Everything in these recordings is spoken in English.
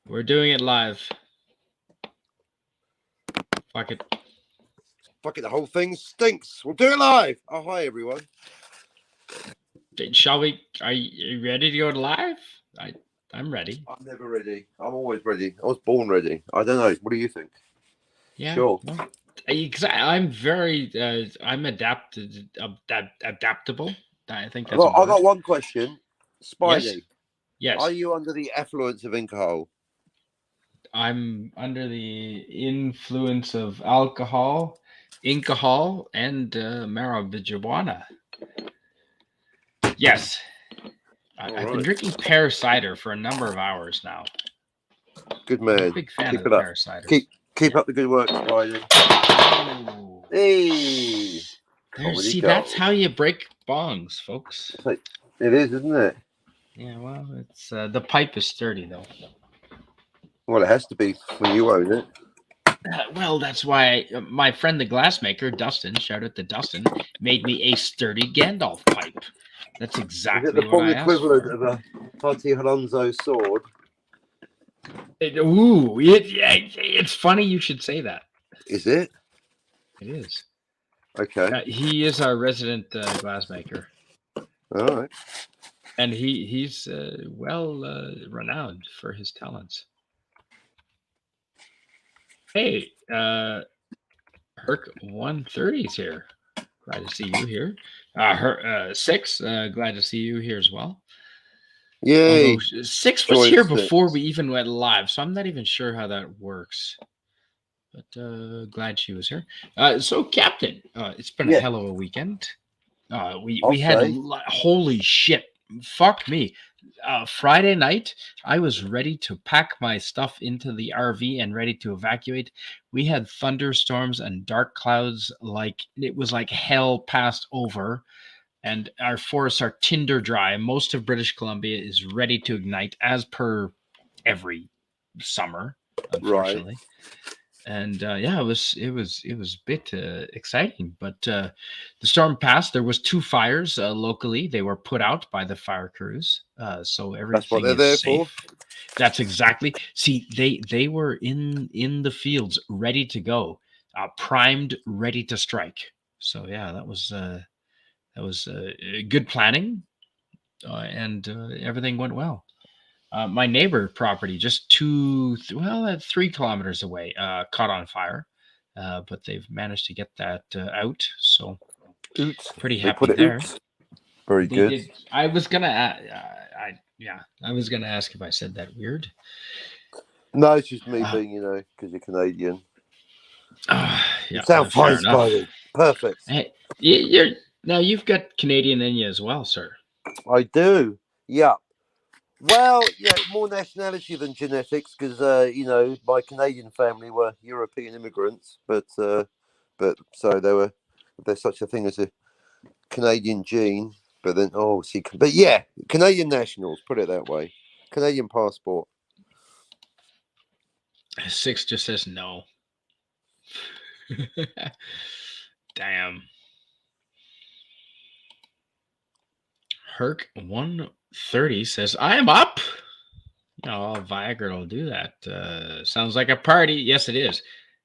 We're doing it live. Fuck it. Fucking the whole thing stinks. We'll do it live. Oh, hi, everyone. Shall we? Are you ready to go live? I'm ready. I'm never ready. I'm always ready. I was born ready. I don't know. What do you think? Yeah. Sure. Well, I'm very. I'm adaptable. I think that's. I got one question. Spidey, Yes. are you under the affluence of alcohol? I'm under the influence of alcohol, and marijuana. Yes. I've been drinking pear cider for a number of hours now. Good man. I'm a big fan Keep of it the up. pear cider. Keep up the good work, Spidey. Oh. Hey. See, that's how you break bongs, folks. It is, isn't it? Yeah, well, it's the pipe is sturdy though. Well, it has to be when you own it. Well, that's why my friend the glassmaker, Dustin, shout out to Dustin, made me a sturdy Gandalf pipe. That's exactly is it the what I asked equivalent for. of a Tati Alonso sword? It's funny you should say that. Is it? It is. Okay. He is our resident glassmaker. All right. And he's well renowned for his talents. Hey, Herc 130's here. Glad to see you here. Six, glad to see you here as well. Yay. Although Six was here before we even went live, so I'm not even sure how that works. But glad she was here. So, Captain, it's been a hell of a weekend. We had holy shit. Fuck me. Friday night, I was ready to pack my stuff into the RV and ready to evacuate. We had thunderstorms and dark clouds like it was like hell passed over. And our forests are tinder dry. Most of British Columbia is ready to ignite as per every summer, unfortunately. Right. And it was a bit exciting, but the storm passed. There was 2 fires locally. They were put out by the fire crews, so everything That's what they're there safe. For. That's exactly. See, they were in the fields, ready to go, primed, ready to strike. So yeah, that was good planning, and everything went well. My neighbor property, just 3 kilometers away, caught on fire, but they've managed to get that out. So, pretty happy there. Very good. Did. I was gonna, I was gonna ask if I said that weird. No, it's just me being, because you're Canadian. Yeah, you sound fine, Spidey. Perfect. Hey, now you've got Canadian in you as well, sir. I do. Yeah. Well, more nationality than genetics, because my Canadian family were European immigrants, but so there's such a thing as a Canadian gene, but then Canadian nationals, put it that way, Canadian passport. Six just says no. Damn. Herc 130 says, I am up. Viagra will do that. Sounds like a party. Yes, it is.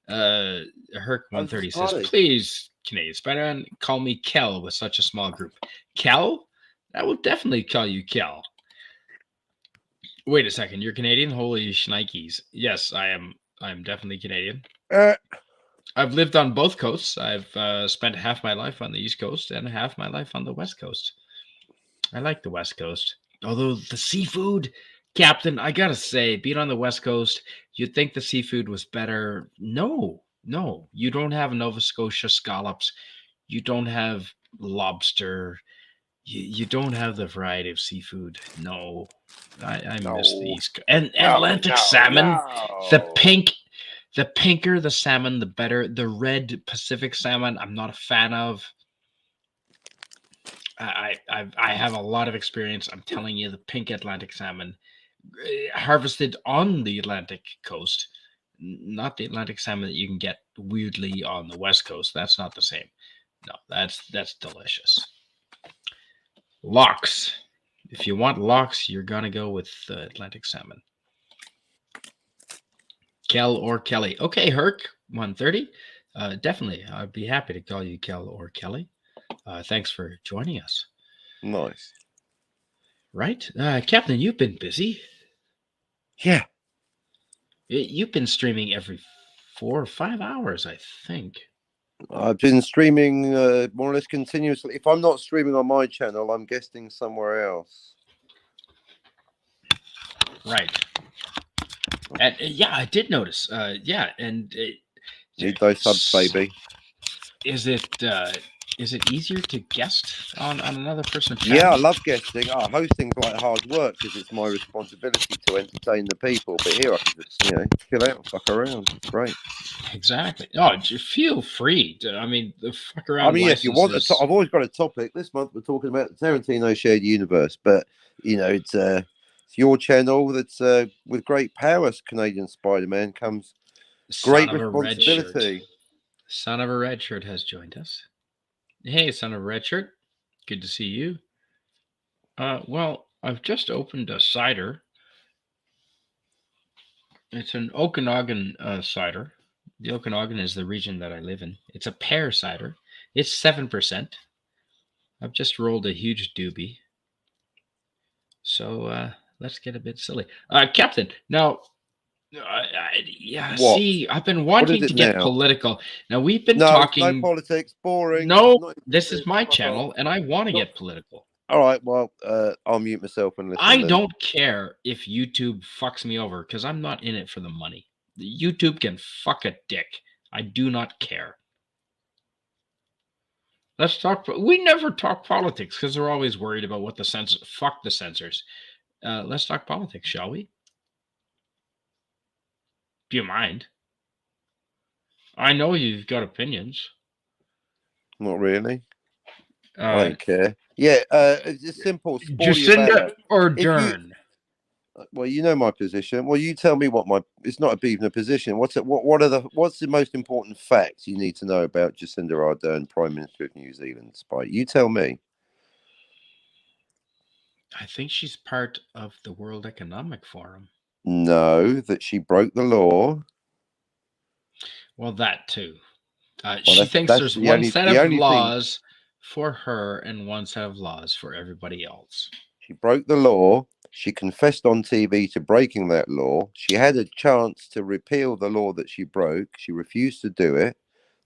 Herc 130 says, please, Canadian Spider-Man, call me Kel with such a small group. Kel? I will definitely call you Kel. Wait a second. You're Canadian? Holy shnikes. Yes, I am. I'm definitely Canadian. I've lived on both coasts. I've spent half my life on the East Coast and half my life on the West Coast. I like the West Coast. Although the seafood, Captain, I gotta say, being on the West Coast, you'd think the seafood was better. No. You don't have Nova Scotia scallops. You don't have lobster. You don't have the variety of seafood. No. I miss the East Coast. And Atlantic salmon, the pinker the salmon, the better. The red Pacific salmon, I'm not a fan of. I have a lot of experience. I'm telling you, the pink Atlantic salmon harvested on the Atlantic coast, not the Atlantic salmon that you can get weirdly on the West Coast. That's not the same. No, that's delicious. Lox. If you want lox, you're gonna go with Atlantic salmon. Kel or Kelly. Okay, Herc 130. Definitely, I'd be happy to call you Kel or Kelly. Thanks for joining us. Nice. Right, Captain, you've been busy. Yeah. You've been streaming every 4 or 5 hours, I think. I've been streaming more or less continuously. If I'm not streaming on my channel, I'm guesting somewhere else. Right. And yeah, I did notice. Yeah, and Need those subs, baby. Is it easier to guest on another person's channel? Yeah, I love guesting. Hosting's like hard work because it's my responsibility to entertain the people. But here I can just, chill out, fuck around. It's great. Exactly. Oh, feel free. The fuck around. I mean, if you want, I've always got a topic. This month we're talking about the Tarantino shared universe, but it's your channel that's with great power. Canadian Spider-Man comes great responsibility. Son of a red shirt has joined us. Hey, son of a red shirt. Good to see you. Well, I've just opened a cider. It's an Okanagan cider. The Okanagan is the region that I live in. It's a pear cider. It's 7%. I've just rolled a huge doobie. So let's get a bit silly. Captain, now, What? see, I've been wanting to get political. Now, we've been talking... No politics, boring. No, this is my channel, and I want to get political. All right, well, I'll mute myself and listen. I don't care if YouTube fucks me over, because I'm not in it for the money. YouTube can fuck a dick. I do not care. Let's talk. We never talk politics because they're always worried about what the censor. Fuck the censors. Let's talk politics, shall we? Do you mind? I know you've got opinions. Not really. I don't care. Yeah, it's simple. Jacinda Ardern. Well, you know my position. Well, you tell me what it's not even a position. What's the most important facts you need to know about Jacinda Ardern, Prime Minister of New Zealand? Spike, you tell me. I think she's part of the World Economic Forum. No, that she broke the law. Well, that too. She thinks there's one set of laws for her and one set of laws for everybody else. She broke the law. She confessed on TV to breaking that law. She had a chance to repeal the law that she broke. She refused to do it.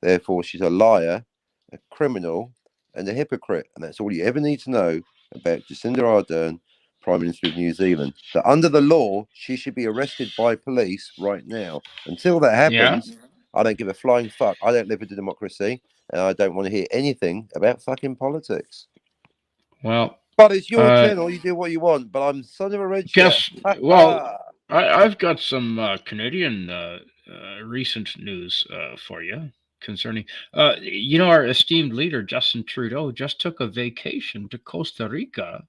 Therefore, she's a liar, a criminal, and a hypocrite. And that's all you ever need to know about Jacinda Ardern, Prime Minister of New Zealand. That under the law, she should be arrested by police right now. Until that happens, I don't give a flying fuck. I don't live in a democracy, and I don't want to hear anything about fucking politics. Well... But it's your channel. You do what you want. But I'm son of a red shirt. Well, I've got some Canadian recent news for you concerning... our esteemed leader, Justin Trudeau, just took a vacation to Costa Rica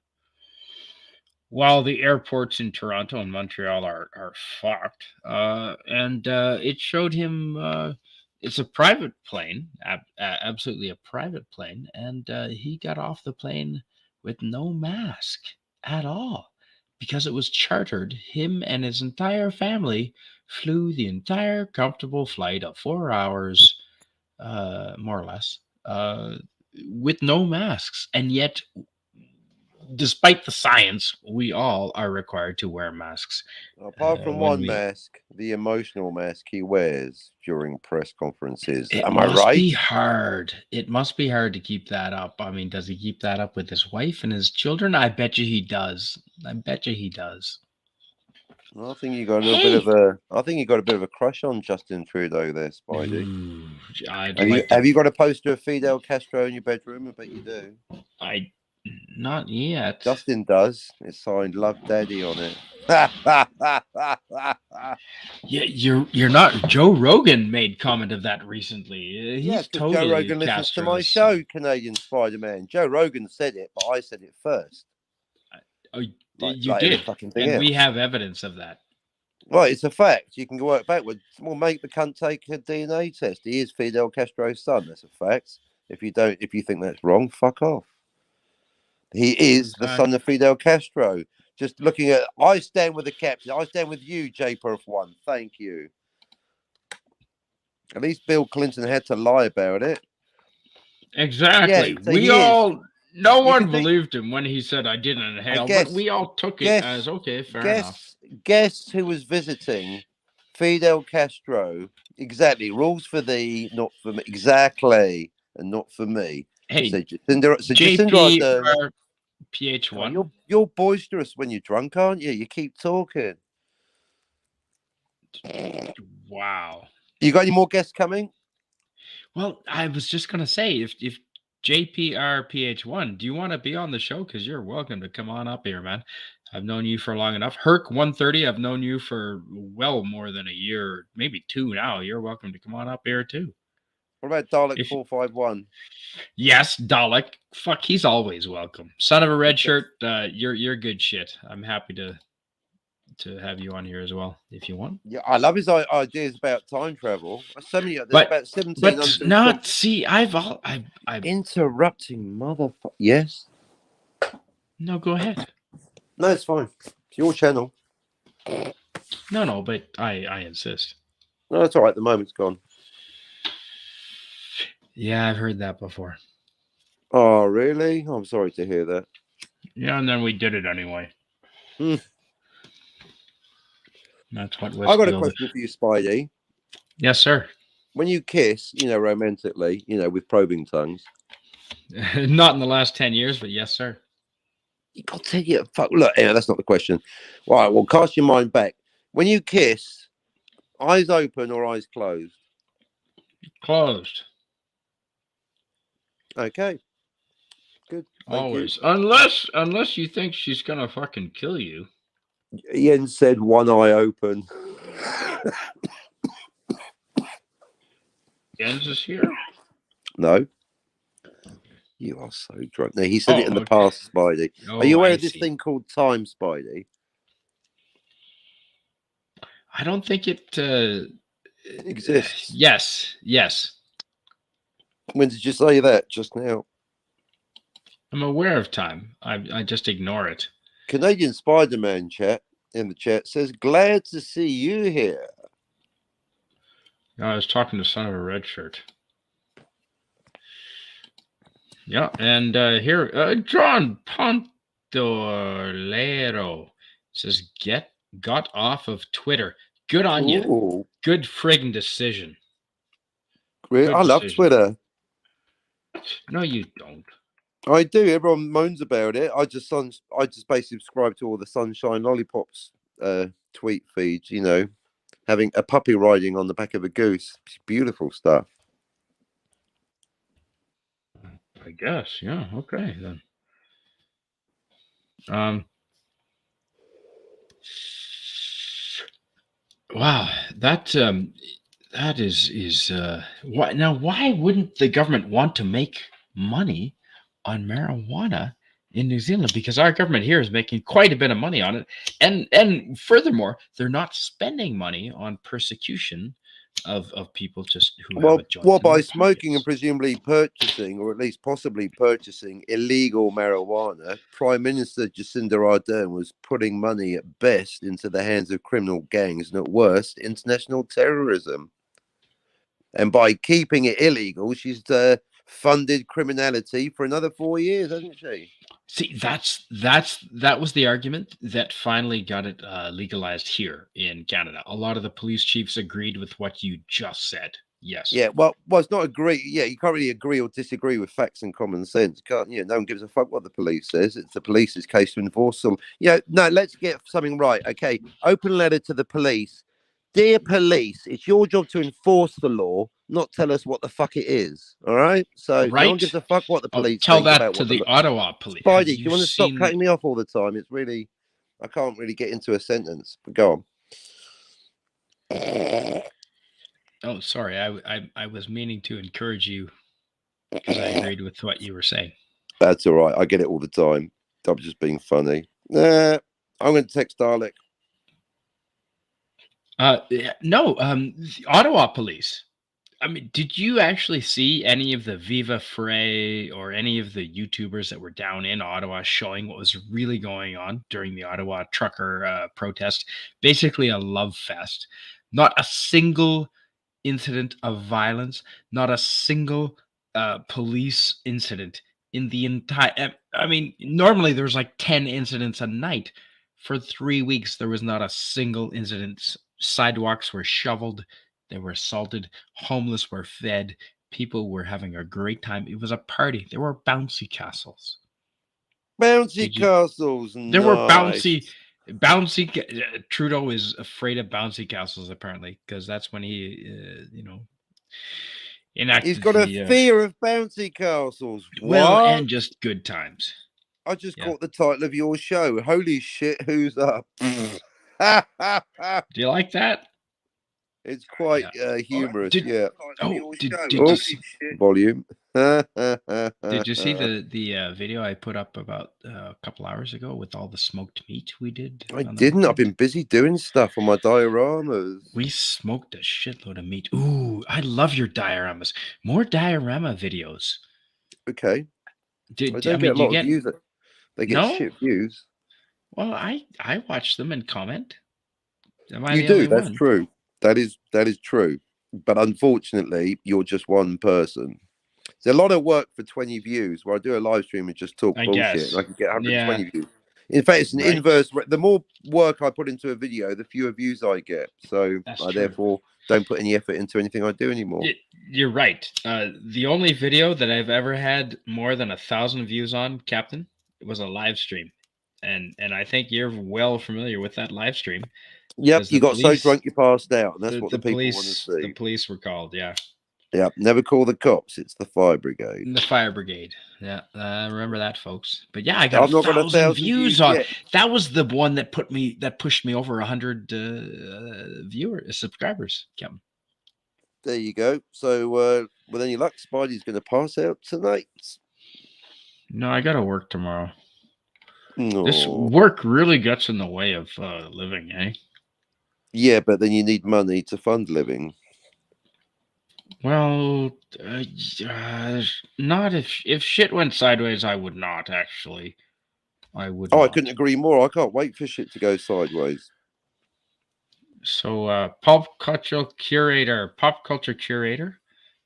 while the airports in Toronto and Montreal are fucked. And it showed him... it's a private plane, absolutely a private plane. And he got off the plane with no mask at all because it was chartered. Him and his entire family flew the entire comfortable flight of 4 hours, more or less, with no masks. And yet, despite the science, we all are required to wear masks. Apart from one mask, the emotional mask he wears during press conferences. Am I right? It must be hard. It must be hard to keep that up. I mean, does he keep that up with his wife and his children? I bet you he does. I think you got a bit of a crush on Justin Trudeau there, Spidey. Have you got a poster of Fidel Castro in your bedroom? I bet you do. Not yet. Justin does. It's signed "Love Daddy" on it. Yeah, you're not. Joe Rogan made comment of that recently. He's totally Joe Rogan listens to my show, Canadian Spider-Man. Joe Rogan said it, but I said it first. You did, and we have evidence of that. Right, it's a fact. You can work backwards. We'll make the cunt take a DNA test. He is Fidel Castro's son. That's a fact. If you think that's wrong, fuck off. He is the son of Fidel Castro. Just looking at, I stand with the captain. I stand with you, J-Perf1. Thank you. At least Bill Clinton had to lie about it. Exactly. Yeah, so no one believed him when he said I didn't inhale, but we all took it as okay, fair enough. Guess who was visiting Fidel Castro? Exactly. Rules for thee, not for me. Exactly. And not for me. Hey, so Jacinda Ardern, PH1. Oh, you're boisterous when you're drunk, aren't you? You keep talking. Wow. You got any more guests coming? Well, I was just gonna say, if JPRPH1, do you want to be on the show? Because you're welcome to come on up here, man. I've known you for long enough. Herc 130, I've known you for well more than a year, maybe 2 now. You're welcome to come on up here too. What about Dalek 451? Yes, Dalek. Fuck, he's always welcome. Son of a red shirt, you're good shit. I'm happy to have you on here as well if you want. Yeah, I love his ideas about time travel. So many, there's about 17. But not see. I'm interrupting, motherfucker. Yes. No, go ahead. No, it's fine. It's your channel. No, but I insist. No, it's all right. The moment's gone. Yeah, I've heard that before. Oh, really? I'm sorry to hear that. Yeah, and then we did it anyway. That's what I got a question for you, Spidey. Yes, sir. When you kiss, romantically, with probing tongues. Not in the last 10 years, but yes, sir. You got 10 years. Fuck. Look, that's not the question. All right, well, cast your mind back. When you kiss, eyes open or eyes closed? Closed. Okay. Good. Always. Unless you think she's gonna fucking kill you. Ian said one eye open. Jens is here? No. You are so drunk. No, he said it in the past, Spidey. Are you aware of this thing called time, Spidey? I don't think it exists. Yes. When did you say that? Just now. I'm aware of time. I just ignore it. Canadian Spider-Man chat in the chat says, glad to see you here. No, I was talking to Son of a Red Shirt. Yeah, and here, John Pantolero says, got off of Twitter. Good on you. Good friggin' decision. Really? I love Twitter. No, you don't. I do. Everyone moans about it. I just basically subscribe to all the Sunshine Lollipops tweet feeds. Having a puppy riding on the back of a goose. It's beautiful stuff. I guess. Yeah. Okay then. Wow. That is why now? Why wouldn't the government want to make money on marijuana in New Zealand? Because our government here is making quite a bit of money on it, and furthermore, they're not spending money on persecution of people just who have a joint. By smoking and presumably purchasing, or at least possibly purchasing illegal marijuana, Prime Minister Jacinda Ardern was putting money at best into the hands of criminal gangs and at worst international terrorism. And by keeping it illegal, she's funded criminality for another 4 years, hasn't she? See, that was the argument that finally got it legalized here in Canada. A lot of the police chiefs agreed with what you just said. Yes. Yeah. Well, it's not agree. Yeah, you can't really agree or disagree with facts and common sense. You can't. No one gives a fuck what the police says. It's the police's case to enforce them. No. Let's get something right. Okay. Open letter to the police. Dear police, it's your job to enforce the law, not tell us what the fuck it is. All right? So no one gives a fuck what the police tell that to the Ottawa police. Spidey, do you want to stop cutting me off all the time? It's really, I can't really get into a sentence. But go on. Oh, sorry. I was meaning to encourage you because I agreed with what you were saying. That's all right. I get it all the time. I'm just being funny. I'm going to text Dalek. No, Ottawa police. I mean, did you actually see any of the Viva Frey or any of the YouTubers that were down in Ottawa showing what was really going on during the Ottawa trucker protest? Basically a love fest. Not a single incident of violence, not a single police incident in the entire. I mean, normally there's like 10 incidents a night. For 3 weeks, there was not a single incident. Sidewalks were shoveled, they were assaulted, homeless were fed, people were having a great time. It was a party. There were bouncy castles. Bouncy castles. There were bouncy. Trudeau is afraid of bouncy castles apparently because that's when he, enacted. He's got a fear of bouncy castles. Well, What? and just good times. I just caught the title of your show. Holy shit, who's up? Do you like that? It's quite humorous. Did you see volume? Did you see the video I put up about a couple hours ago with all the smoked meat we did? I didn't. I've been busy doing stuff on my dioramas. We smoked a shitload of meat. Ooh, I love your dioramas. More diorama videos. Okay. I get a lot of views. They get shit views. Well, I watch them and comment. You do. That's true. That is true. But unfortunately, you're just one person. It's a lot of work for 20 views. Where I do a live stream and just talk bullshit, and I can get 120 views. In fact, it's an inverse. The more work I put into a video, the fewer views I get. So I therefore don't put any effort into anything I do anymore. You're right. The only video that I've ever had more than 1,000 views on, Captain, was a live stream, and I think you're well familiar with that live stream. Yep, you got so drunk you passed out, and that's what the people want to see. The police were called, yeah. Yeah, never call the cops. It's the fire brigade. The fire brigade. Yeah, remember that, folks. But yeah, I got 1,000 views on. That was the one that pushed me over 100 subscribers. Captain. There you go. So, with any luck, Spidey's going to pass out tonight. No, I got to work tomorrow. No. This work really gets in the way of living, eh? Yeah, but then you need money to fund living. Well, not if shit went sideways, I would not actually. I would. Oh, I couldn't agree more. I can't wait for shit to go sideways. So, pop culture curator.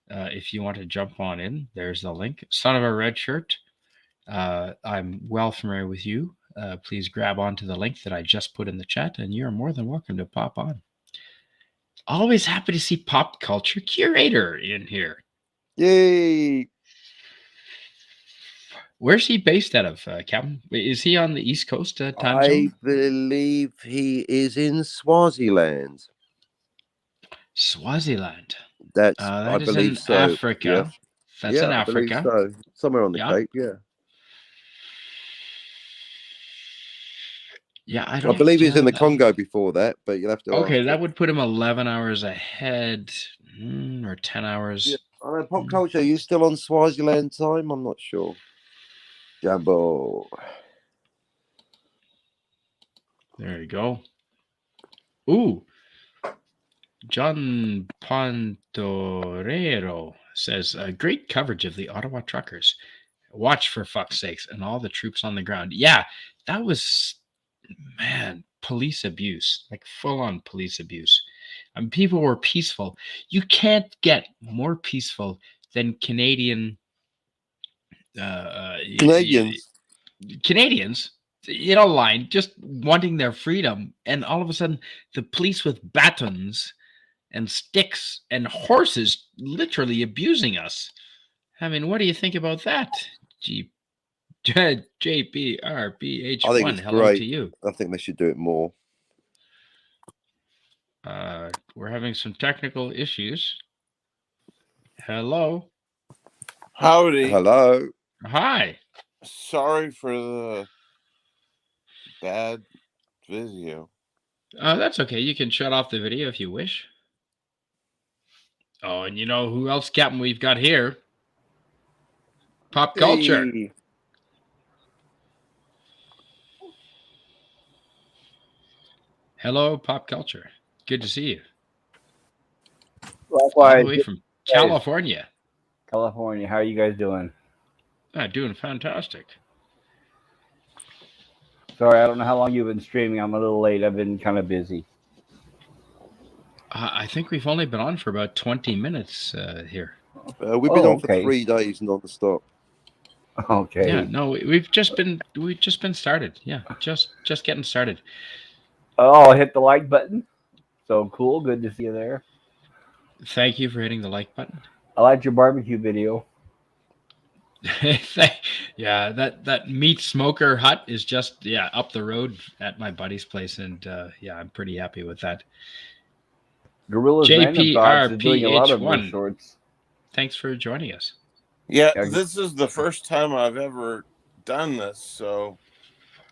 If you want to jump on in, there's the link. Son of a red shirt. I'm well familiar with you. Please grab onto the link that I just put in the chat, and you're more than welcome to pop on. Always happy to see Pop Culture Curator in here. Yay! Where's he based out of, Captain? Is he on the East Coast time zone? I believe he is in Swaziland. Swaziland. That I believe so. Africa. Yeah. That's in Africa. I believe so. Somewhere on the Cape, yeah. Yeah, I believe he's in the Congo before that, but you'll have to. Okay, that would put him 11 hours ahead, or 10 hours. Yeah. I know, Pop Culture. Are you still on Swaziland time? I'm not sure. Jambo. There you go. Ooh, John Pontorero says great coverage of the Ottawa truckers. Watch for fuck's sakes, and all the troops on the ground. Yeah, that was. Man, police abuse, like full-on police abuse. People were peaceful. You can't get more peaceful than Canadians in a line, just wanting their freedom, and all of a sudden, the police with batons and sticks and horses literally abusing us. I mean, what do you think about that? JPRBH1, hello to you. I think they should do it more. We're having some technical issues. Hello. Howdy. Hello. Hi. Sorry for the bad video. That's okay. You can shut off the video if you wish. Oh, and you know who else, Captain, we've got here? Pop Culture. Hey. Hello, Pop Culture. Good to see you. Likewise. All the way from California. California. How are you guys doing? Doing fantastic. Sorry, I don't know how long you've been streaming. I'm a little late. I've been kind of busy. I think we've only been on for about 20 minutes here. We've been on for okay. 3 days non-stop. Okay. Yeah, no, we've just been started. Yeah, just getting started. Oh, hit the like button. So cool. Good to see you there. Thank you for hitting the like button. I liked your barbecue video. Yeah, that meat smoker hut is just up the road at my buddy's place, and I'm pretty happy with that. Gorillas Random Thoughts is doing a lot of JPRPH1. those shorts. Thanks for joining us. Yeah, Yeah. this is the first time I've ever done this, so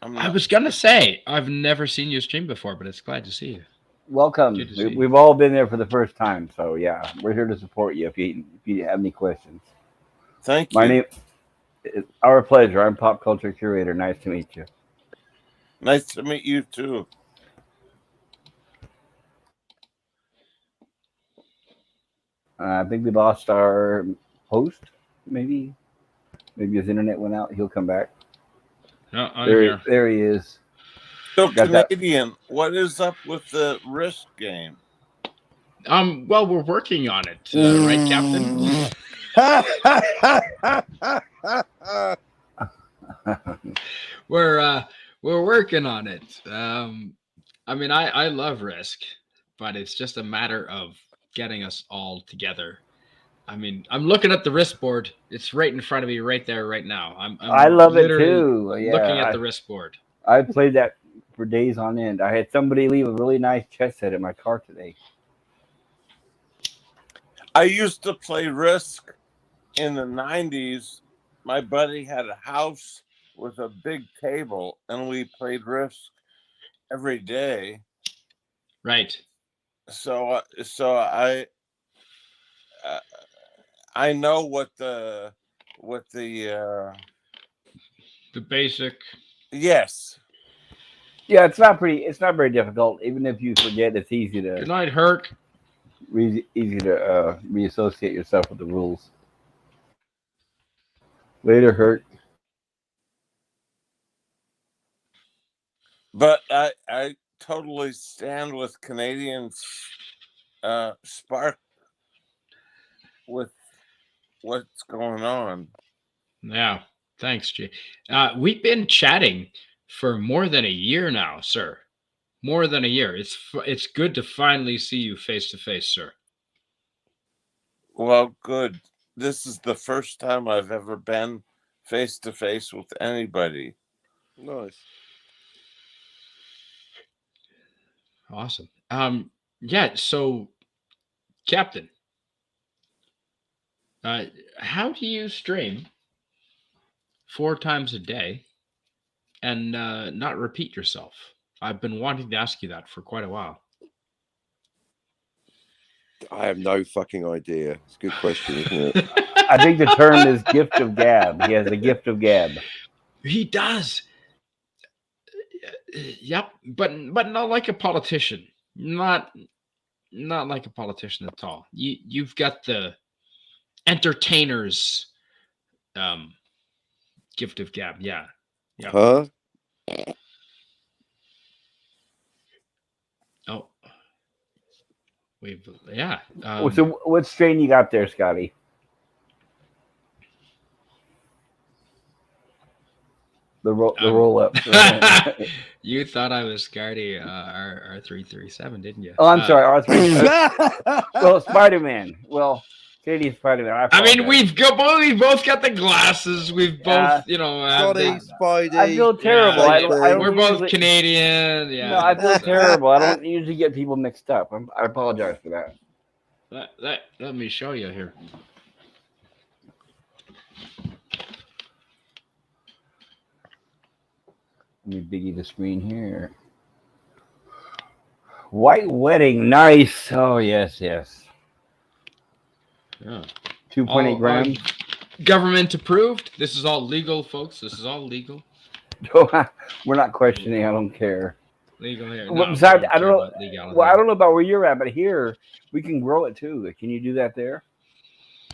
I was gonna say I've never seen you stream before, but it's glad to see you. Welcome. Good to see you. We've all been there for the first time, so yeah, we're here to support you if you have any questions. Thank you. My name is our pleasure. I'm Pop Culture Curator. Nice to meet you. Nice to meet you too. I think we lost our host. Maybe his internet went out. He'll come back. No, I'm here. There he is. So Got that. Canadian, what is up with the Risk game? Well, we're working on it, right, Captain? We're working on it. I mean, I love Risk, but it's just a matter of getting us all together. I mean, I'm looking at the Risk board. It's right in front of me, right there, right now. I love it literally too. Yeah, looking at the Risk board. I played that for days on end. I had somebody leave a really nice chess set in my car today. I used to play Risk in the 90s. My buddy had a house with a big table, and we played Risk every day. Right. So I know what the basic. Yes. Yeah, it's not very difficult. Even if you forget, it's easy Good to night, Herc. reassociate yourself with the rules. Later, Herc. But I totally stand with Canadians spark with what's going on. Yeah. Thanks, Jay. We've been chatting for more than a year now, sir. More than a year. It's good to finally see you face to face, sir. Well, good. This is the first time I've ever been face to face with anybody. Nice. Awesome. Yeah, so Captain, how do you stream 4 times a day and not repeat yourself? I've been wanting to ask you that for quite a while. I have no fucking idea. It's a good question, isn't it? I think the term is gift of gab. He has the gift of gab. He does. Yep, but not like a politician. Not like a politician at all. You've got the entertainer's gift of gab. Yeah. Huh? Oh. Yeah. So what strain you got there, Scotty? The roll up. You thought I was Scotty R337, didn't you? Oh, I'm sorry, R3. Well, Spider-Man. Well, Canadian Spider-Man. I mean, we've both got the glasses. We've both, Scotty, Spidey. I feel terrible. Yeah, I don't we're both usually, Canadian. Yeah. No, I feel terrible. I don't usually get people mixed up. I apologize for that. Let me show you here. Let me biggie the screen here. White Wedding, nice. Oh yes. Yeah. 2.8 grams. Government approved. This is all legal, folks. This is all legal. We're not questioning. I don't care. Legal here. Well, besides, I don't know. Well, I don't know about where you're at, but here we can grow it too. Can you do that there?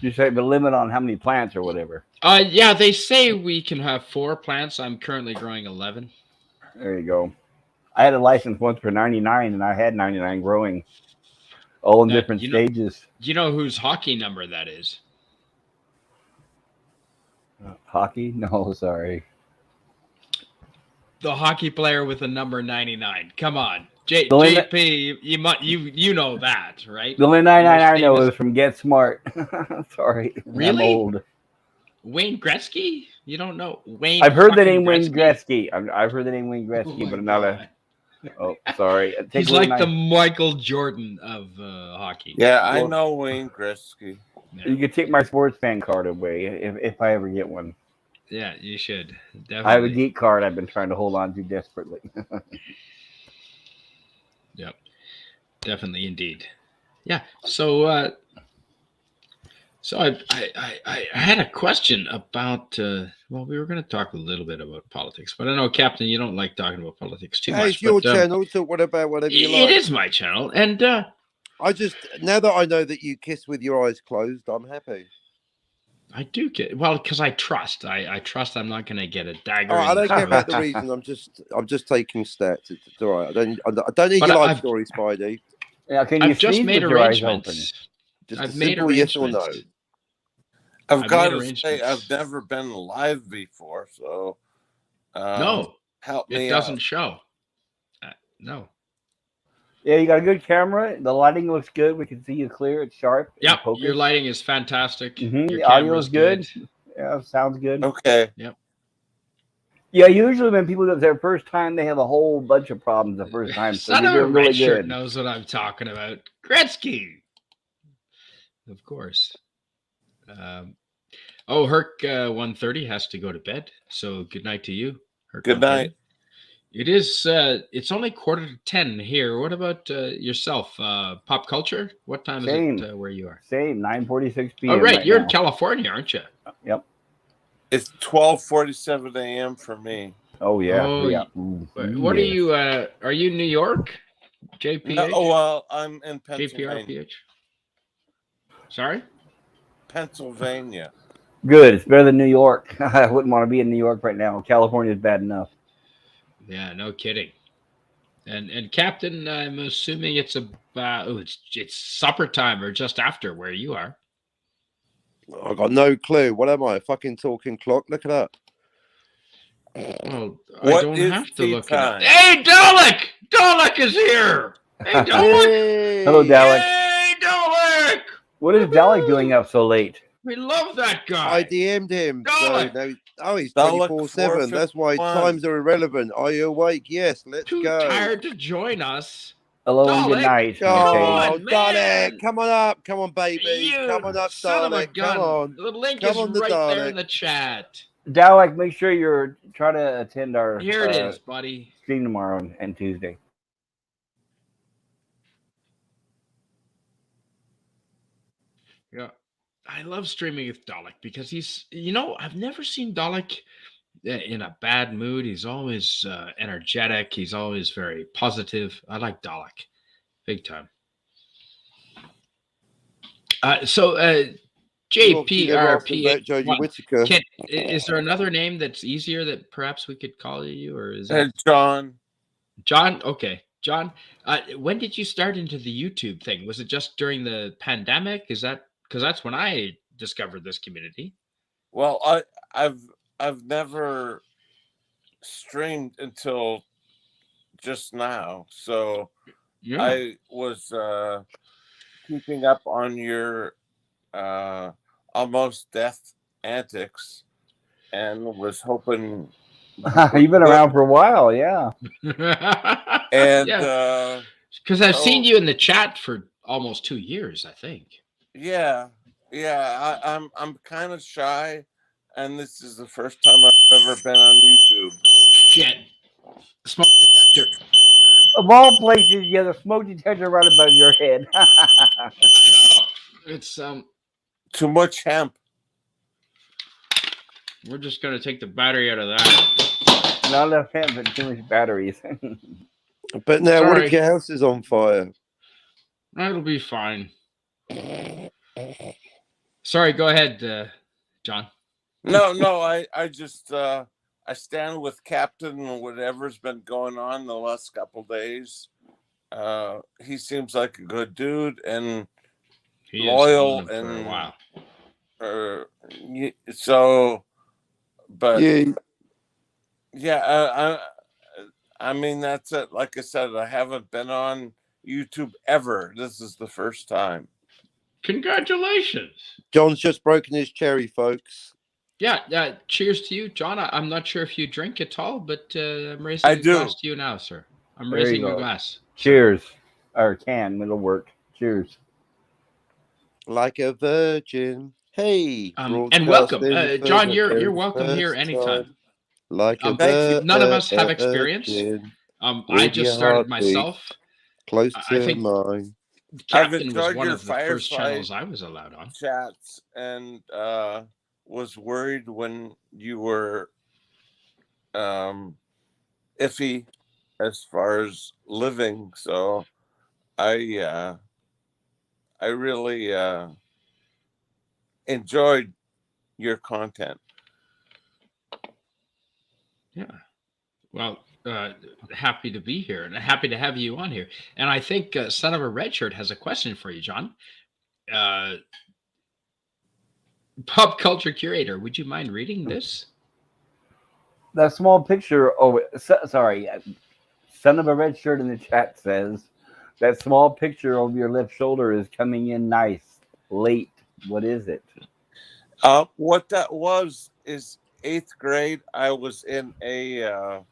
Just have a limit on how many plants or whatever. Yeah, they say we can have 4 plants. I'm currently growing 11. There you go. I had a license once for 99, and I had 99 growing. All in That- different you know- stages. You know whose hockey number that is? Hockey? No, sorry. The hockey player with the number 99. Come on, The only- JP. You know that, right? The only 99 I Most know famous- is from Get Smart. Sorry. Really? I'm old. Wayne Gretzky. You don't know Wayne. I've heard the fucking name Wayne Gretzky. I've heard the name Wayne Gretzky, Oh but my not God. Oh, sorry. Take He's away like the my- Michael Jordan of hockey. Yeah, I Well- know Wayne Gretzky. Yeah. You could take my sports fan card away if I ever get one. Yeah, you should. Definitely. I have a geek card I've been trying to hold on to desperately. Yep. Definitely, indeed. Yeah. So, I had a question about. Well, we were going to talk a little bit about politics, but I know, Captain, you don't like talking about politics too Hey, much. it's your but, channel, so what about whatever you It like? is my channel, and I just now that I know that you kiss with your eyes closed, I'm happy. I do get because I trust. I trust I'm not going to get a dagger. Oh, I in don't the care about throat. the reason. I'm just taking stats. It's all right. I don't need But your life I've- story, Spidey. Now, can you I've just sneeze made with your eyes open? arrangements. Just I've a made simple yes or no. arrangements. I've I've got made to say, arrangements. I've never been live before, so No, help me it doesn't out. show. No. Yeah, you got a good camera. The lighting looks good. We can see you clear. It's sharp. and Yep, focused. your lighting is fantastic. Mhm, Your the audio camera's is good. Yeah, sounds good. Okay. Yeah, usually when people do it their first time, they have a whole bunch of problems the first time. So Son you're of a doing really red shirt good. knows what I'm talking about. Gretzky, of course. Herc 130 has to go to bed. So good night to you. Herc Good 130. night. It is. It's only 9:45 here. What about yourself? Pop culture. What time Same. is it where you are? Same, 9:46 p.m. Oh, right. You're now. in California, aren't you? Yep. It's 12:47 a.m. for me. Oh yeah. Oh, yeah. What are you? Are you New York? JPH? No, well, I'm in Pennsylvania. JPRPH? Sorry? Pennsylvania. Good. It's better than New York. I wouldn't want to be in New York right now. California is bad enough. Yeah, no kidding. And Captain, I'm assuming it's about it's supper time or just after where you are. I got no clue. What am I? A fucking talking clock? Look at that. Oh, I What don't is have to tea look it up. time? Hey, Dalek! Dalek is here! Hey, Dalek! Hey! Hello, Dalek. Hey, Dalek! What is Dalek doing up so late? We love that I guy. DM'd him. So Dalek! now he's Dalek 24/7. That's why 451. times are irrelevant. Are you awake? Yes. Let's Too go. tired to join us. Hello and good Dalek, night. Come Come Okay. on, on, man. Dalek. Come on up. Come on, baby. You Come on up, son of a Dalek. gun. Come on. The link Come is on, the right there Dalek. in the chat. Dalek, make sure you're trying to attend our Here it is, buddy. stream tomorrow and Tuesday. Yeah. I love streaming with Dalek because I've never seen Dalek in a bad mood. He's always energetic. He's always very positive. I like Dalek big time. You obviously never asked JPRP. about Jodie Whittaker. Is there another name that's easier that perhaps we could call you, or is it John. John? Okay, John. When did you start into the YouTube thing? Was it just during the pandemic? Is that because that's when I discovered this community? Well, I've never streamed until just now, so Yeah. I was keeping up on your almost death antics, and was hoping. You've been around for a while, yeah. And Yeah. Because I've seen oh. you in the chat for almost 2 years, I think. yeah, I'm kind of shy, and this is the first time I've ever been on YouTube. Shit. Smoke detector. Of all places, you have a smoke detector right above your head. I know. It's Too much hemp. we're just gonna take the battery out of that. Not enough hemp, but too much batteries. But now, what Sorry. if your house is on fire? It'll be fine. Sorry, go ahead, John. No, I just I stand with Captain and whatever's been going on the last couple days, he seems like a good dude and He loyal is for a while. So, but Yeah, I mean, that's it. Like I said, I haven't been on YouTube ever. This is the first time. Congratulations. John's just broken his cherry, folks. Yeah, cheers to you, John. I'm not sure if you drink at all, but I'm raising a glass to you now, sir. I'm There you raising a go. glass. Cheers. Or can, it'll work. Cheers. Like a virgin. Hey, and welcome, broadcasting for John. the You're very welcome here first anytime. time. Like a Thank you. None of us have experience. virgin, I with just your started heartbeat myself. close I to think mine. Captain was enjoyed one your of the first Firefly channels I was allowed on. chats, and was worried when you were iffy as far as living. So I really enjoyed your content. Yeah. Well, happy to be here and happy to have you on here. And I think Son of a Red Shirt has a question for you, John. Pop culture curator, would you mind reading this? That small picture. Oh, sorry. Son of a Red Shirt in the chat says that small picture over your left shoulder is coming in nice late. What is it? What that was is 8th grade. I was in a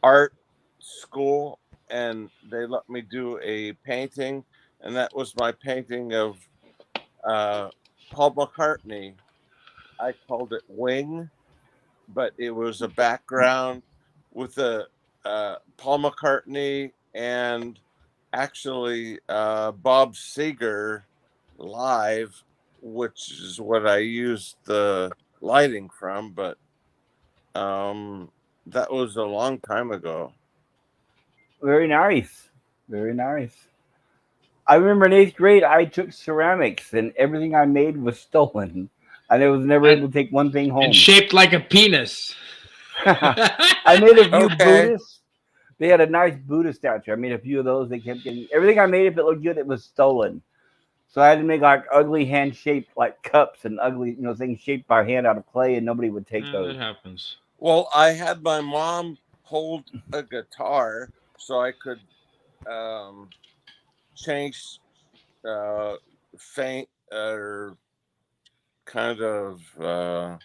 art school, and they let me do a painting, and that was my painting of Paul McCartney. I called it Wing, but it was a background with a Paul McCartney and actually Bob Seger live, which is what I used the lighting from, but that was a long time ago. Very nice. Very nice. I remember in 8th grade, I took ceramics and everything I made was stolen. And I was never able to take one thing home. And shaped like a penis. I made a few Buddhists. They had a nice Buddha statue. I made a few of those. They kept getting everything I made. If it looked good, it was stolen. So I had to make like ugly hand shaped like cups and ugly, things shaped by hand out of clay, and nobody would take those. That happens. Well, I had my mom hold a guitar so I could change faint or kind of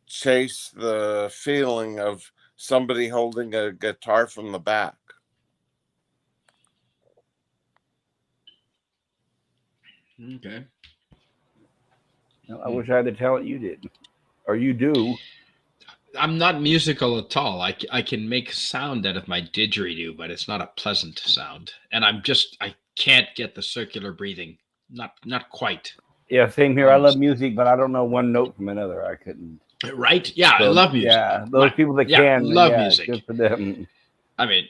chase the feeling of somebody holding a guitar from the back. Okay. I wish I had the talent you did, or you do. I'm not musical at all. I can make sound out of my didgeridoo, but it's not a pleasant sound. And I can't get the circular breathing. Not quite. Yeah, same here. I love music, but I don't know one note from another. I couldn't. Right? Yeah, I love music. Yeah, those people that can love music. Good for them. I mean,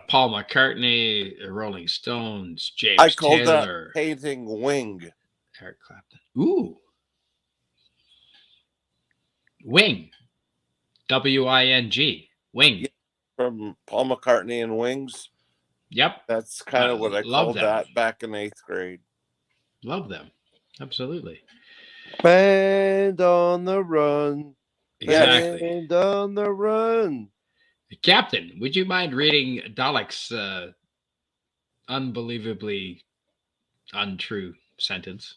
Paul McCartney, Rolling Stones, James I called Taylor, that painting Wing. Eric Clapton. Ooh, Wing. W-I-N-G. Wing. Yeah, from Paul McCartney and Wings. Yep. That's kind of what I called that back in 8th grade. Love them. Absolutely. Band on the run. Exactly. Band on the run. Captain, would you mind reading Dalek's unbelievably untrue sentence?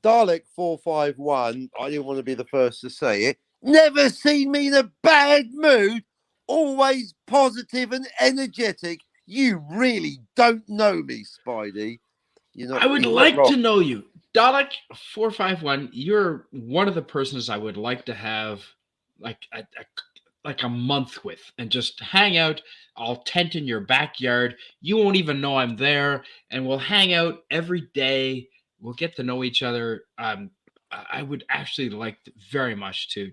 Dalek 451, I didn't want to be the first to say it. Never seen me in a bad mood. Always positive and energetic. You really don't know me, Spidey. I would like to know you. Dalek 451, you're one of the persons I would like to have like a month with and just hang out. I'll tent in your backyard. You won't even know I'm there, and we'll hang out every day. We'll get to know each other. I would actually like very much to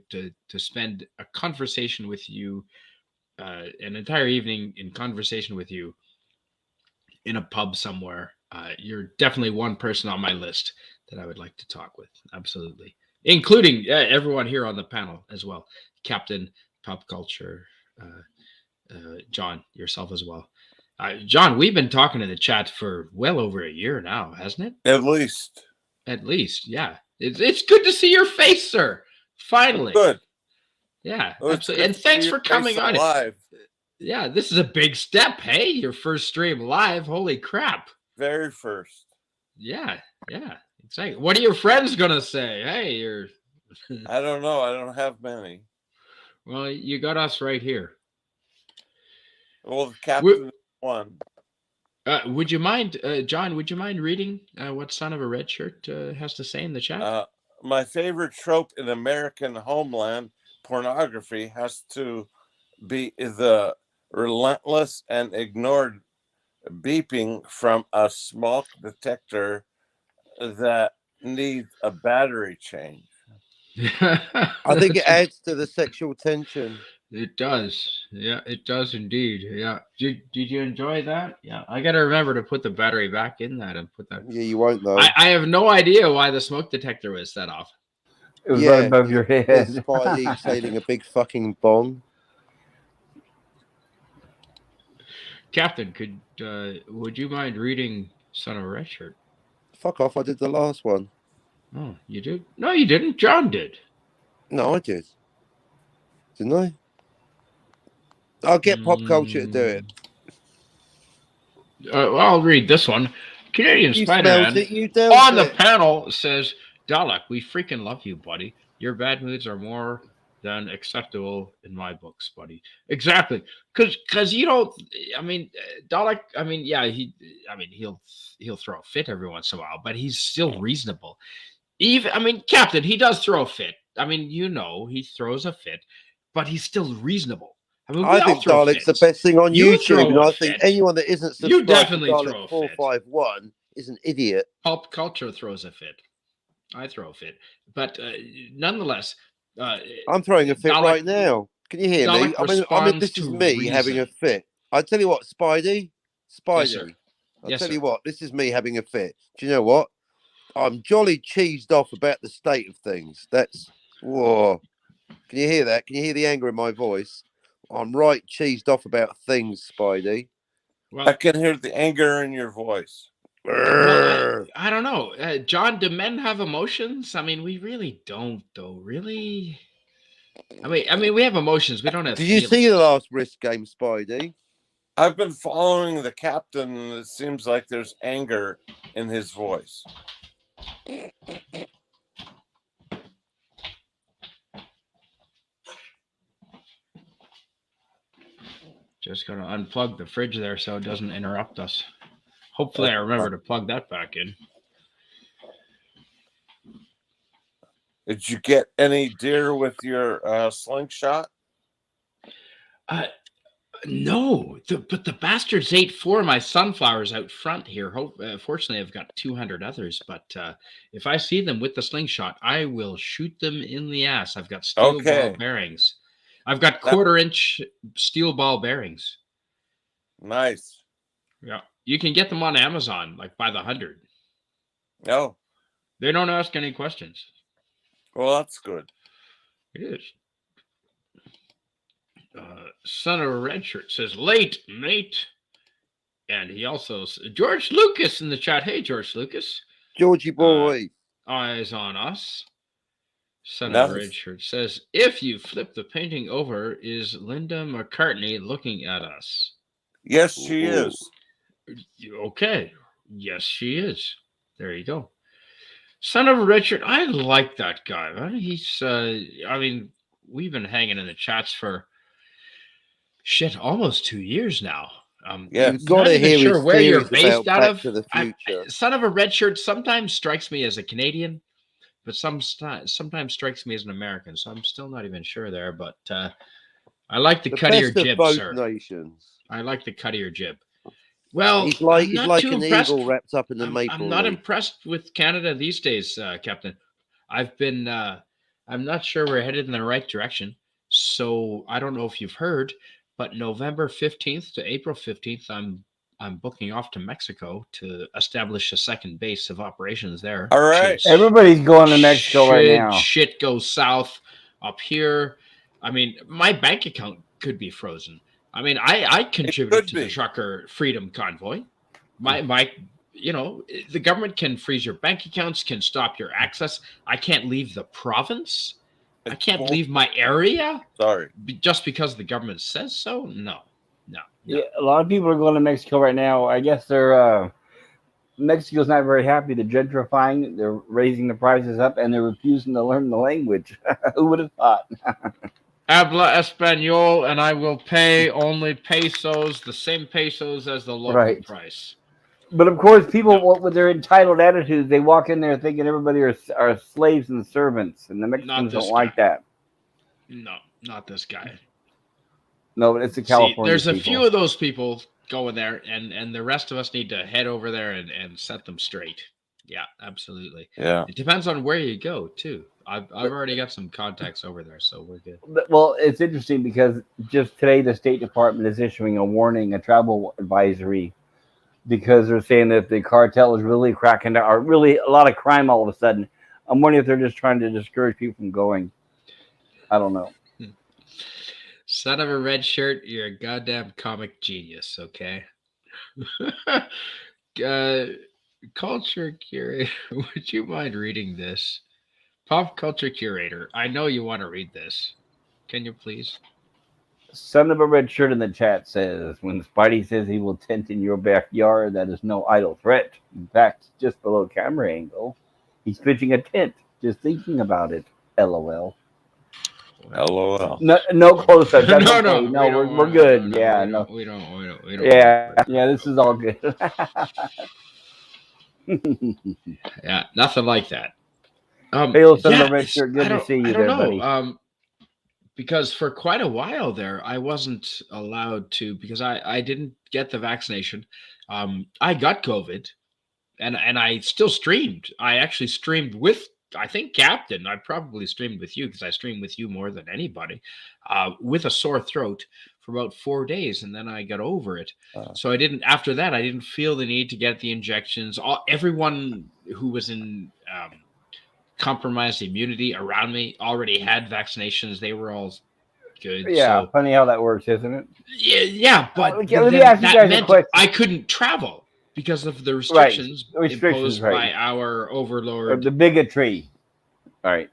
spend a conversation with you, an entire evening in conversation with you in a pub somewhere. You're definitely one person on my list that I would like to talk with. Absolutely. Including everyone here on the panel as well. Captain, Pop Culture, John, yourself as well. John, we've been talking in the chat for well over a year now, hasn't it? At least. At least, yeah. It's good to see your face, sir. Finally. Good. Yeah, Well, absolutely. And thanks for coming on. Live. Yeah, this is a big step. Hey, your first stream live. Holy crap. Very first. Yeah, exactly. What are your friends gonna say? Hey, you're I don't know. I don't have many. well, you got us right here. Well, the captain won. Would you mind, John? Would you mind reading what Son of a Red Shirt has to say in the chat? My favorite trope in American homeland pornography has to be the relentless and ignored beeping from a smoke detector that needs a battery change. I think it adds to the sexual tension. It does. Yeah, it does indeed. Yeah. Did you enjoy that? Yeah. I got to remember to put the battery back in that and put that. Yeah, you won't though. I have no idea why the smoke detector was set off. It was right above your There's head. Spidey exhaling a big fucking bong. Captain, would you mind reading Son of a Red Shirt? Fuck off! I did the last one. Oh, you did? No, you didn't. John did. No, I did. Didn't I? I'll get Pop Culture to do it. Well, I'll read this one. Canadian You Spider-Man smelled it, you dealt on the it. panel says, Dalek, we freaking love you, buddy. Your bad moods are more than acceptable in my books, buddy. Exactly. Because you don't, I mean, Dalek, I mean, yeah, he'll throw a fit every once in a while, but he's still reasonable. Even, I mean, Captain, he does throw a fit. I mean, he throws a fit, but he's still reasonable. I mean, I think Dalek's the best thing on YouTube, and I think anyone that isn't subscribed definitely to throw Dalek a fit. 451 is an idiot. Pulp Culture throws a fit. I throw a fit, but nonetheless, I'm throwing a fit Dalek, right now. Can you hear me? I mean, this is me having a fit. I tell you what, Spidey. Yes, I'll tell you what, this is me having a fit. Do you know what? I'm jolly cheesed off about the state of things. That's whoa. Can you hear that? Can you hear the anger in my voice? I'm right cheesed off about things, Spidey. Well, I can hear the anger in your voice. Well, I don't know. John, do men have emotions? I mean, we really don't, though. Really? I mean, we have emotions. We don't have Did you see the last Risk game, Spidey? I've been following the captain, and it seems like there's anger in his voice. Just going to unplug the fridge there so it doesn't interrupt us. Hopefully I remember to plug that back in. Did you get any deer with your slingshot? No, but the bastards ate 4 of my sunflowers out front here. Fortunately, I've got 200 others, but if I see them with the slingshot, I will shoot them in the ass. I've got steel ball bearings. I've got 1/4-inch steel ball bearings. Nice. Yeah, you can get them on Amazon, like by the 100. No, they don't ask any questions. Well, that's good. It is. Son of a Red Shirt says, late, mate. And he also, George Lucas in the chat. Hey, George Lucas. Georgie boy. Eyes on us. Son of a Red Shirt says, if you flip the painting over, is Linda McCartney looking at us? Yes, she is. Okay. Yes, she is. There you go. Son of a Red Shirt. I like that guy, man. He's, I mean, we've been hanging in the chats for almost 2 years now. Yeah, you've got to hear sure where you're based out of. To the Future. Son of a Red Shirt sometimes strikes me as a Canadian, but sometimes strikes me as an American. So I'm still not even sure there. But I like the cut of your jib, both sir. Nations. I like the cut of your jib. Well, he's like an eagle wrapped up in the maple. I'm not impressed with Canada these days, Captain. I've been. I'm not sure we're headed in the right direction. So I don't know if you've heard. But November 15th to April 15th, I'm booking off to Mexico to establish a second base of operations there. All right. Everybody's going to Mexico right now. Shit goes south up here. I mean, my bank account could be frozen. I mean, I contributed to the be. trucker freedom convoy. My, the government can freeze your bank accounts, can stop your access. I can't leave the province. I can't leave my area. Sorry. Just because the government says so. No. Yeah, a lot of people are going to Mexico right now. I guess they're Mexico's not very happy. They're gentrifying. They're raising the prices up, and they're refusing to learn the language. Who would have thought? Habla Espanol, and I will pay only pesos, the same pesos as the local Right. price. But of course, people with their entitled attitudes, they walk in there thinking everybody are slaves and servants, and the Mexicans don't like that. No, not this guy. No, but it's the California there's people. a few of those people going there, and the rest of us need to head over there and set them straight. Yeah, absolutely. Yeah. It depends on where you go too. I've already got some contacts over there, so we're good. Well, it's interesting because just today the State Department is issuing a warning, a travel advisory, because they're saying that the cartel is really cracking down, or really a lot of crime all of a sudden. I'm wondering if they're just trying to discourage people from going. I don't know. Son of a red shirt, you're a goddamn comic genius, okay? Culture curator, would you mind reading this? Pop culture curator, I know you want to read this. Can you please? Son of a red shirt in the chat says, when Spidey says he will tent in your backyard, that is no idle threat. In fact, just below camera angle, he's pitching a tent. Just thinking about it. LOL. LOL. No close up. No, we're good. Yeah, we don't. Yeah, this is all good. Yeah, nothing like that. Hail, son of a red shirt. Good to see you there, buddy. Because for quite a while there, I wasn't allowed to, because I didn't get the vaccination. I got COVID, and I still streamed. I actually streamed with, I think, Captain. I probably streamed with you because I streamed with you more than anybody, with a sore throat for about 4 days, and then I got over it. So after that, I didn't feel the need to get the injections. Everyone who was in compromised immunity around me already had vaccinations. They were all good. Yeah, so, funny how that works, isn't it? Yeah, but let me ask you guys a question. I couldn't travel because of the restrictions, imposed by our overlord. Or the bigotry. All right.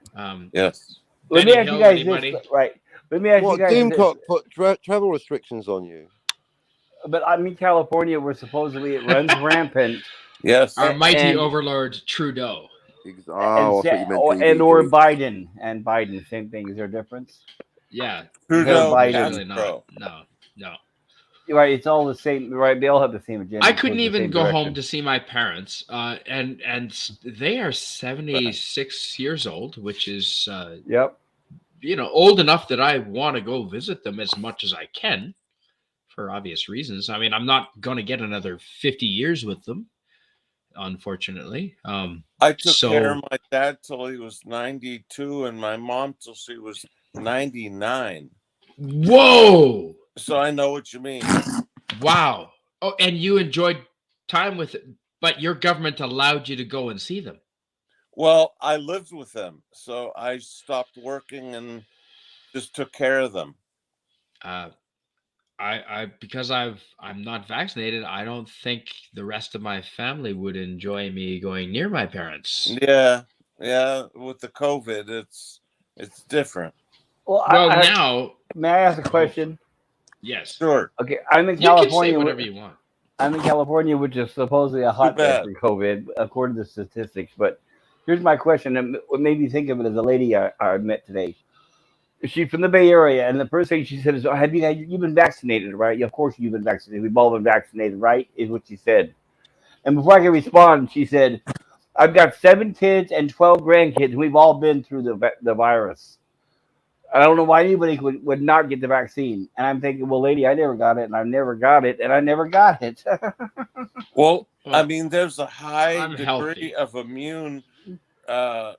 Yes. Let me ask you guys this. Right. Let me ask you guys Doomcock put travel restrictions on you. But I mean, California, where supposedly it runs rampant. Yes. Our mighty overlord Trudeau. Or Biden. And Biden, same thing. Is there a difference? Yeah. Trudeau, Biden. No. Right, it's all the same. Right, they all have the same agenda. I couldn't even go home to see my parents, and they are 76 years old, which is old enough that I want to go visit them as much as I can, for obvious reasons. I mean, I'm not going to get another 50 years with them, unfortunately. I took care of my dad till he was 92, and my mom till she was 99. Whoa! So I know what you mean. Wow. Oh, and you enjoyed time with it, but your government allowed you to go and see them. Well, I lived with them, so I stopped working and just took care of them. Because I'm not vaccinated, I don't think the rest of my family would enjoy me going near my parents. Yeah. With the COVID, it's different. Well, now, may I ask a question? Yes. Sure. Okay, I'm in California. You can say whatever you want. I'm in California, which is supposedly a hotbed for COVID, according to statistics. But here's my question, and what made me think of it is a lady I met today. She's from the Bay Area, and the first thing she said is, you've been vaccinated, right? Of course you've been vaccinated. We've all been vaccinated, right? Is what she said. And before I could respond, she said, I've got 7 kids and 12 grandkids, and we've all been through the virus. I don't know why anybody would not get the vaccine. And I'm thinking, well, lady, I never got it, and I never got it, and I never got it. Well, I mean, there's a high degree healthy. of immune. Well,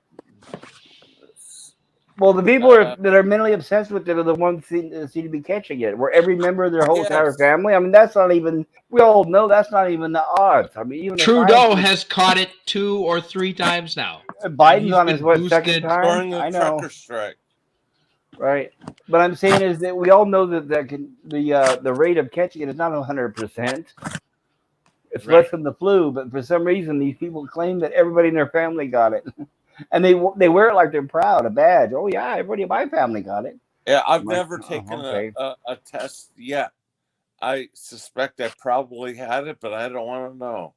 the people that are mentally obsessed with it are the ones that seem to be catching it. Where every member of their whole entire family. I mean, that's not even. We all know that's not even the odds. I mean, even Trudeau has caught it 2 or 3 times now. Biden's on his second time. During the I know. trucker strike. Right. But I'm saying is that we all know that the rate of catching it is not 100%. It's Right. less than the flu, but for some reason these people claim that everybody in their family got it, and they wear it like they're proud, a badge. Oh yeah, everybody in my family got it. Yeah, I've I'm like, never oh, taken okay. a test yet. I suspect I probably had it, but I don't want to know.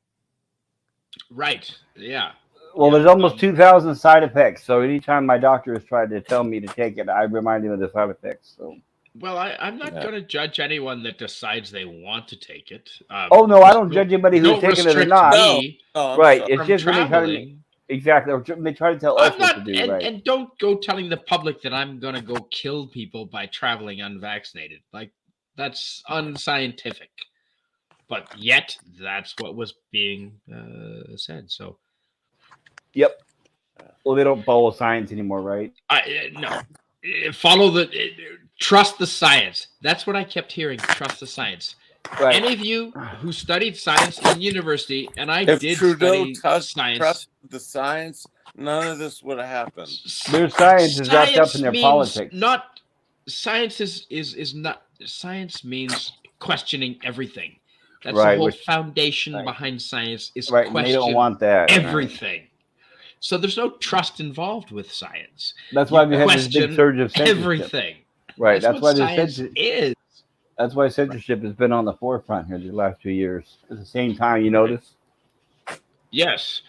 Right. Yeah. Well, Yeah. there's almost 2,000 side effects. So anytime my doctor has tried to tell me to take it, I remind him of the side effects. So. Well, I'm not Yeah. going to judge anyone that decides they want to take it. Oh no, I just don't judge anybody who's don't taking it or restrict not. me No, I'm Right. sorry. It's from just when they try to traveling. exactly, or they try to tell us I'm what not, to do. Right. and don't go telling the public that I'm going to go kill people by traveling unvaccinated. Like, that's unscientific. But yet, that's what was being said. So, Yep. Well, they don't follow science anymore, right? no. Follow trust the science. That's what I kept hearing. Trust the science. Right. Any of you who studied science in university, and I If did Trudeau study science. trust the science, none of this would have happened. Their science is wrapped up in their means politics. Not science is not science means questioning everything. That's Right, the whole which- foundation right. behind science is Right, and they don't question want that. right. everything. So there's no trust involved with science. That's why You we had this big question surge of censorship. everything. Right. That's why what the science is. That's why censorship has been on the forefront here the last 2 years. At the same time, you notice. Yes,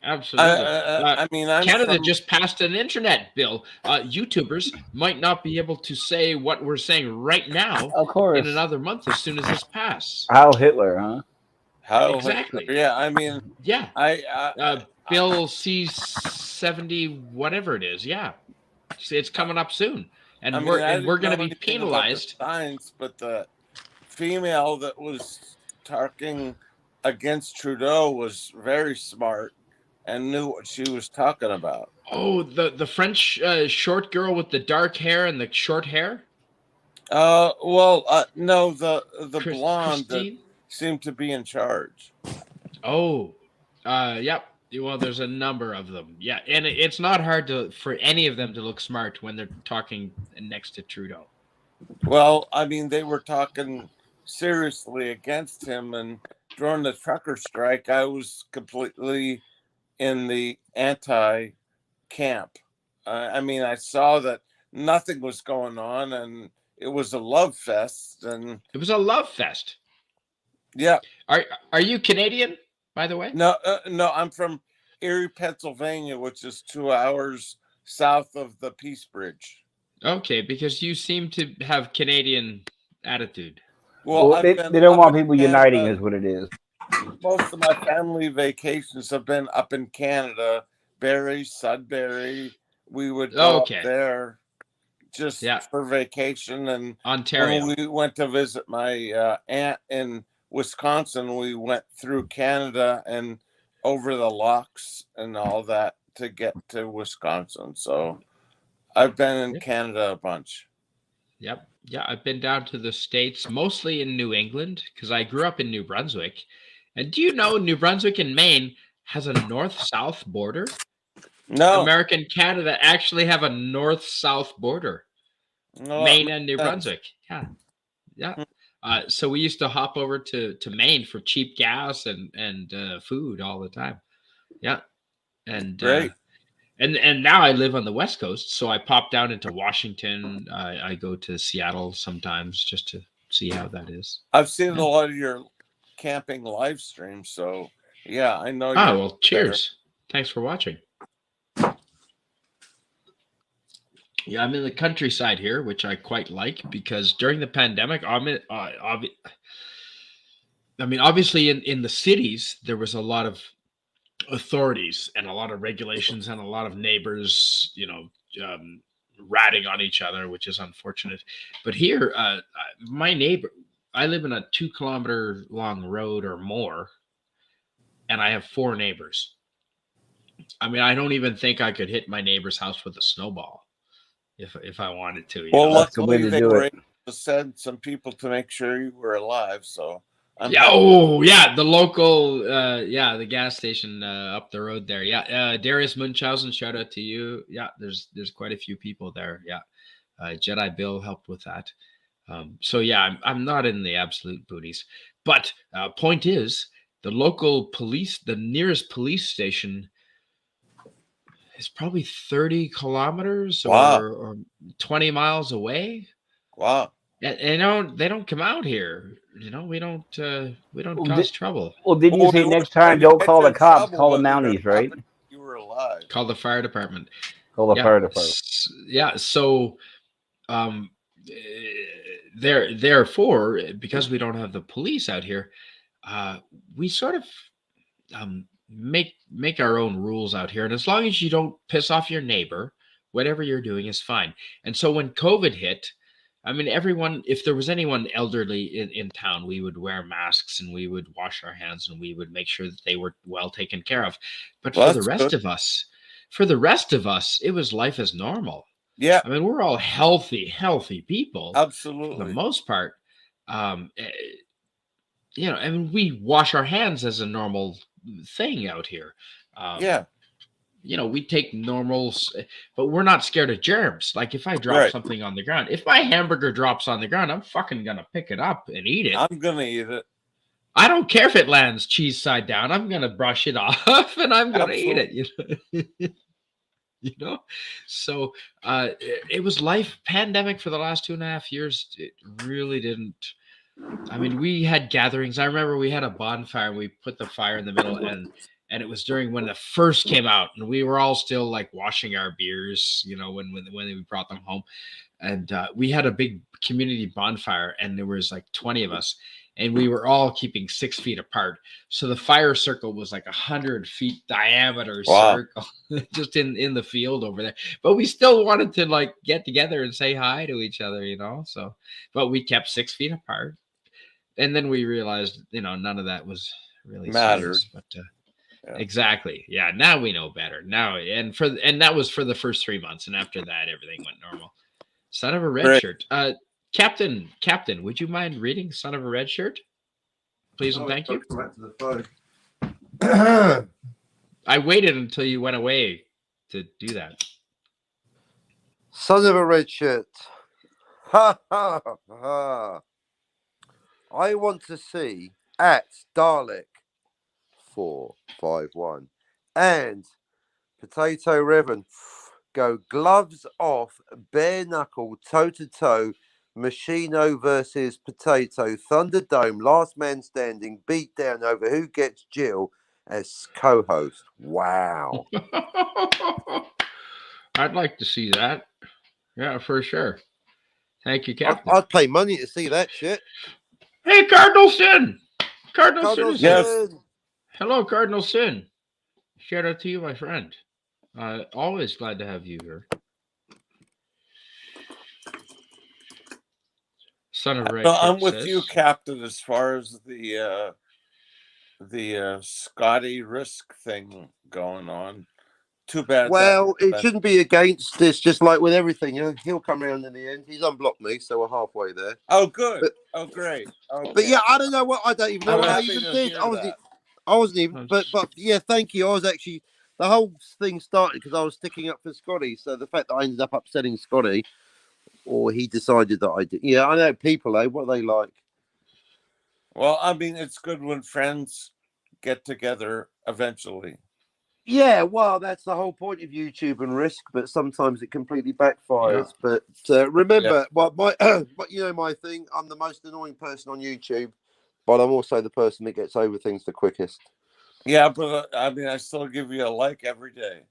absolutely. I mean, I'm Canada from, just passed an internet bill. YouTubers might not be able to say what we're saying right now Of course. in another month as soon as this passes. Heil Hitler, huh? how Exactly. Yeah, I mean, Yeah. I Bill C-70, whatever it is. Yeah. It's coming up soon. And I mean, we're I and we're didn't going to know be anything about the penalized. science, but the female that was talking against Trudeau was very smart and knew what she was talking about. Oh, the French short girl with the dark hair and the short hair? No, the blonde that Christine? seemed to be in charge. Oh, yep. Well, there's a number of them. Yeah, and it's not hard for any of them to look smart when they're talking next to Trudeau. Well, I mean, they were talking seriously against him, and during the trucker strike, I was completely in the anti camp. I mean, I saw that nothing was going on, and it was a love fest, and It was a love fest. yeah. Are you Canadian, by the way? No, I'm from Erie, Pennsylvania, which is 2 hours south of the Peace Bridge. Okay, because you seem to have Canadian attitude. Well, they don't want people uniting, is what it is. Most of my family vacations have been up in Canada, Barrie, Sudbury. We would go up there just for vacation, and Ontario. when we went to visit my aunt in Wisconsin, we went through Canada and over the locks and all that to get to Wisconsin. So I've been in Canada a bunch. Yep. Yeah, I've been down to the States, mostly in New England, because I grew up in New Brunswick. And do you know New Brunswick and Maine has a north-south border? No. America and Canada actually have a north-south border. No, Maine and New Brunswick. Yeah. So we used to hop over to Maine for cheap gas and food all the time. Yeah. And great. And now I live on the West Coast, so I pop down into Washington. I go to Seattle sometimes just to see how that is. I've seen a lot of your camping live streams, so yeah, I know. Oh, well, cheers. Thanks for watching. Yeah, I'm in the countryside here, which I quite like because during the pandemic, obviously in the cities, there was a lot of authorities and a lot of regulations and a lot of neighbors, ratting on each other, which is unfortunate. But here, my neighbor, I live in a 2 kilometer long road or more, and I have 4 neighbors. I mean, I don't even think I could hit my neighbor's house with a snowball if I wanted to. Well, luckily they were able to send some people to make sure you were alive, so Yeah. Oh, yeah. The local, the gas station up the road there. Yeah. Darius Munchausen, shout out to you. Yeah. There's quite a few people there. Yeah. Jedi Bill helped with that. So yeah, I'm not in the absolute booties. But point is, the local police, the nearest police station, is probably 30 kilometers Wow. or 20 miles away. Wow. And they don't come out here. We don't cause trouble. Well, didn't you Well, say we next wouldn't time don't get call you the in cops, trouble, call the but it Mounties, right? happened if you were alive. Call the fire department. Call the fire department. Yeah. So, therefore, because we don't have the police out here, we sort of make our own rules out here, and as long as you don't piss off your neighbor, whatever you're doing is fine. And so when COVID hit, I mean, everyone, if there was anyone elderly in town, we would wear masks and we would wash our hands and we would make sure that they were well taken care of. But Well, for the rest of us, it was life as normal. Yeah, I mean, we're all healthy people for the absolutely. most part. I mean, we wash our hands as a normal thing out here. Yeah, We take normals, but we're not scared of germs. Like if I drop Right. something on the ground, if my hamburger drops on the ground, I'm fucking gonna pick it up and eat it. I'm gonna eat it. I don't care if it lands cheese side down. I'm gonna brush it off and I'm gonna eat it. So it was life pandemic for the last 2.5 years. It really didn't. I mean, we had gatherings. I remember we had a bonfire. We put the fire in the middle, and it was during when the first came out, and we were all still like washing our beers, when we brought them home, and we had a big community bonfire, and there was like 20 of us, and we were all keeping 6 feet apart. So the fire circle was like 100 feet diameter circle, just in the field over there. But we still wanted to like get together and say hi to each other, So, but we kept 6 feet apart. And then we realized, none of that was really Mattered. serious, but exactly. Yeah. Now we know better now. And that was for the first 3 months. And after that, everything went normal. Son of a Red Great. Shirt. Captain, would you mind reading Son of a Red Shirt? Please and thank you. I waited until you went away to do that. Son of a red shirt. Ha ha ha. I want to see at Dalek 451 and Potato Revan go gloves off, bare knuckle, toe to toe, Machino versus Potato, Thunderdome, last man standing, beat down over who gets Jill as co-host. Wow. I'd like to see that. Yeah, for sure. Thank you, Captain. I'd pay money to see that shit. Hey, Cardinal Sin! Cardinal Sin is Yes. here. Hello, Cardinal Sin. Shout out to you, my friend. Always glad to have you here. Son of Red. No, I'm with you, Captain, as far as the Scotty Risk thing going on. Too bad. Well, it shouldn't be against this, just like with everything. He'll come around in the end. He's unblocked me, so we're halfway there. Oh, good. But, Great. Okay. But yeah, I don't know what. I don't even know I'm what I happy even to did. hear I wasn't even. But yeah, thank you. I was actually. The whole thing started because I was sticking up for Scotty. So the fact that I ended up upsetting Scotty, or he decided that I did. Yeah, I know people. What are they like? Well, I mean, it's good when friends get together eventually. Yeah, well, that's the whole point of YouTube and Risk, but sometimes it completely backfires. Yeah. But remember, well, my my thing. I'm the most annoying person on YouTube, but I'm also the person that gets over things the quickest. Yeah, but I mean, I still give you a like every day.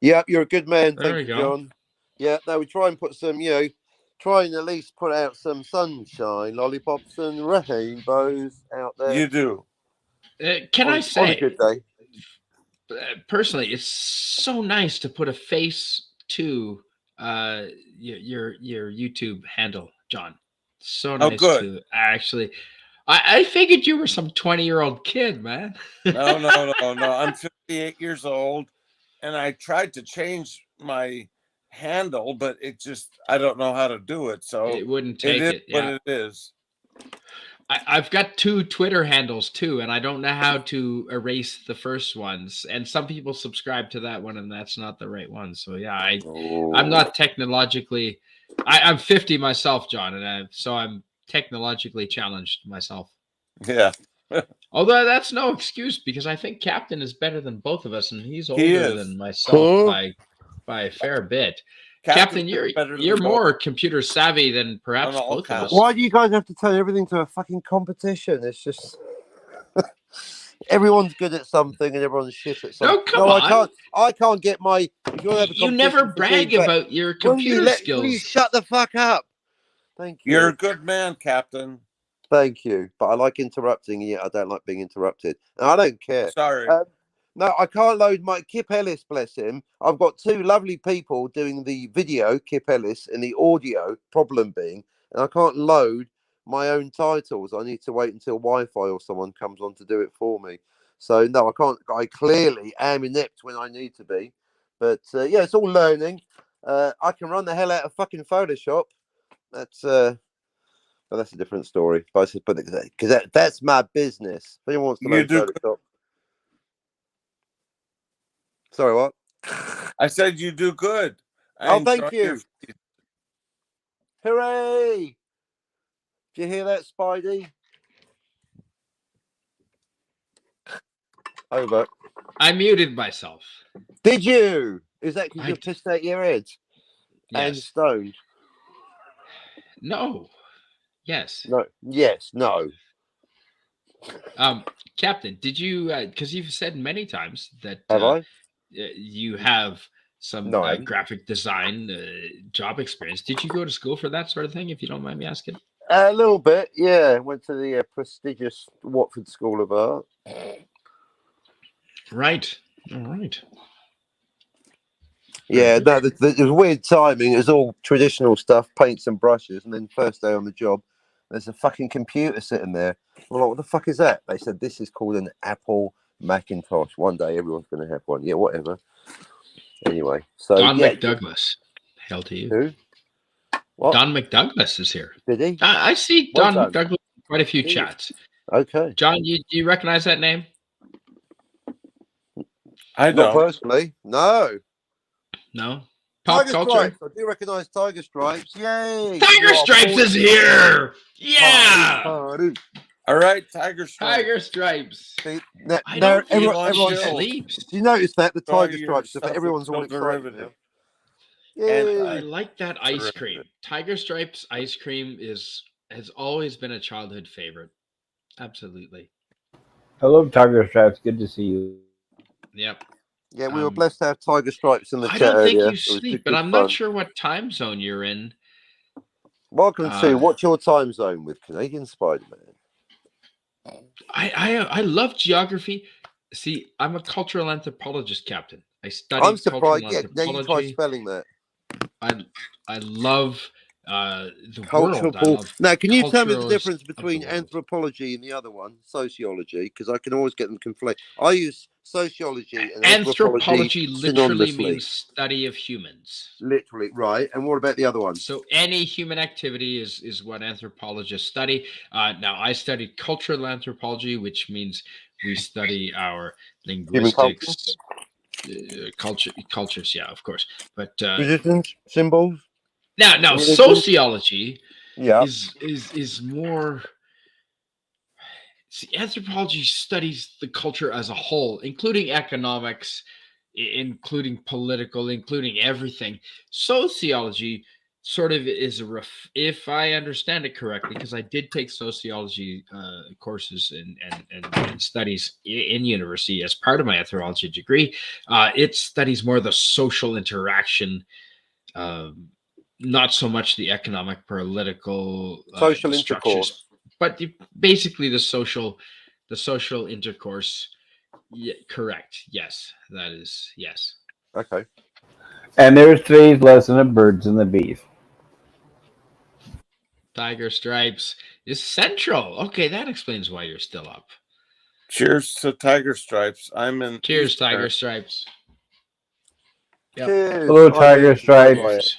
Yeah, you're a good man. There Thank we you, go. John. Yeah, no, we try and put some, try and at least put out some sunshine, lollipops, and rainbows out there. You do. Can I on a say, good day? personally, it's so nice to put a face to your YouTube handle, John. So nice to actually. I figured you were some 20-year-old kid, man. No. I'm 58 years old, and I tried to change my handle, but I don't know how to do it. So it wouldn't take it. What it is. I've got 2 Twitter handles too, and I don't know how to erase the first ones. And some people subscribe to that one, and that's not the right one. So yeah, I'm not technologically. I'm 50 myself, John, and so I'm technologically challenged myself. Yeah. Although that's no excuse, because I think Captain is better than both of us, and he's older is. than myself by a fair bit. Captain, you're more computer savvy than perhaps On all both of us. counts. Why do you guys have to turn everything to a fucking competition? It's just everyone's good at something and everyone's shit at something. No, come on. I can't get my. If you want to have a You never competition for brag being better- about your computer skills. Will you shut the fuck up? Thank you. You're a good man, Captain. Thank you, but I like interrupting. Yeah, I don't like being interrupted. And I don't care. Sorry. No, I can't load my Kip Ellis, bless him. I've got 2 lovely people doing the video, Kip Ellis, and the audio, problem being, and I can't load my own titles. I need to wait until Wi-Fi or someone comes on to do it for me. So, no, I can't. I clearly am inept when I need to be. But, yeah, it's all learning. I can run the hell out of fucking Photoshop. That's a different story. But because that's my business. If anyone wants to learn Photoshop. Sorry, what? I said you do good. Thank you. Hooray! Did you hear that, Spidey? Over. I muted myself. Did you? Is that because you're pissed out your head and Yes. stoned? No. Yes. No. Yes. No. Captain, did you? Because you've said many times that Have I? You have some No, I haven't. graphic design job experience. Did you go to school for that sort of thing? If you don't mind me asking. A little bit. Yeah. Went to the prestigious Watford School of Art. Right. All right. Yeah, no, there's weird timing. It was all traditional stuff, paints and brushes, and then first day on the job, there's a fucking computer sitting there. I'm like, what the fuck is that? They said this is called an Apple Macintosh. One day everyone's going to have one. Yeah, whatever. Anyway, so Don yeah. McDouglas. Hail to you. Who? What? Don McDouglas is here. Did he? I see Well Don done. McDouglas in quite a few chats. Okay. John, do you recognize that name? I Not don't. personally. No. No. Pop Tiger culture. Stripes. I do recognise Tiger Stripes. Yay! Tiger Stripes is here. Yeah. Party. All right, Tiger Stripes. Tiger Stripes. See, now, I don't think everyone chill. sleeps. Do you notice that the Enjoy Tiger Stripes stuff? yourself Everyone's all until excited. derivative. Now. And, Yay. I like that ice cream. Tiger Stripes ice cream has always been a childhood favorite. Absolutely. I love Tiger Stripes. Good to see you. Yep. Yeah, we were blessed to have Tiger Stripes in the I chat don't think earlier. you It was sleep, good but I'm fun. not sure what time zone you're in. Welcome to What's Your Time Zone with Canadian Spider-Man. I love geography. See, I'm a cultural anthropologist, Captain. I study I'm surprised. cultural Yeah, now you try anthropology. spelling that. I love the Cultural. world. I love Now, can you tell me the cultures difference of the between world. anthropology and the other one, sociology? Because I can always get them conflated. I use sociology and anthropology literally synonymously. means study of humans. Literally, right. And what about the other one? So any human activity is what anthropologists study. Now, I studied cultural anthropology, which means we study our linguistics, cultures. Yeah, of course. But Traditions, symbols. now religion? sociology Yeah. is more. See, anthropology studies the culture as a whole, including economics, including political, including everything. Sociology sort of is if I understand it correctly, because I did take sociology courses and studies in university as part of my anthropology degree. It studies more the social interaction, not so much the economic, political, Social structures, intercourse. but basically the social intercourse. Yeah, correct. Yes, that is yes. Okay. And there's today's lesson of birds and the bees. Tiger Stripes is central. Okay, that explains why you're still up. Cheers to Tiger Stripes. I'm in. Cheers, Eastern. Tiger Stripes. Yep. Cheers. Hello, Bye, Tiger mate. Stripes. Bye. Cheers.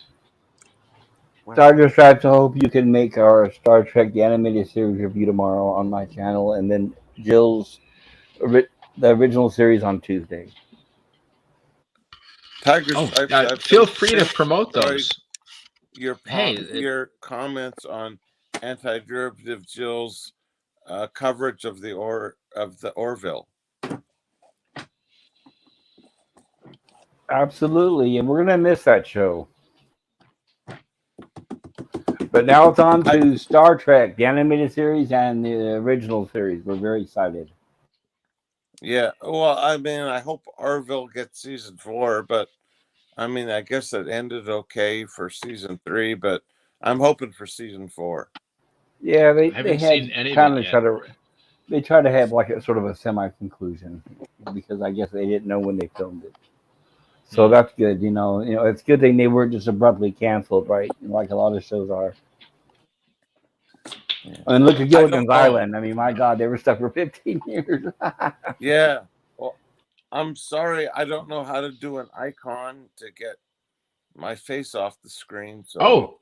Tiger Stripes, I hope you can make our Star Trek the animated series review tomorrow on my channel, and then Jill's the original series on Tuesday. Tiger Oh, Stripes. I've feel been free to promote enjoyed those. Your Hey, your comments on anti-derivative Jill's coverage of the Orville. Absolutely, and we're gonna miss that show. But now it's on to Star Trek, the animated series and the original series. We're very excited. Yeah, well, I mean, I hope Orville gets season 4, but I mean, I guess it ended okay for season 3, but I'm hoping for season 4. Yeah, I they haven't had seen any of kind it of yet. try to have like a sort of a semi-conclusion because I guess they didn't know when they filmed it. So that's good. You know, it's a good thing they weren't just abruptly canceled, right? Like a lot of shows are. Yeah. And look at I Gilligan's don't know. Island. I mean, my God, they were stuck for 15 years. Yeah. Well, I'm sorry, I don't know how to do an icon to get my face off the screen. So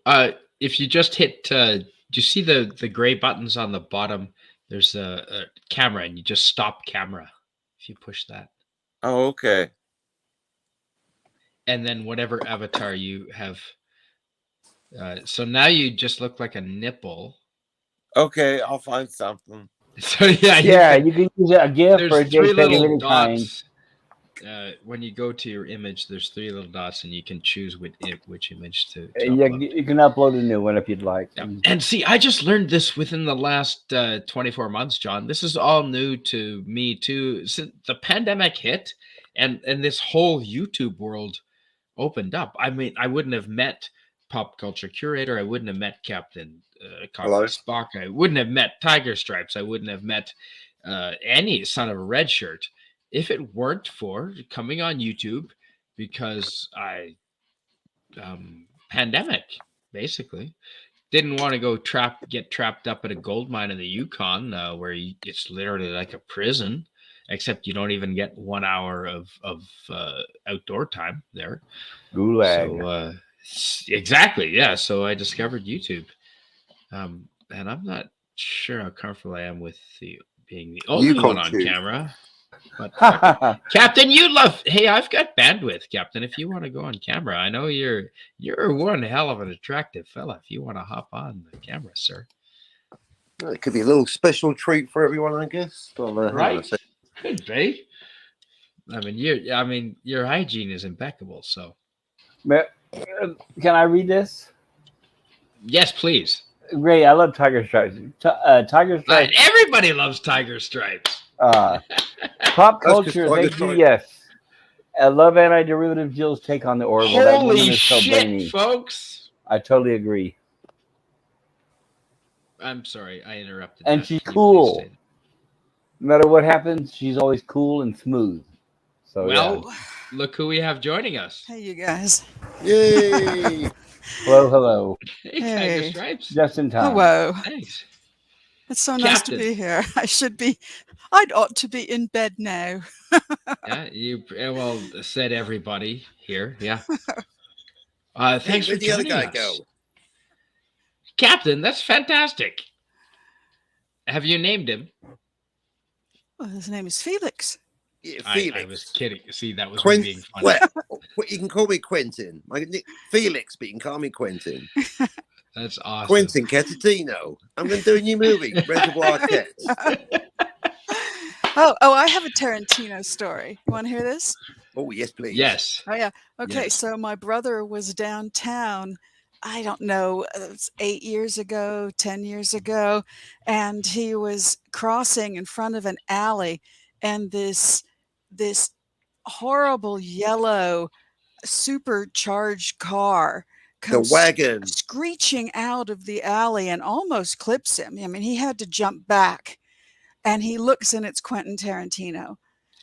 if you just hit, do you see the gray buttons on the bottom? There's a camera, and you just stop camera if you push that. Oh, okay. And then whatever avatar you have. So now you just look like a nipple. Okay, I'll find something. So yeah, you can use a GIF or a there's three JPEG of little any kind. dots. When you go to your image, there's 3 little dots, and you can choose which image to upload. You can upload a new one if you'd like. Yeah. And see, I just learned this within the last 24 months, John. This is all new to me too. Since the pandemic hit, and this whole YouTube world opened up. I mean, I wouldn't have met Pop Culture Curator. I wouldn't have met Captain Cockney Spock. I wouldn't have met Tiger Stripes. I wouldn't have met any son of a red shirt if it weren't for coming on YouTube, because I pandemic basically didn't want to get trapped up at a gold mine in the Yukon where it's literally like a prison, except you don't even get 1 hour of outdoor time there. Gulag. So exactly, yeah. So I discovered YouTube, and I'm not sure how comfortable I am with being the only one on camera. But Captain, hey, I've got bandwidth, Captain. If you want to go on camera, I know you're one hell of an attractive fella. If you want to hop on the camera, sir. Well, it could be a little special treat for everyone, I guess. Right. Could be. I mean, your hygiene is impeccable. So, can I read this? Yes, please. Great. I love Tiger Stripes. Tiger Stripes. Everybody loves Tiger Stripes. Pop culture. Thank you. Yes. I love anti-derivative Jill's take on the Orville. Holy shit, folks! I totally agree. I'm sorry, I interrupted. And she's cool. No matter what happens, she's always cool and smooth. So look who we have joining us. Hey, you guys. Yay! Hello. Hey, Tiger Stripes. Just in time. Hello. Thanks. It's so nice to be here. I'd ought to be in bed now. Yeah, you said everybody here. Yeah. Thanks for the other joining guy us. go? Captain, that's fantastic. Have you named him? Well, his name is Felix. Yeah, Felix. I was kidding. See, that was Quentin. being funny. Well, you can call me Quentin. Felix, but you can call me Quentin. That's awesome. Quentin Catatino. I'm going to do a new movie, Reservoir Cats. Oh, I have a Tarantino story. You want to hear this? Oh, yes, please. Yes. Oh, yeah. Okay, Yes. So my brother was downtown, I don't know, it was 8 years ago, 10 years ago, and he was crossing in front of an alley, and this horrible yellow supercharged car comes The wagon. screeching out of the alley and almost clips him. I mean, he had to jump back, and he looks, and it's Quentin Tarantino.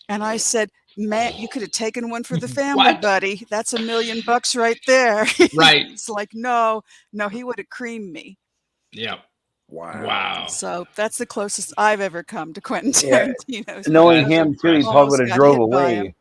And I said, "Man, you could have taken one for the family, What? buddy. That's $1 million right there." Right. It's like, no, he would have creamed me. Yeah. Wow. Wow. So that's the closest I've ever come to Quentin Yeah. Tarantino. Knowing That's him too, he impressive. probably would have Almost got drove hit by away. him.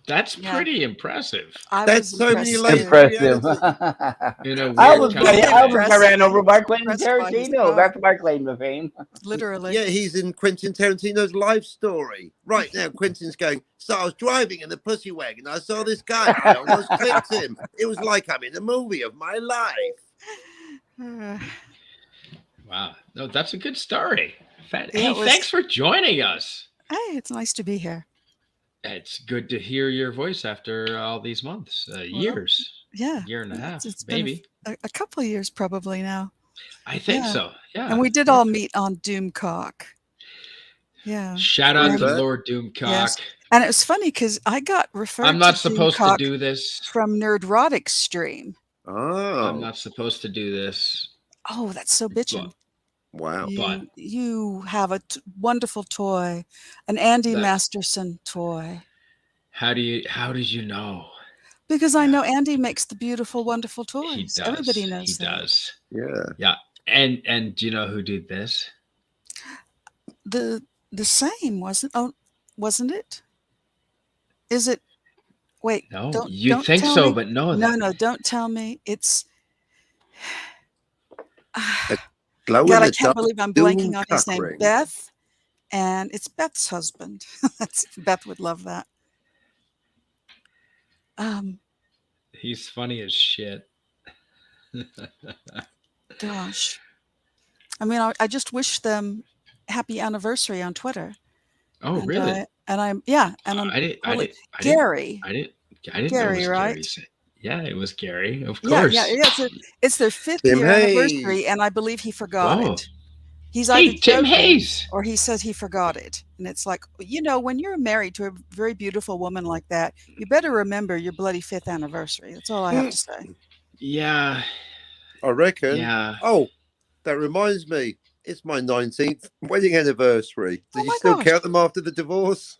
That's Yeah. pretty impressive. I That's was so many impressed layers. too. Impressive. In a I weird was kind of way. I ran over by Quentin Impressed by his Tarantino. car. That's my claim to fame. Literally. Yeah, he's in Quentin Tarantino's life story. Right now, Quentin's going, so I was driving in the pussy wagon. I saw this guy. I almost clipped him. It was like I'm in a movie of my life. Wow. No, that's a good story. Yeah, Hey, it was- thanks for joining us. Hey, it's nice to be here. It's good to hear your voice after all these months, years, Yeah. year and a half, It's been maybe. a couple of years probably now. I think yeah. so. Yeah. And we did all meet on Doomcock. Yeah. Shout out to Remember? Lord Doomcock. Yes. And it was funny because I got referred I'm not to supposed to Doomcock do this. from Nerdrotic stream. Oh, I'm not supposed to do this. Oh, that's so bitchin'. wow. You have a wonderful toy, an Andy That- Masterson toy. How did you know? Because I know Andy makes the beautiful, wonderful toys. He does. Everybody knows He that. does. Yeah. And do you know who did this? The same wasn't it? Is it? Wait, No, don't think tell so, me. but no. No, don't tell me. It's Glow God, in I the can't dark believe I'm Doom blanking on his name. Cockring. Beth, and it's Beth's husband. Beth would love that. He's funny as shit. Gosh, I mean, I just wish them happy anniversary on Twitter. Oh, And really? I'm I didn't. Gary. I didn't know Gary, it was right? Gary. Yeah, it was Gary. Of Yeah, course. yeah. It's their 5th Tim year anniversary, Hayes. and I believe he forgot Whoa. it. He's Hey, either Tim joking Hayes. or he says he forgot it. And it's like, when you're married to a very beautiful woman like that, you better remember your bloody 5th anniversary. That's all I have to say. Yeah. I reckon. Yeah. Oh, that reminds me. It's my 19th wedding anniversary. Did Oh you my still gosh. count them after the divorce?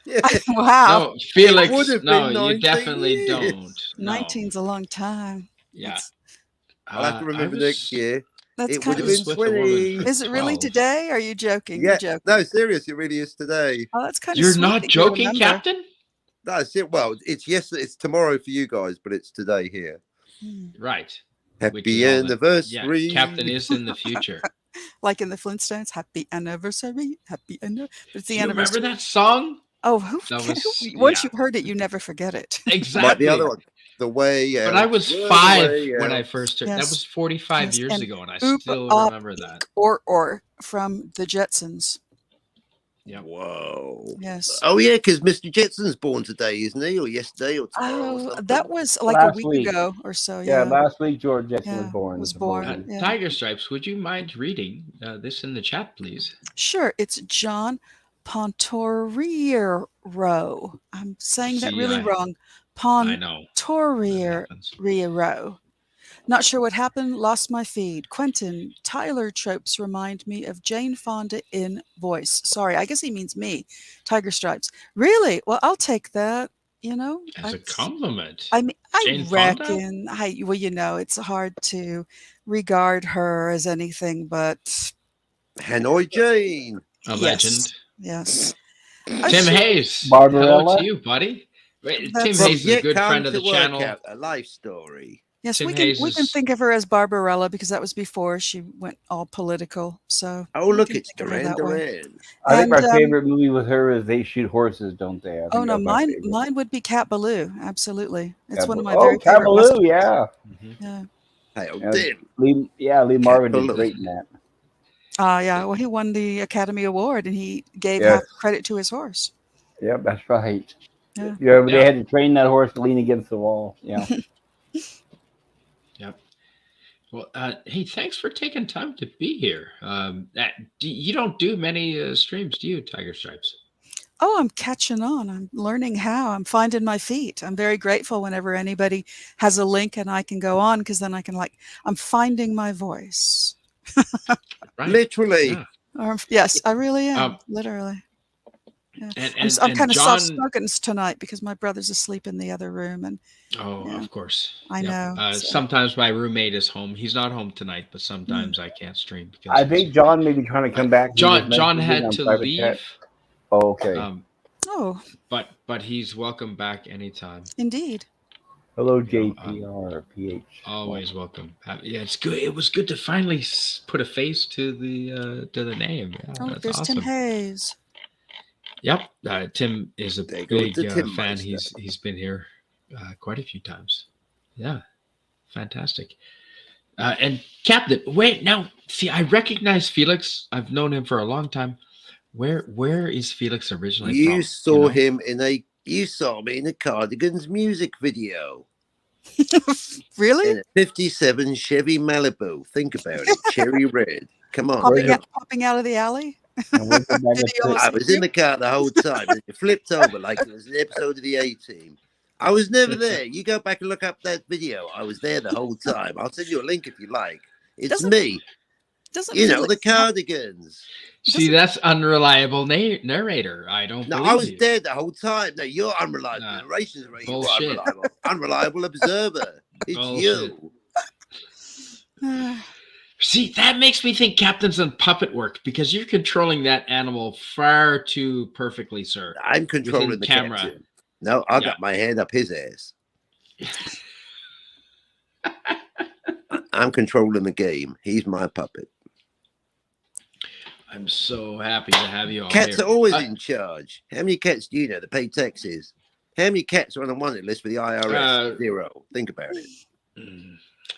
Yeah. Wow. No, Felix. would have No, been you 19 definitely years. don't. No. 19's a long time. Yeah. I'll have to remember next year. That's It kind would of. have been was with a woman 20. for Is it really 12. today? Are you joking? Yeah. You're joking. No, serious. It really is today. Oh, that's kind of. You're not joking, Captain? That's it. Well, it's it's tomorrow for you guys, but it's today here. Right. Which Happy is all that- anniversary. Yeah, Captain is in the future. Like in the Flintstones, happy anniversary, happy anniversary. It's the You remember anniversary. that song? Oh, once yeah. you've heard it, you never forget it. Exactly. Like the other one. The way out. But I was the 5 way when I out. first heard. Yes. That was 45 Yes, years and ago, and I Oop, still Up, remember that. Or from the Jetsons. Yep. Whoa. Yes. Oh yeah, because Mr. Jetson's born today, isn't he? Or yesterday or tomorrow? or Oh, something? that was like Last a week week. ago or so. Yeah, Yeah. last week George Jetson Yeah, was born. was born. supposedly. Yeah. Tiger Stripes, would you mind reading this in the chat, please? Sure. It's John Pontoriero. I'm saying that See, really I wrong. know. That Pontoriero. happens. Not sure what happened. Lost my feed. Quentin, Tyler tropes remind me of Jane Fonda in voice. Sorry, I guess he means me. Tiger Stripes. Really? Well, I'll take that. As a compliment. I mean, I Jane Fonda? reckon. It's hard to regard her as anything but Hanoi Jane. A yes. legend. Yes. Tim Hayes. Barbarella? Hello to you, buddy. Wait, Tim That's- Hayes is a Yet good come friend of to the work channel. out a life story. Yes, Tim we can Hayes is- think of her as Barbarella because that was before she went all political. So Oh, we look, can it's think of her Duran that way. Duran. I think my And, favorite movie with her is They Shoot Horses, Don't They? I think Oh no, that's my mine favorite. would be Cat Ballou. Absolutely, it's Cat one of my Ballou. very favorite Cat Ballou, westerns. yeah. Mhm. Yeah. Hey, oh, Yeah. Dim. Lee Marvin did Ballou. great in that. Yeah. Well, he won the Academy Award, and he gave Yes. half the credit to his horse. Yep, that's right. Yeah. Yeah, Yeah. they had to train that horse to lean against the wall. Yeah. Yep. Well, hey, thanks for taking time to be here. You don't do many streams, do you, Tiger Stripes? Oh, I'm catching on. I'm learning how. I'm finding my feet. I'm very grateful whenever anybody has a link and I can go on because then I can I'm finding my voice. Right. Literally. Yeah. Yes, I really am. Um, Literally. Yeah. And I'm kind of John. soft-spoken tonight because my brother's asleep in the other room, and Oh, Yeah. of course. I Yep. know, so- Sometimes my roommate is home. He's not home tonight, but sometimes I can't stream because I think John may be trying to come back. He was John mentioning had on to private leave. chat. Oh, okay. Oh, but he's welcome back anytime. indeed. Hello, You know, JPRPH. Always welcome. Yeah, it's good. It was good to finally put a face to the name. Yeah, Oh, that's there's awesome. Tim Hayes. Yep, Tim is a There goes big the Tim fan. Meister. He's been here quite a few times. Yeah, fantastic. And Captain, wait now. See, I recognize Felix. I've known him for a long time. Where is Felix originally from? You saw know? him you saw me in a Cardigans music video. Really? In a 57 Chevy Malibu. Think about it. Cherry red. Come on. Popping out of the alley? And where's the bag of Did he almost I hit was you? in the car the whole time. And it flipped over like it was an episode of the A-Team. I was never there. You go back and look up that video. I was there the whole time. I'll send you a link if you like. It's Doesn't- me. Doesn't You know, Felix the Cardigans. See, that's unreliable narrator. I don't No, believe I was you. there the whole time. No, you're unreliable. Nah. Narration's right. You're Bullshit. unreliable. Unreliable observer. It's Bullshit. you. See, that makes me think Captain's on puppet work because you're controlling that animal far too perfectly, sir. I'm controlling Within the camera. captain. No, I Yeah. got my hand up his ass. I'm controlling the game. He's my puppet. I'm so happy to have you all Cats here. are always in charge. How many cats do you know that pay taxes? How many cats are on a wanted list for the IRS? 0. Think about it.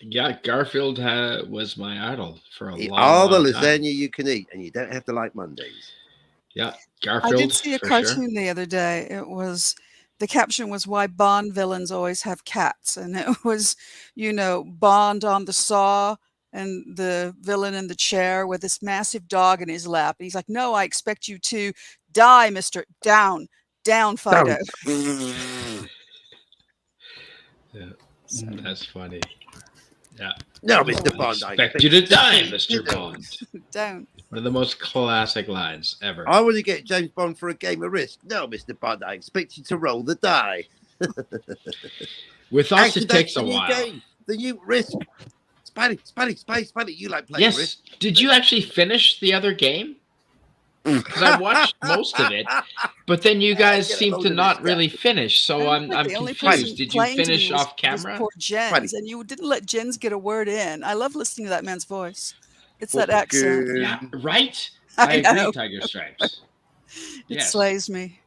Yeah, Garfield was my idol for a Eat long, all the long time. lasagna you can eat, and you don't have to like Mondays. Yeah, I Garfield. did see a for cartoon Sure. the other day. It was the caption was why Bond villains always have cats, and it was, Bond on the saw and the villain in the chair with this massive dog in his lap. And he's like, "No, I expect you to die, Mister Down, Fido." Yeah, that's funny. Yeah. No, I Mr. Bond. I expect you to die, you Mr. to- Bond. Down. One of the most classic lines ever. I want to get James Bond for a game of Risk. No, Mr. Bond. I expect you to roll the die. With us, Actually, it takes that's a the new while. game. The new Risk. Spidey. You like playing Yes. Risk? Did you actually finish the other game? Because I watched most of it, but then you guys Get a seem load to of not this really finish. So I'm The only confused. person Did you playing to finish me was- off camera? was poor Jens, and you didn't let Jens get a word in. I love listening to that man's voice. It's that accent. Yeah, right. I I know. agree, Tiger Stripes. It Yes. slays me.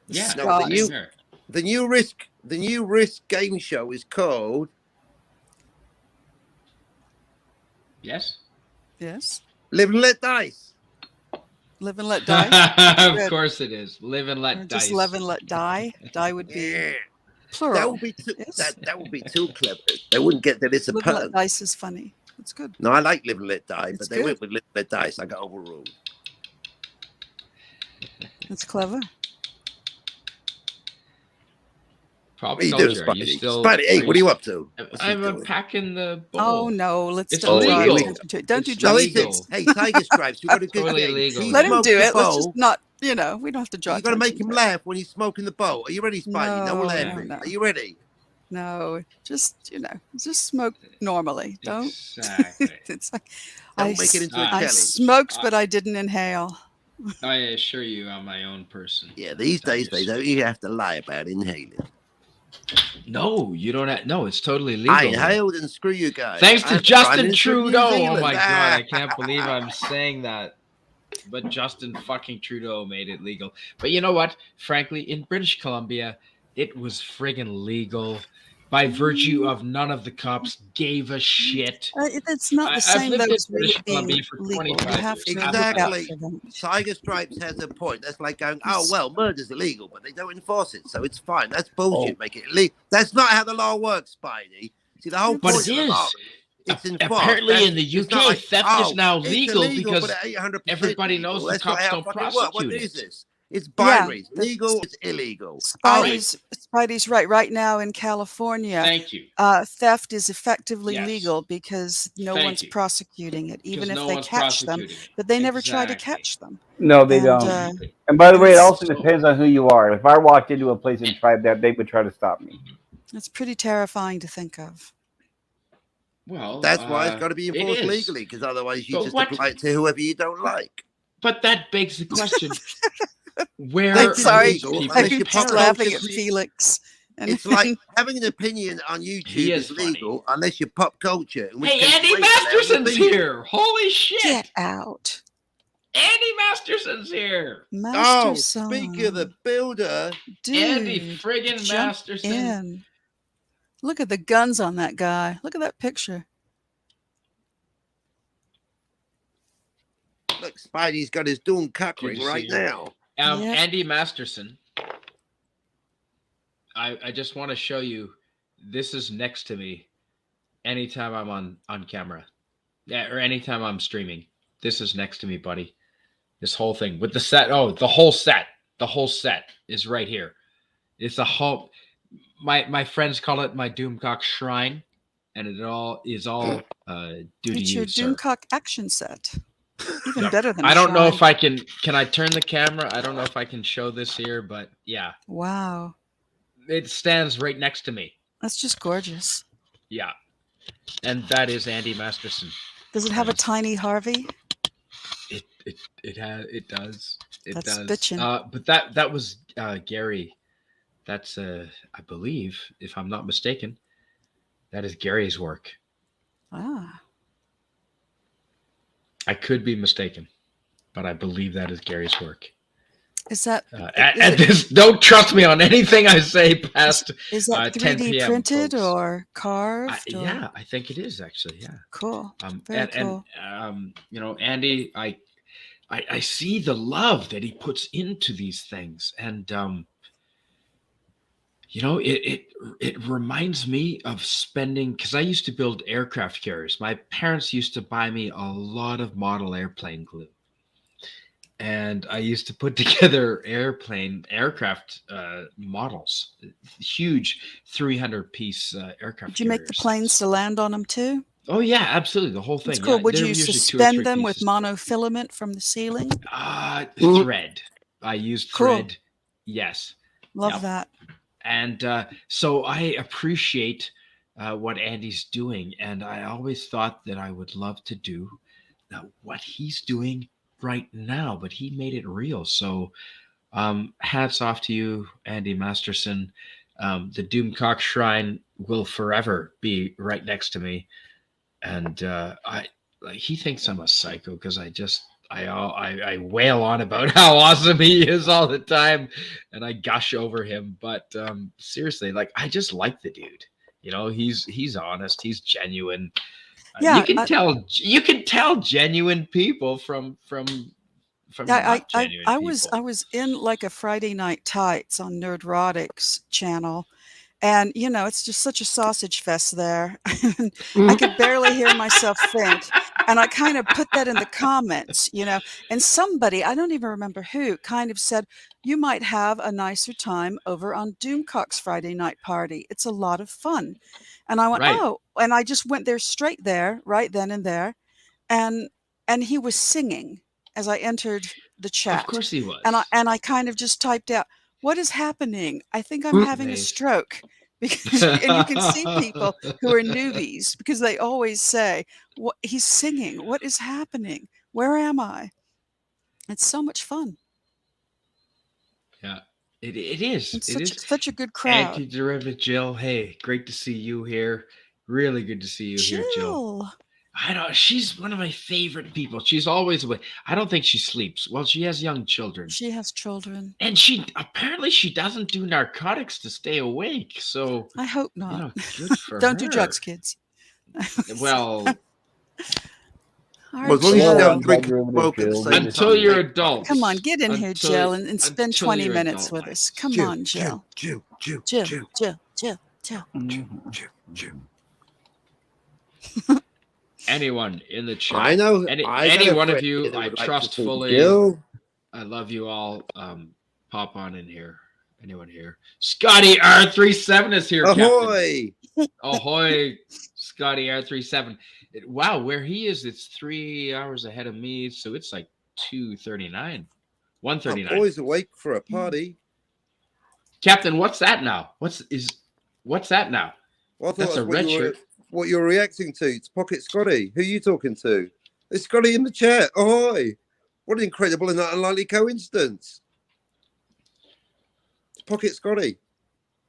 Yeah, No, Scott. the new- same here. The new Risk game show is called Yes. Yes. Live and Let Dice. Live and let die. Of Good. course it is. Live and Or let just dice. live and let die. Die would be Yeah. plural. That would be too. Yes. That would be too clever. They wouldn't get that it's a Live and let pun. dice is funny. It's good. No, I like Live and Let Die, It's but they good. went with Live and Let Dice. I got overruled. It's clever. What are Probably you told doing, you. Are Spidey? you still? Spidey, hey, what are you up to? What's he I'm doing? unpacking the bowl. Oh no, let's It's don't draw illegal. attention to it. Don't do It's No, drugs. illegal. listen. Hey, Tiger Stripes, you got a good Totally thing. illegal. He Let him smoked do the it. Let's bowl. just not, we don't have to draw You got to make attention him to it. laugh when he's smoking the bowl. Are you ready, Spidey? No, No, laughing. no. Are you ready? No, just smoke normally. Don't. Exactly. It's like Don't make it into a I I challenge. smoked, but I didn't inhale. I assure you, I'm my own person. Yeah, these days they Tiger don't. You have to lie about inhaling. No, you don't have. No, it's totally legal. I inhaled and screw you guys. Thanks to I'm the Prime Justin Minister of New Trudeau. Oh Zealand. my god, I Ah. can't believe I'm saying that. But Justin fucking Trudeau made it legal. But you know what? Frankly, in British Columbia, it was friggin' legal by virtue of none of the cops gave a shit. It's not the I've same lived though in as really British being Columbia for legal. You 25 have years. to look out Exactly. for them. Tiger Stripes has a point. That's like going, oh well, murder's illegal, but they don't enforce it, so it's fine. That's bullshit. Oh. Make it illegal. That's not how the law works, Spidey. See, the whole But point it of the law is. it's enforced. Apparently That's- in the it's UK, not like, theft is now it's legal illegal, because but at 800% everybody legal. knows the That's not cops how don't it fucking works. prosecute What is it. this? It's Yeah, binaries. the- Legal, it's illegal. Spidey's right. Right now in California, Thank you. theft is effectively Yes. legal because no Thank one's you. prosecuting it, even 'Cause if no they one's catch them. prosecuting it. But they never try to Exactly. catch them. No, they And, don't. And by the way, it it's- also depends on who you are. If I walked into a place and tried that, they would try to stop me. It's pretty terrifying to think of. Well, That's why it's got to be it enforced is. legally, because otherwise you But just what- apply it to whoever you don't like. But that begs the question: Where They I'm did sorry. illegal people unless I'm you're just pop laughing culture. at Felix. And It's like having an opinion on YouTube He is is legal unless you're pop culture. In which Hey, case Andy you ain't allowed an Masterson's opinion. here. Holy shit. get out. Andy Masterson's here. Oh, Masterson. speaking of the builder, Dude, Andy friggin' jump Masterson. in. Look at the guns on that guy. Look at that picture. look, Spidey's got his Dawn cock Did ring you right see? now. Yep. Andy Masterson. I just want to show you. This is next to me anytime I'm on camera. Yeah, or anytime I'm streaming. This is next to me, buddy. This whole thing with the set. Oh, the whole set. The whole set is right here. It's a whole. My friends call it my Doomcock shrine, and it all is all due to It's you, your sir. Doomcock action set. Even Yep. better than I don't know if Shrine. I can. Can I turn the camera? I don't know if I can show this here, but yeah, Wow. it stands right next to me. That's just gorgeous. Yeah, and that is Andy Masterson. Does it have a tiny Harvey? It does. It That's does. bitchin'. But that was Gary. That's I believe, if I'm not mistaken, that is Gary's work. Ah. I could be mistaken, but I believe that is Gary's work. Is that And this, don't trust me on anything I say past. is that 10 3D p.m., printed folks. or carved? or- Yeah, I think it is actually. Yeah. Cool. Very cool. You know, Andy, I see the love that he puts into these things, and you know, it reminds me of spending, because I used to build aircraft carriers. My parents used to buy me a lot of model airplane glue, and I used to put together aircraft models, huge 300-piece aircraft. Did you make the carriers. planes to land on them too? Oh yeah, absolutely, the whole thing. It's cool. Yeah, Would they're you usually 2 or 3 suspend them with pieces. monofilament from the ceiling? Thread. I used Cool. thread. Yes. Love Yep. that. And so I appreciate what Andy's doing. And I always thought that I would love to do what he's doing right now, but he made it real. So hats off to you, Andy Masterson. The Doomcock Shrine will forever be right next to me. And he thinks I'm a psycho because I wail on about how awesome he is all the time, and I gush over him. But seriously, like, I just like the dude. You know, he's honest, he's genuine. Yeah, you can tell genuine people from not genuine I people. was in like a Friday Night Tights on Nerdrotics channel, and you know, it's just such a sausage fest there. I could barely hear myself think, and I kind of put that in the comments, you know. And somebody, I don't even remember who, kind of said, "You might have a nicer time over on Doomcock's Friday Night Party. It's a lot of fun." And I went, Right. "Oh," and I just went there straight there, right then and there, and he was singing as I entered the chat. Of course he was. And I kind of just typed out, "What is happening? I think I'm having a Nice. stroke." Because and you can see people who are newbies because they always say, "What he's singing? What is happening? Where am I?" It's so much fun. Yeah, it is. It's It is. such a good crowd. Anti-derivative Jill. Hey, great to see you here. Really good to see you here, Jill. Jill. I know she's one of my favorite people. She's always awake. I don't think she sleeps. Well, she has young children, She has children. and she doesn't do narcotics to stay awake. So I hope you not. know, good for Don't do her. drugs, kids. Well, All Well, right, as long as you Jill. don't drink and smoke at the same until time. you're adults. Come on, get in here, Until- Jill, and spend until 20 you're minutes adult with us. life. Come on, Jill. Jill. Jill. Anyone in the chat. I know. Any I got a one of friend you, that I would like to trust talk to fully. Jill. I love you all. Pop on in here. Anyone here? Scotty R37 is here. Captain. Ahoy! Ahoy, Scotty R37. Wow, where he is, it's 3 hours ahead of me, so it's like 2:39, I'm 1:39. always awake for a party. Captain, what's that now? What's that now? Well, I thought That's a what red you were- shirt. What you're reacting to? It's Pocket Scotty. Who are you talking to? It's Scotty in the chat. Ahoy! What an incredible and unlikely coincidence. Pocket Scotty.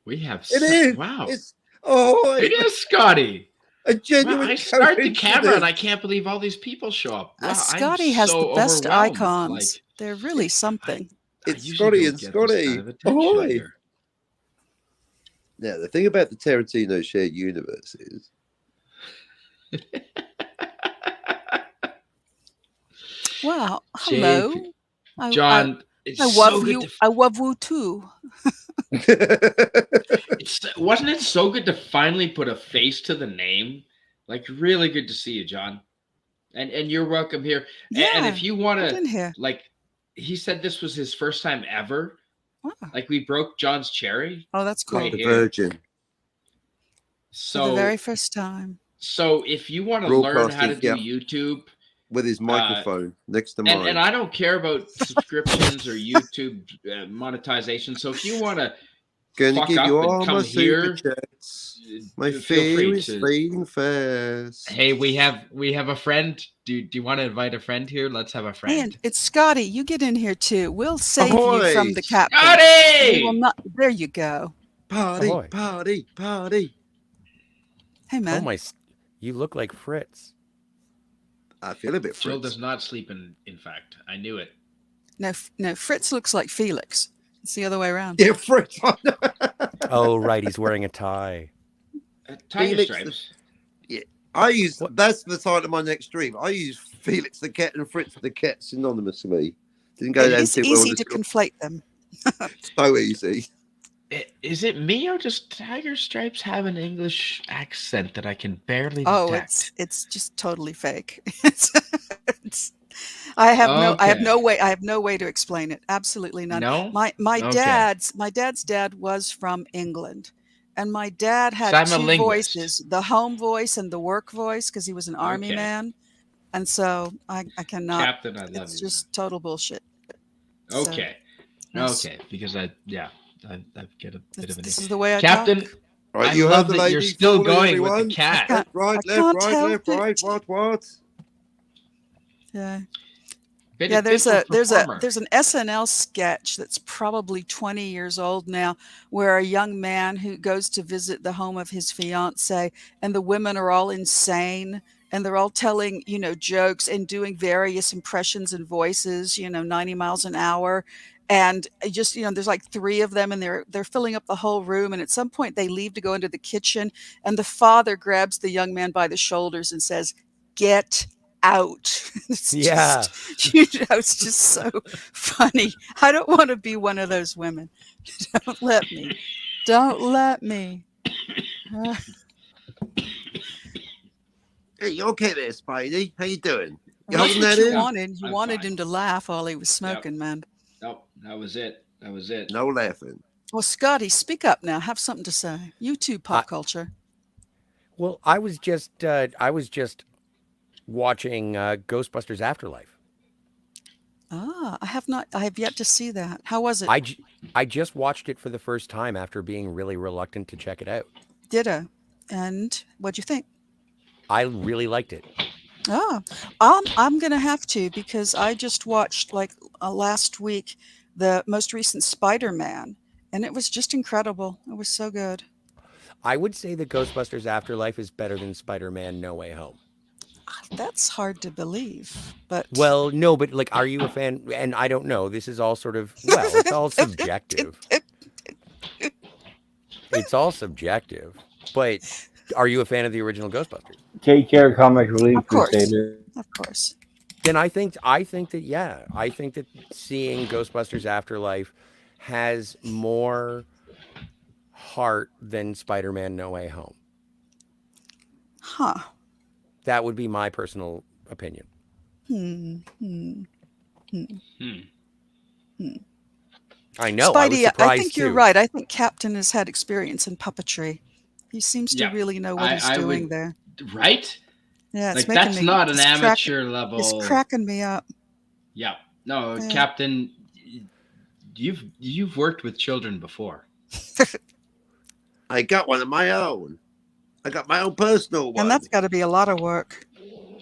We have. It is. Wow. It's It is Scotty. a Wow, genuine. I start the camera and coincidence. I can't believe all these people show up. Wow, Scotty I'm has so the best overwhelmed. icons. Like, They're really something. I It's usually Scotty don't and get this Scotty. kind of attention Ahoy. here. Now, the thing about the Tarantino shared universe is Wow. Hello. JP. I- John, it's I so love good you. to I love you too. wasn't it so good to finally put a face to the name? Like, really good to see you, John. And you're welcome here. And Yeah, if you want get to, in here. like, he said this was his first time ever. Wow. Like, we broke John's cherry. Oh, that's cool. Right the here. Virgin. For So, the very first time. so if you want to learn how to do Broadcasting, YouTube, with his microphone next to mine. and I don't care about subscriptions or YouTube monetization. So if you want to Going to fuck give up you and all come my here, super chats. My feel free fear is to. fading fast. Hey, we have a friend. Do you want to invite a friend here? Let's have a friend. And it's Scotty. You get in here too. We'll save you from Ahoy! the captain. We Scotty! will not. There you go. Party, Ahoy. party, party. Hey man. Oh my! You look like Fritz. I feel a bit Jill Fritz. does not sleep in fact. I knew it. No, Fritz looks like Felix. It's the other way around. Yeah, Fritz. Oh right, he's wearing a tie. Tiger Felix stripes. I use What? that's the title of my next stream. I use Felix the cat and Fritz the cat synonymously. Didn't go down It's too well. easy with to the school. conflate them. So easy. Is it me or does Tiger Stripes have an English accent that I can barely Oh, detect? it's just totally fake. It's- I have no way to explain it. Absolutely none. No. My Okay. dad's dad was from England, and my dad had So I'm a two linguist. voices: the home voice and the work voice, because he was an army Okay. man. And so I cannot. Captain, I love It's you. just total bullshit. So, Okay. yes. Okay. Because I get a bit of an. This is the way I Captain, talk. Right, I you love heard the that you're lady still calling going everyone. with the cat. can't- Right, I can't left, help right. it. What? Yeah. Bit Yeah, of there's performer. an SNL sketch that's probably 20 years old now, where a young man who goes to visit the home of his fiance, and the women are all insane, and they're all telling jokes and doing various impressions and voices, 90 miles an hour, and just there's like three of them, and they're filling up the whole room, and at some point they leave to go into the kitchen, and the father grabs the young man by the shoulders and says, "Get out." It's Yeah. it's just so funny. I don't want to be one of those women. Don't let me. Don't let me. Hey, you okay there, Spidey? How you doing? You That's holding what that you in? wanted. You I'm wanted fine. him to laugh while he was smoking, man. Nope, that was it. That was it. No laughing. Well, Scotty, speak up now. Have something to say. You too, pop culture. Well, I was just watching Ghostbusters Afterlife. I have yet to see that. How was it? I just watched it for the first time after being really reluctant to check it out. Ditto. And what'd you think? I really liked it. Oh, I'm gonna have to, because I just watched last week the most recent Spider-Man, and it was just incredible. It was so good. I would say that Ghostbusters Afterlife is better than Spider-Man No Way Home. That's hard to believe, but Well, no, but like, are you a fan? And I don't know. This is all sort of, well, it's all subjective. It's all subjective. But are you a fan of the original Ghostbusters? Take care, Comic Relief Of course. Crusader. of course. Then I think that, yeah, I think that seeing Ghostbusters Afterlife has more heart than Spider-Man No Way Home. Huh. That would be my personal opinion. I know. I was Spidey, surprised I think you're too. right. I think Captain has had experience in puppetry. He seems to Yeah, really know what he's I doing would- there. Right? Yeah, it's Like, making that's me. not an it's cracking- amateur level. It's cracking me up. Yeah. No, Yeah. Captain, you've worked with children before. I got one of my own. I got my own personal one. And that's got to be a lot of work.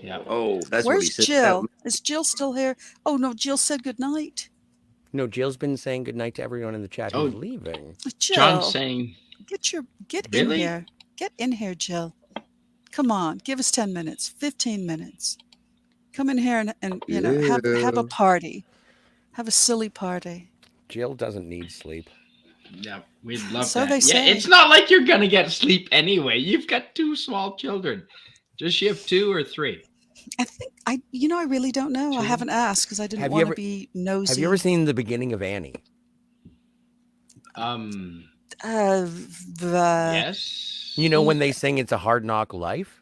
Yeah. Oh, that's what he Where's said. Jill? Is Jill still here? Oh no, Jill said good night. No, Jill's been saying goodnight to everyone in the chat who's leaving. Jill, John's saying, get Really? in here. Get in here, Jill. Come on, give us 10 minutes, 15 minutes. Come in here and you know, have a Yeah. party. Have a silly party. Jill doesn't need sleep. yeah, we'd love So that. they Yeah, say. it's not like you're going to get sleep anyway. You've got 2 small children. Does she have 2 or 3? I think I really don't know. I Two. haven't asked because I didn't Have you want to ever- be nosy. Have you ever seen the beginning of Annie? Yes. You know when they sing "It's a Hard Knock Life"?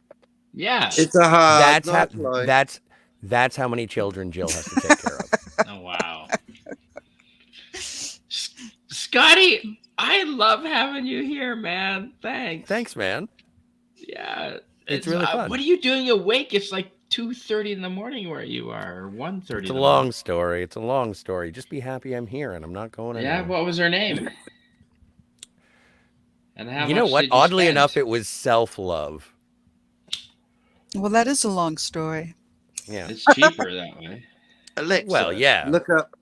Yeah. It's a hard That's how. knock life. That's how many children Jill has to take care of. Oh, wow. Scotty, I love having you here, man. Thanks. Thanks, man. Yeah. It's really fun. What are you doing awake? It's like 2:30 in the morning where you are, or 1:30. It's a long story. It's a long story. Just be happy I'm here and I'm not going anywhere. Yeah, what was her name? And how You know much what? did you Oddly spend? enough, it was self-love. Well, that is a long story. Yeah. It's cheaper that way. Alexa, Well, yeah. look up.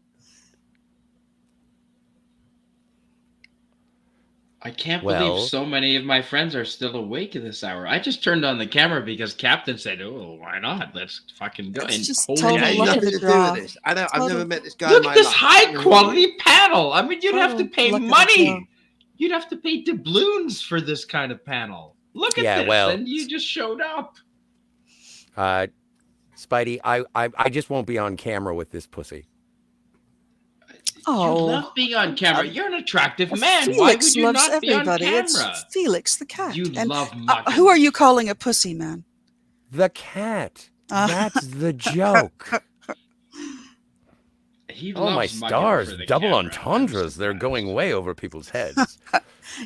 I can't Well- believe so many of my friends are still awake at this hour. I just turned on the camera because Captain said, "Oh, why not? Let's fucking go." It's And just holy total It ain't luck shit, of nothing the to do draw. with this. I've Total- never met this guy in look my at this life. high quality panel. I mean, you'd have to Total pay luck of the money. draw. You'd have to pay doubloons for this kind of panel. Look at Yeah, this, well- and you just showed up. Spidey, I just won't be on camera with this pussy. Oh. You love being on camera. You're an attractive man. Why Felix would you loves not be on everybody. It's camera? Felix the cat. You And, love mucking. who are you calling a pussy, man? The cat. Uh. That's the joke. He Oh, my loves mucking stars. for the Double camera. entendres. I'm They're surprised. going way over people's heads. I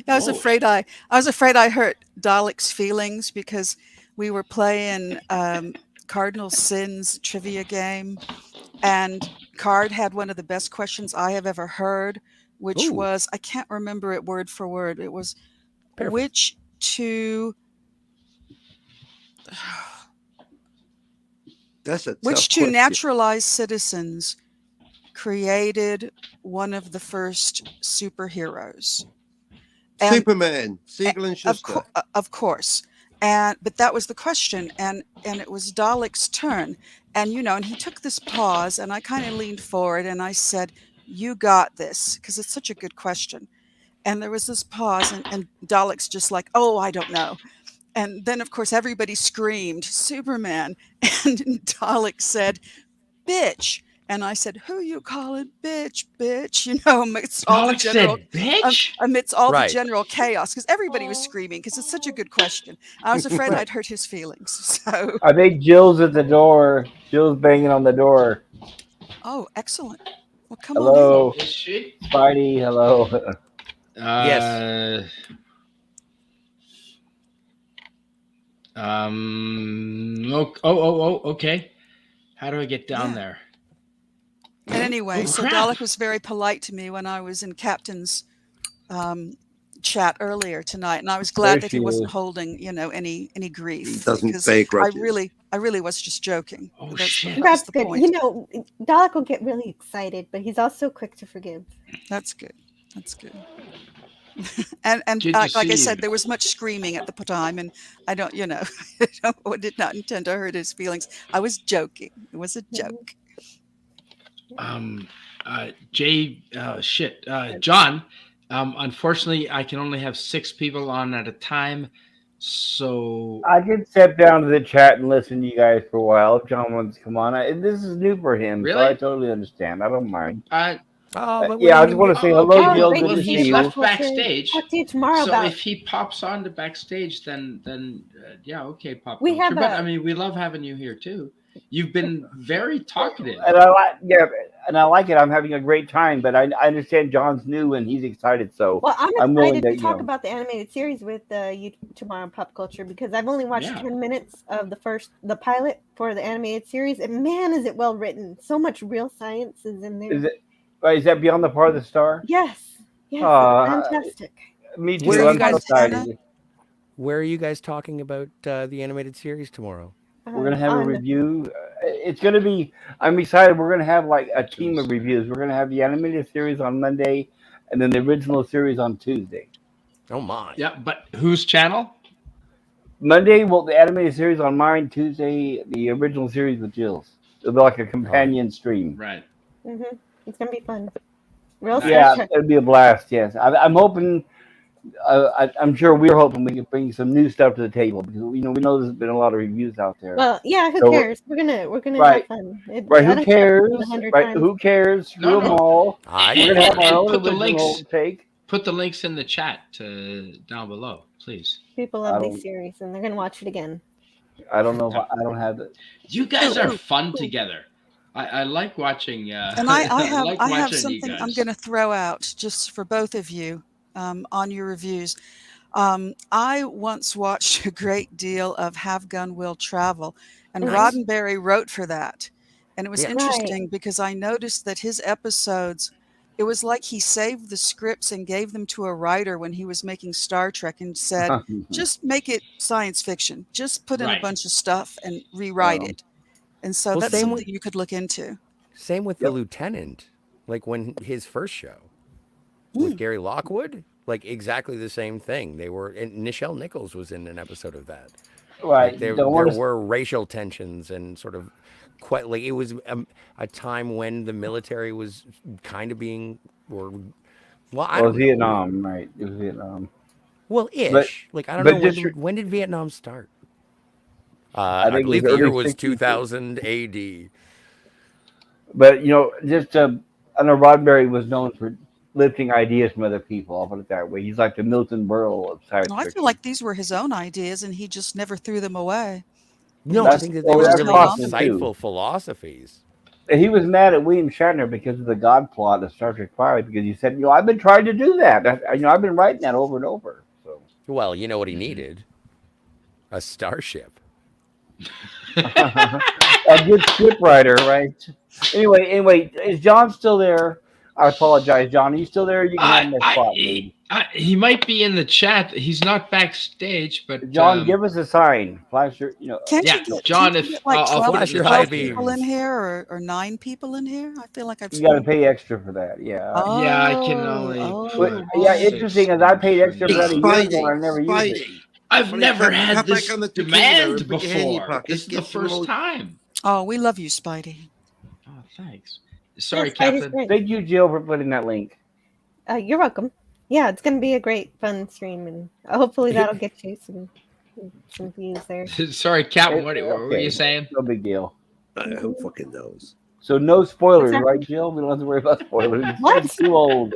was Oh. afraid I hurt Dalek's feelings because we were playing Cardinal Sins trivia game, and Card had one of the best questions I have ever heard, which Ooh. was, I can't remember it word for word. It was Perfect. which two That's a tough which two question. naturalized citizens created one of the first superheroes? And- Superman, Siegel and Of, Schuster. of course. But that was the question, and it was Dalek's turn, and and he took this pause, and I kind of leaned forward and I said, "You got this," because it's such a good question. And there was this pause, and Dalek's just like, "Oh, I don't know." And then of course everybody screamed, "Superman!" And Dalek said, "Bitch." And I said, "Who you calling bitch, bitch?" Amidst all the Dalek general said, "Bitch." amidst all Right. the general chaos, because everybody was screaming because it's such a good question. I was afraid I'd hurt his feelings. So, I think Jill's at the door. Jill's banging on the door. oh, excellent. Well, come Hello, Is she? Spidey. Hello. Yes. Okay. How do I get down Yeah. there? on. And anyway, Oh, so crap. Dalek was very polite to me when I was in Captain's chat earlier tonight, and I was glad There that he she wasn't is. holding, any grief. He doesn't because bear I grudges. really was just joking. Oh, That's, shit. that's That's the good. point. Dalek will get really excited, but he's also quick to forgive. That's good. That's good. and Good to like I see said, you. there was much screaming at the time, and I don't, I did not intend to hurt his feelings. I was joking. It was a joke. John, unfortunately I can only have 6 people on at a time, so I can step down to the chat and listen to you guys for a while if John wants to come on. This is new for him, Really? so I totally understand. I don't mind. But Yeah, I just want to say hello, okay. Jill. great Good Well, to see see he's you. you. left backstage. Talk to you tomorrow So about. if he pops on to backstage, then yeah, okay, pop. We culture. have But a- I mean, we love having you here too. You've been very talkative. And I like it. I'm having a great time, but I understand John's new and he's excited. So Well, I'm I'm willing excited to to, talk about the animated series with you tomorrow on Pop Culture because I've only watched Yeah. 10 minutes of the pilot for the animated series, and man, is it well written! So much real science is in there. is that Beyond the Farthest Star? Yes, yes, Aw, it's fantastic. Me too. Where are I'm you guys, so excited. Anna? Where are you guys talking about the animated series tomorrow? We're gonna have a on- review. It's gonna be. I'm excited. We're gonna have like a team of reviews. We're gonna have the animated series on Monday, and then the original series on Tuesday. Oh my. Yeah, but whose channel? Monday, well, the animated series on mine. Tuesday, the original series with Jill's. It'll be like a companion stream. Right. Mhm. It's gonna be fun. Real Yeah, Star Trek. it'll be a blast. Yes, I'm hoping. I'm sure we're hoping we can bring some new stuff to the table because we know there's been a lot of reviews out there. Well, yeah. Who So- cares? We're gonna Right. have fun. Right? I Who don't care cares? if it's 100 Right? times. Who cares? Screw No, them no. all. I We're gonna have our And own put the original links. take. Put the links in the chat down below, please. People I love don't- these series, and they're gonna watch it again. I don't know if I don't have it. You guys are fun together. I like watching. And I have like I have watching you something I'm guys. going to throw out just for both of you on your reviews. I once watched a great deal of Have Gun Will Travel, and Nice. Roddenberry wrote for that. And it was Yeah. interesting because I noticed that his episodes, it was like he saved the scripts and gave them to a writer when he was making Star Trek and said, just make it science fiction. Just put in a Right. bunch of stuff and rewrite Wow. it. And so Well, that's same something with- you could look into. Same with the Lieutenant, like when his first show with Gary Lockwood, like exactly the same thing. They were, and Nichelle Nichols was in an episode of that. Right. Like there Don't wanna- were racial tensions and sort of quite like it was a time when the military was kind of being, or well, I It was don't know. Vietnam, right? It was Vietnam. Well, ish. But- like I don't but know just when did Vietnam start? I I think it believe was the year early was 60s. 2000 AD. But just I know Roddenberry was known for lifting ideas from other people. I'll put it that way. He's like the Milton Berle of science No, I fiction. feel like these were his own ideas and he just never threw them away. No, I That's- think that oh, they were that's really possible, too. insightful philosophies. He was mad at William Shatner because of the God plot of Star Trek V because he said, I've been trying to do that. I've been writing that over and over. So Well, you know what he needed? A starship. a good script writer, right? Anyway, is John still there? I apologize, John. Are you still there? You can have my spot, dude. He might be in the chat. He's not backstage, but John, give us a sign. Flash your, Can't Yeah, you get, John, can't you if- get like I'll 12, flash your 12 high people beams. in here or 9 people in here? I feel like I've you got to seen- pay extra for that. Yeah. Yeah, I can only But, put yeah, 6 interesting as I paid extra for that a year ago. I never used it. Spidey. I've Funny, never come had back this on the tequila demand and put your hand in your before. pocket, This is the get some first more- time. Oh, we love you, Spidey. Oh, thanks. Sorry, Spidey's Captain. great. Thank you, Jill, for putting that link. You're welcome. Yeah, it's gonna be a great fun stream, and hopefully that'll get you some views there. Sorry, Captain. What were Okay. you saying? No big deal. Who fucking knows? So no spoilers, Exactly. right, Jill? We don't have to worry about spoilers. What? It's too old.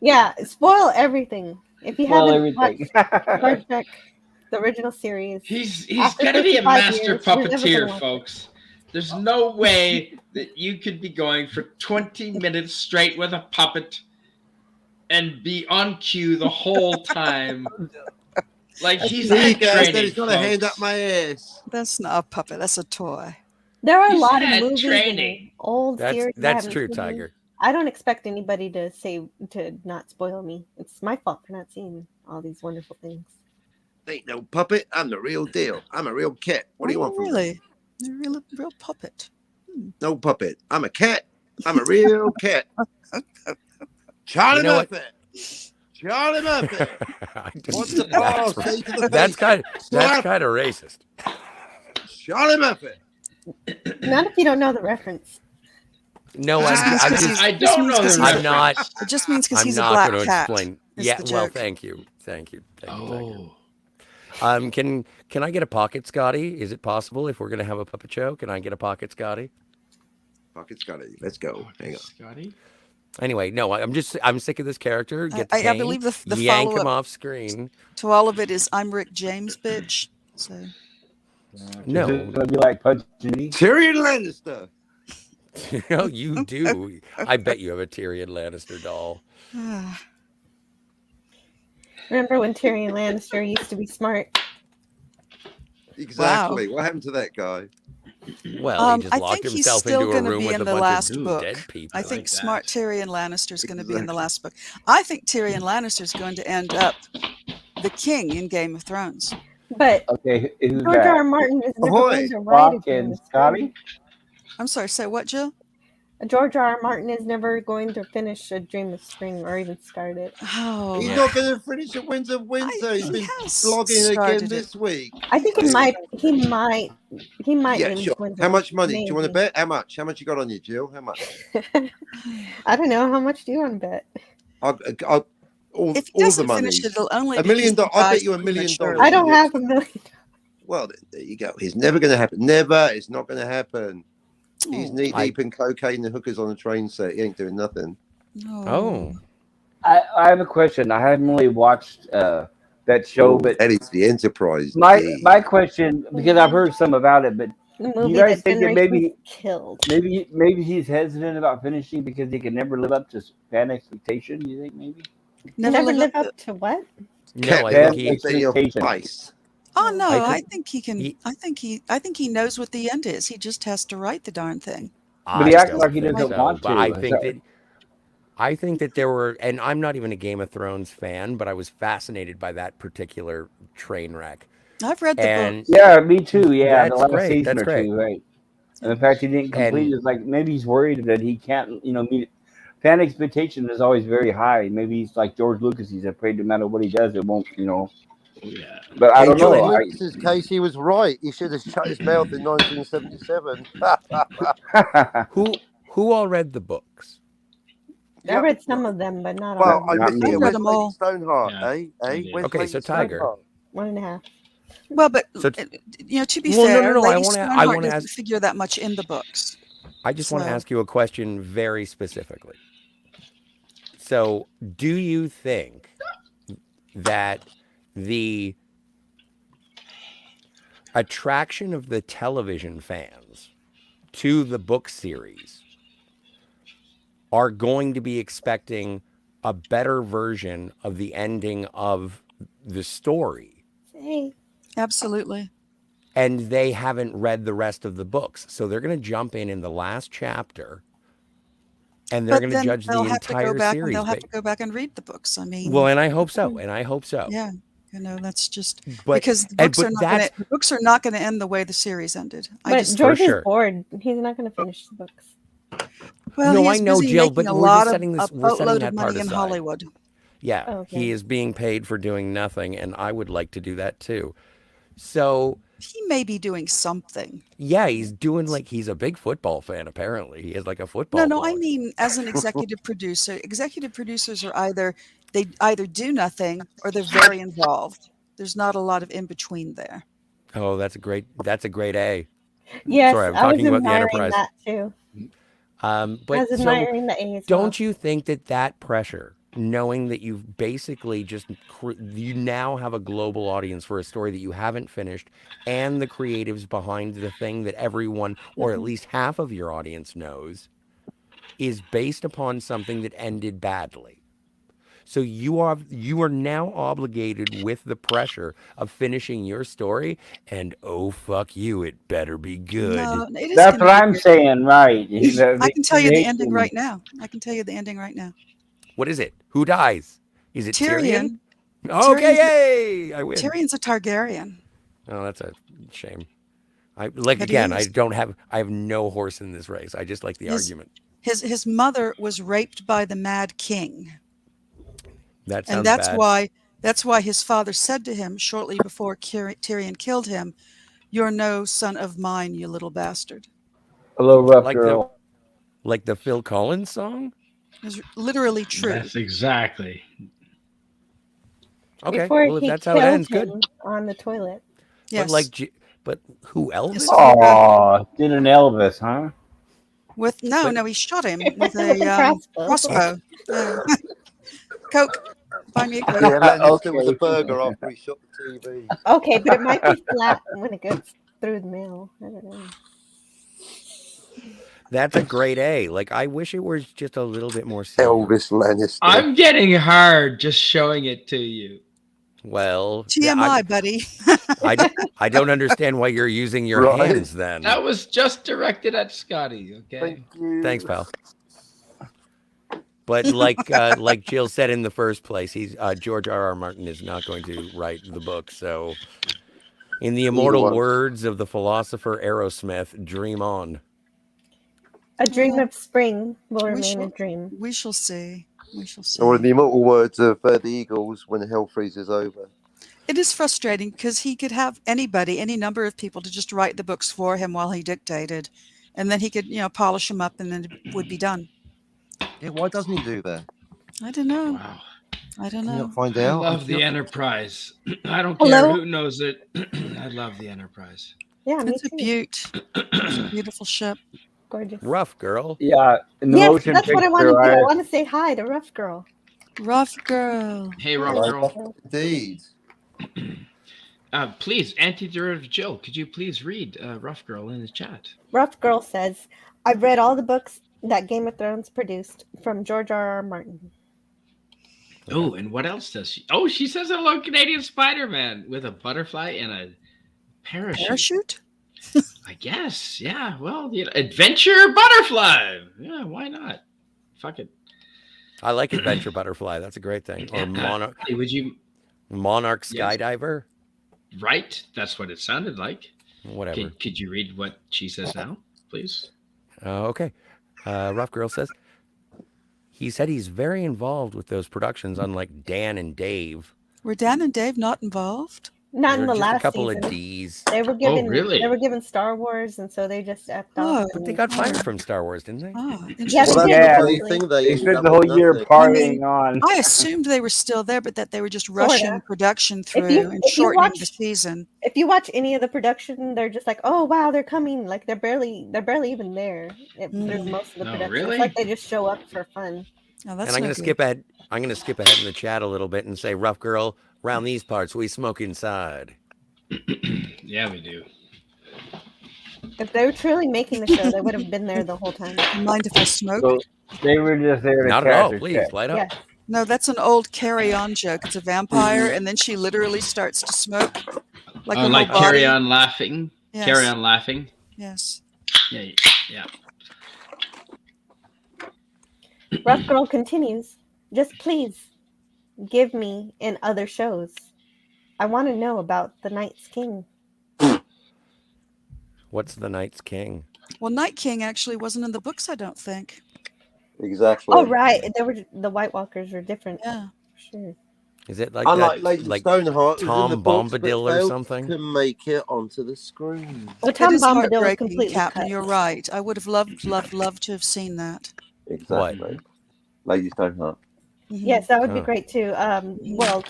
Yeah, spoil everything. If you Spoil haven't everything. watched Star Trek, the original series, He's After got to be a 55 master years, you're never gonna puppeteer, watch it. folks. There's no way that you could be going for 20 minutes straight with a puppet and be on cue the whole time. Like he's See, had guys, training, that he's got a hand up folks. my ass. That's not a puppet. That's a toy. there are a He's lot of had movies training. and old series. I That's haven't true, seen. Tiger. I don't expect anybody to not spoil me. It's my fault for not seeing all these wonderful things. Ain't no puppet. I'm the real deal. I'm a real cat. What do you Oh, want from me? really? You're a real puppet. No puppet. I'm a cat. I'm a real cat. Charlie You know what? Muppet. Charlie Muppet. I didn't- What's the ball that's, say to the that's face? kind of Slap. racist. Charlie Muppet. Not if you don't know the reference. No, Just I'm, means I'm 'cause just he's- I just don't means know 'cause the he's a- I'm not. It just means because I'm he's a not black going to cat. explain. is Yeah, the well, joke. thank you. Thank you. Oh, Can I get a pocket, Scotty? Is it possible if we're going to have a puppet show? Can I get a pocket, Scotty? Pocket Scotty. Let's go. Hang on. Scotty. Anyway, no, I'm sick of this character. Get the I cane, believe the yank him follow-up off screen. to all of it is I'm Rick James, bitch. So No, It's gonna be like punching me. Tyrion Lannister. no, you do. I bet you have a Tyrion Lannister doll. Remember when Tyrion Lannister used to be smart? Exactly. What happened to that guy? Well, he just I locked think he's himself still into a going to room be with in a the bunch last of book. dead people. I think like smart that. Tyrion Lannister is going to be in the last book. I think Tyrion Lannister is going to end up the king in Game of Thrones. But Okay, who's George R. R. that? Martin is never Ahoy. going to write a Spock Dream and of Scotty? Spring. I'm sorry, say what, Jill? George R. R. Martin is never going to finish A Dream of Spring or even start it. Oh, He's not going to finish at Winds of Winter. He's he been has blogging again started it. this week. I think he might Yeah, finish sure. Winds How of much money? Do you want to Maybe. bet? How much? How much you got on you, Jill? How much? I don't know. How much do you want to bet? I'll all If he the doesn't money. finish it, it'll only $1 because million. he I'll bet dies you $1 million. prematurely. I don't have $1 million. Well, there you go. It's never going to happen. Never. It's not going to happen. He's Oh, knee deep in cocaine and hookers on a train set. He ain't doing nothing. Oh, I have a question. I haven't really watched that show, but that is the Enterprise. my question, because I've heard some about it, but The do movie you guys that think that generations killed. maybe he's hesitant about finishing because he can never live up to fan expectation? You think maybe? Never live up to what? no, I Fan think he. expectation. Face. Oh no, I I think he can. I think he knows what the end is. He just has to write the darn thing. But he I acts don't like he think doesn't so, want but to. I think that there were, and I'm not even a Game of Thrones fan, but I was fascinated by that particular train wreck. I've read the book. And Yeah, me too. Yeah, the That's last great, season that's or great. two, right? And the fact he didn't complete And- it is like maybe he's worried that he can't, meet. Fan expectation is always very high. Maybe he's like George Lucas. He's afraid no matter what he does, it won't, Yeah. But I In don't George know. Lucas's case, he was right. He should have shut his mouth in 1977. who all read the books? I read some of them, but not all Well, of I them. Not missed me. it. I've read Where's them Lady all. Stoneheart, Yeah, eh? I did. Where's Okay, Lady so Tiger. Stoneheart? 1.5. Well, but So- to be Well, no, fair, no, I Lady wanna- I Stoneheart wanna doesn't ask- figure that much in the books. I just want to So- ask you a question very specifically. So, do you think that the attraction of the television fans to the book series are going to be expecting a better version of the ending of the story, Hey. Absolutely. and they haven't read the rest of the books? So they're going to jump in the last chapter, and they're But going to then judge the they'll have to entire go back series. and they'll have to go back and read the books. I mean, Well, and I hope so. And I hope so. yeah, that's just But because the and- books, but the books are not going to end the way the series ended. But George sure. is bored. He's not going to finish the books. Well, No, he I is know, busy Jill, making but a we're lot just of setting this- a we're setting boatload that of part money in aside. Hollywood. Yeah, Okay. he is being paid for doing nothing, and I would like to do that too. So, He may be doing something. yeah, he's doing like he's a big football fan. Apparently, he has like a football. No, I blog. mean as an executive producer. Executive producers are either do nothing or they're very involved. There's not a lot of in between there. Oh, that's a great A. Yes, Sorry, I'm I was talking about the admiring Enterprise. that too. I But was so admiring the A as well. don't you think that pressure, knowing that you've basically you now have a global audience for a story that you haven't finished, and the creatives behind the thing that everyone, or at least half of your audience knows, is based upon something that ended badly. So you are now obligated with the pressure of finishing your story, and oh fuck you, it better be good. No, it is That's gonna what be I'm good. saying, right? I can tell you the ending right now. I can tell you the ending right now. What is it? Who dies? Is it Tyrion? Tyrion. Okay, Tyrion's yay! I win. Tyrion's a Targaryen. Oh, that's a shame. I But he is. I have no horse in this race. I just like the argument. His mother was raped by the Mad King. That sounds And that's bad. why his father said to him shortly before Tyrion killed him, "You're no son of mine, you little bastard." A little rough Like girl. Like the Phil Collins song? It was literally true. That's exactly. Okay, Before well if he that's how it killed ends, good. him on the toilet. Yes. But who Elvis? Yes. Oh, did an Elvis, huh? With no, he shot him with With a a crossbow. crossbow. Coke. Buy me a Coke. Yeah, Lannister was a Okay. burger after he shot the TV. Okay, but it might be flat when it goes through the mail. I don't know. That's a great A. Like I wish it was just a little bit more silver. Elvis Lannister. I'm getting hard just showing it to you. Well, TMI, buddy. I don't understand why you're using your Right. hands then. That was just directed at Scotty. Okay. Thank you. Thanks, pal. But like Jill said in the first place, he's George R. R. Martin is not going to write the book, so In the immortal one. words of the philosopher Aerosmith, dream on. A dream of spring will We remain a shall- dream. We shall see. We shall see. Or in the immortal words of the Eagles, when hell freezes over. It is frustrating because he could have anybody, any number of people, to just write the books for him while he dictated, and then he could, polish them up, and then it would be done. Yeah, why doesn't he do that? I don't know. Wow. I don't Can you know. not find I out? love the feel- Enterprise. I don't Hello? care who knows it. I love the Enterprise. Yeah, me It's a too. beaut. It's a beautiful ship. Gorgeous. Rough girl. Yeah, in the Yes, motion that's what I picture, want to do. I want to say hi to Rough Girl. Rough girl. Hey, Rough Hi, Girl. Indeed. Please, Anti-Derivative Joe, could you please read Rough Girl in the chat? Rough Girl says, I've read all the books that Game of Thrones produced from George R.R. Martin. Oh, and what else does she? Oh, she says hello, Canadian Spider-Man, with a butterfly and a parachute. Parachute? I guess. Yeah. Well, adventure butterfly. Yeah. Why not? Fuck it. I like Adventure Butterfly. That's a great thing. Or Monarch, Hey, would you? Monarch Yes. Skydiver. Right. That's what it sounded like. Whatever. Could you read what she says now, please? Okay. Rough Girl says, he said he's very involved with those productions, unlike Dan and Dave. Were Dan and Dave not involved? Not in They're the just last a couple season. of D's. They were given really? they were given Star Wars, and so they just effed Oh, off. But they and- got fired from Star Wars, didn't they? Oh, Yes, Well, interesting. that's Yeah. the funny thing. They They ended spent up the whole with year nothing. partying on. I assumed they were still there, but that they were just Sorta. rushing production through and if you shortening the watch- season. If you watch any of the production, they're just like, "Oh wow, they're coming!" Like they're barely even there through most of the No, production. really? It's like they just show up for fun. Oh, that's And I'm no going to good. skip ahead. I'm going to skip ahead in the chat a little bit and say, Rough Girl, round these parts, we smoke inside. Yeah, we do. If they were truly making the show, they would have been there the whole time. Mind if I smoke? So they were just there to Not at catch all. a Please, check. light up. Yes. No, that's an old Carry On joke. It's a vampire, and then she literally starts to smoke. Like Oh, her like whole Carry body. On Laughing. Yes. Carry On Laughing. Yes. Yeah. Yeah. Rough Girl continues. Just please give me in other shows. I want to know about the Night's King. What's the Night's King? Well, Night King actually wasn't in the books, I don't think. Exactly. Oh right, there were the White Walkers are different. Yeah. Sure. Is it like Unlike that? Lady Like Stoneheart, Tom was in the books, but Bombadil or failed something? to make it onto the screen. Well, It Tom is Bombadil was heartbreaking, completely Captain. cut. You're right. I would have loved to have seen that. Exactly. Lady Stoneheart. Mhm. Yes, that would be Oh. great too. Well,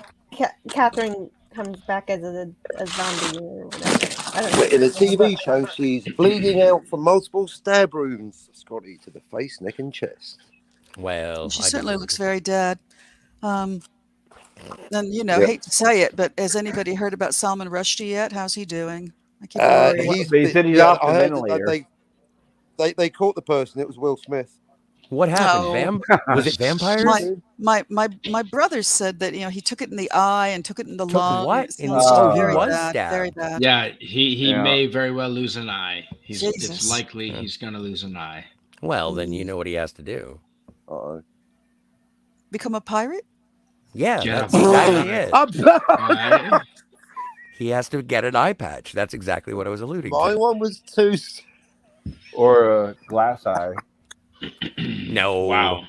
Catherine comes back as a zombie or whatever. I don't know. In a TV show, she's bleeding out from multiple stab wounds, Scotty, to the face, neck, and chest. Well, She I certainly believe looks it. very dead. And Yep. hate to say it, but has anybody heard about Salman Rushdie yet? How's he doing? I keep Uh, worrying. They said he's off the I heard that ventilator. they caught the person. It was Will Smith. What happened? No. Was it vampires? My brother said that he took it in the eye and took it in the Took lung. what? It In sounds the- oh, he very was bad, stabbed. very bad. Yeah, he Yeah. may very well lose an eye. It's Jesus. likely Yeah. he's going to lose an eye. Well, then you know what he has to do. Uh-oh. Become a pirate? Yeah, Yeah. that's exactly it. Right? He has to get an eye patch. That's exactly what I was alluding My to. one was too. Or a glass eye. No. Wow.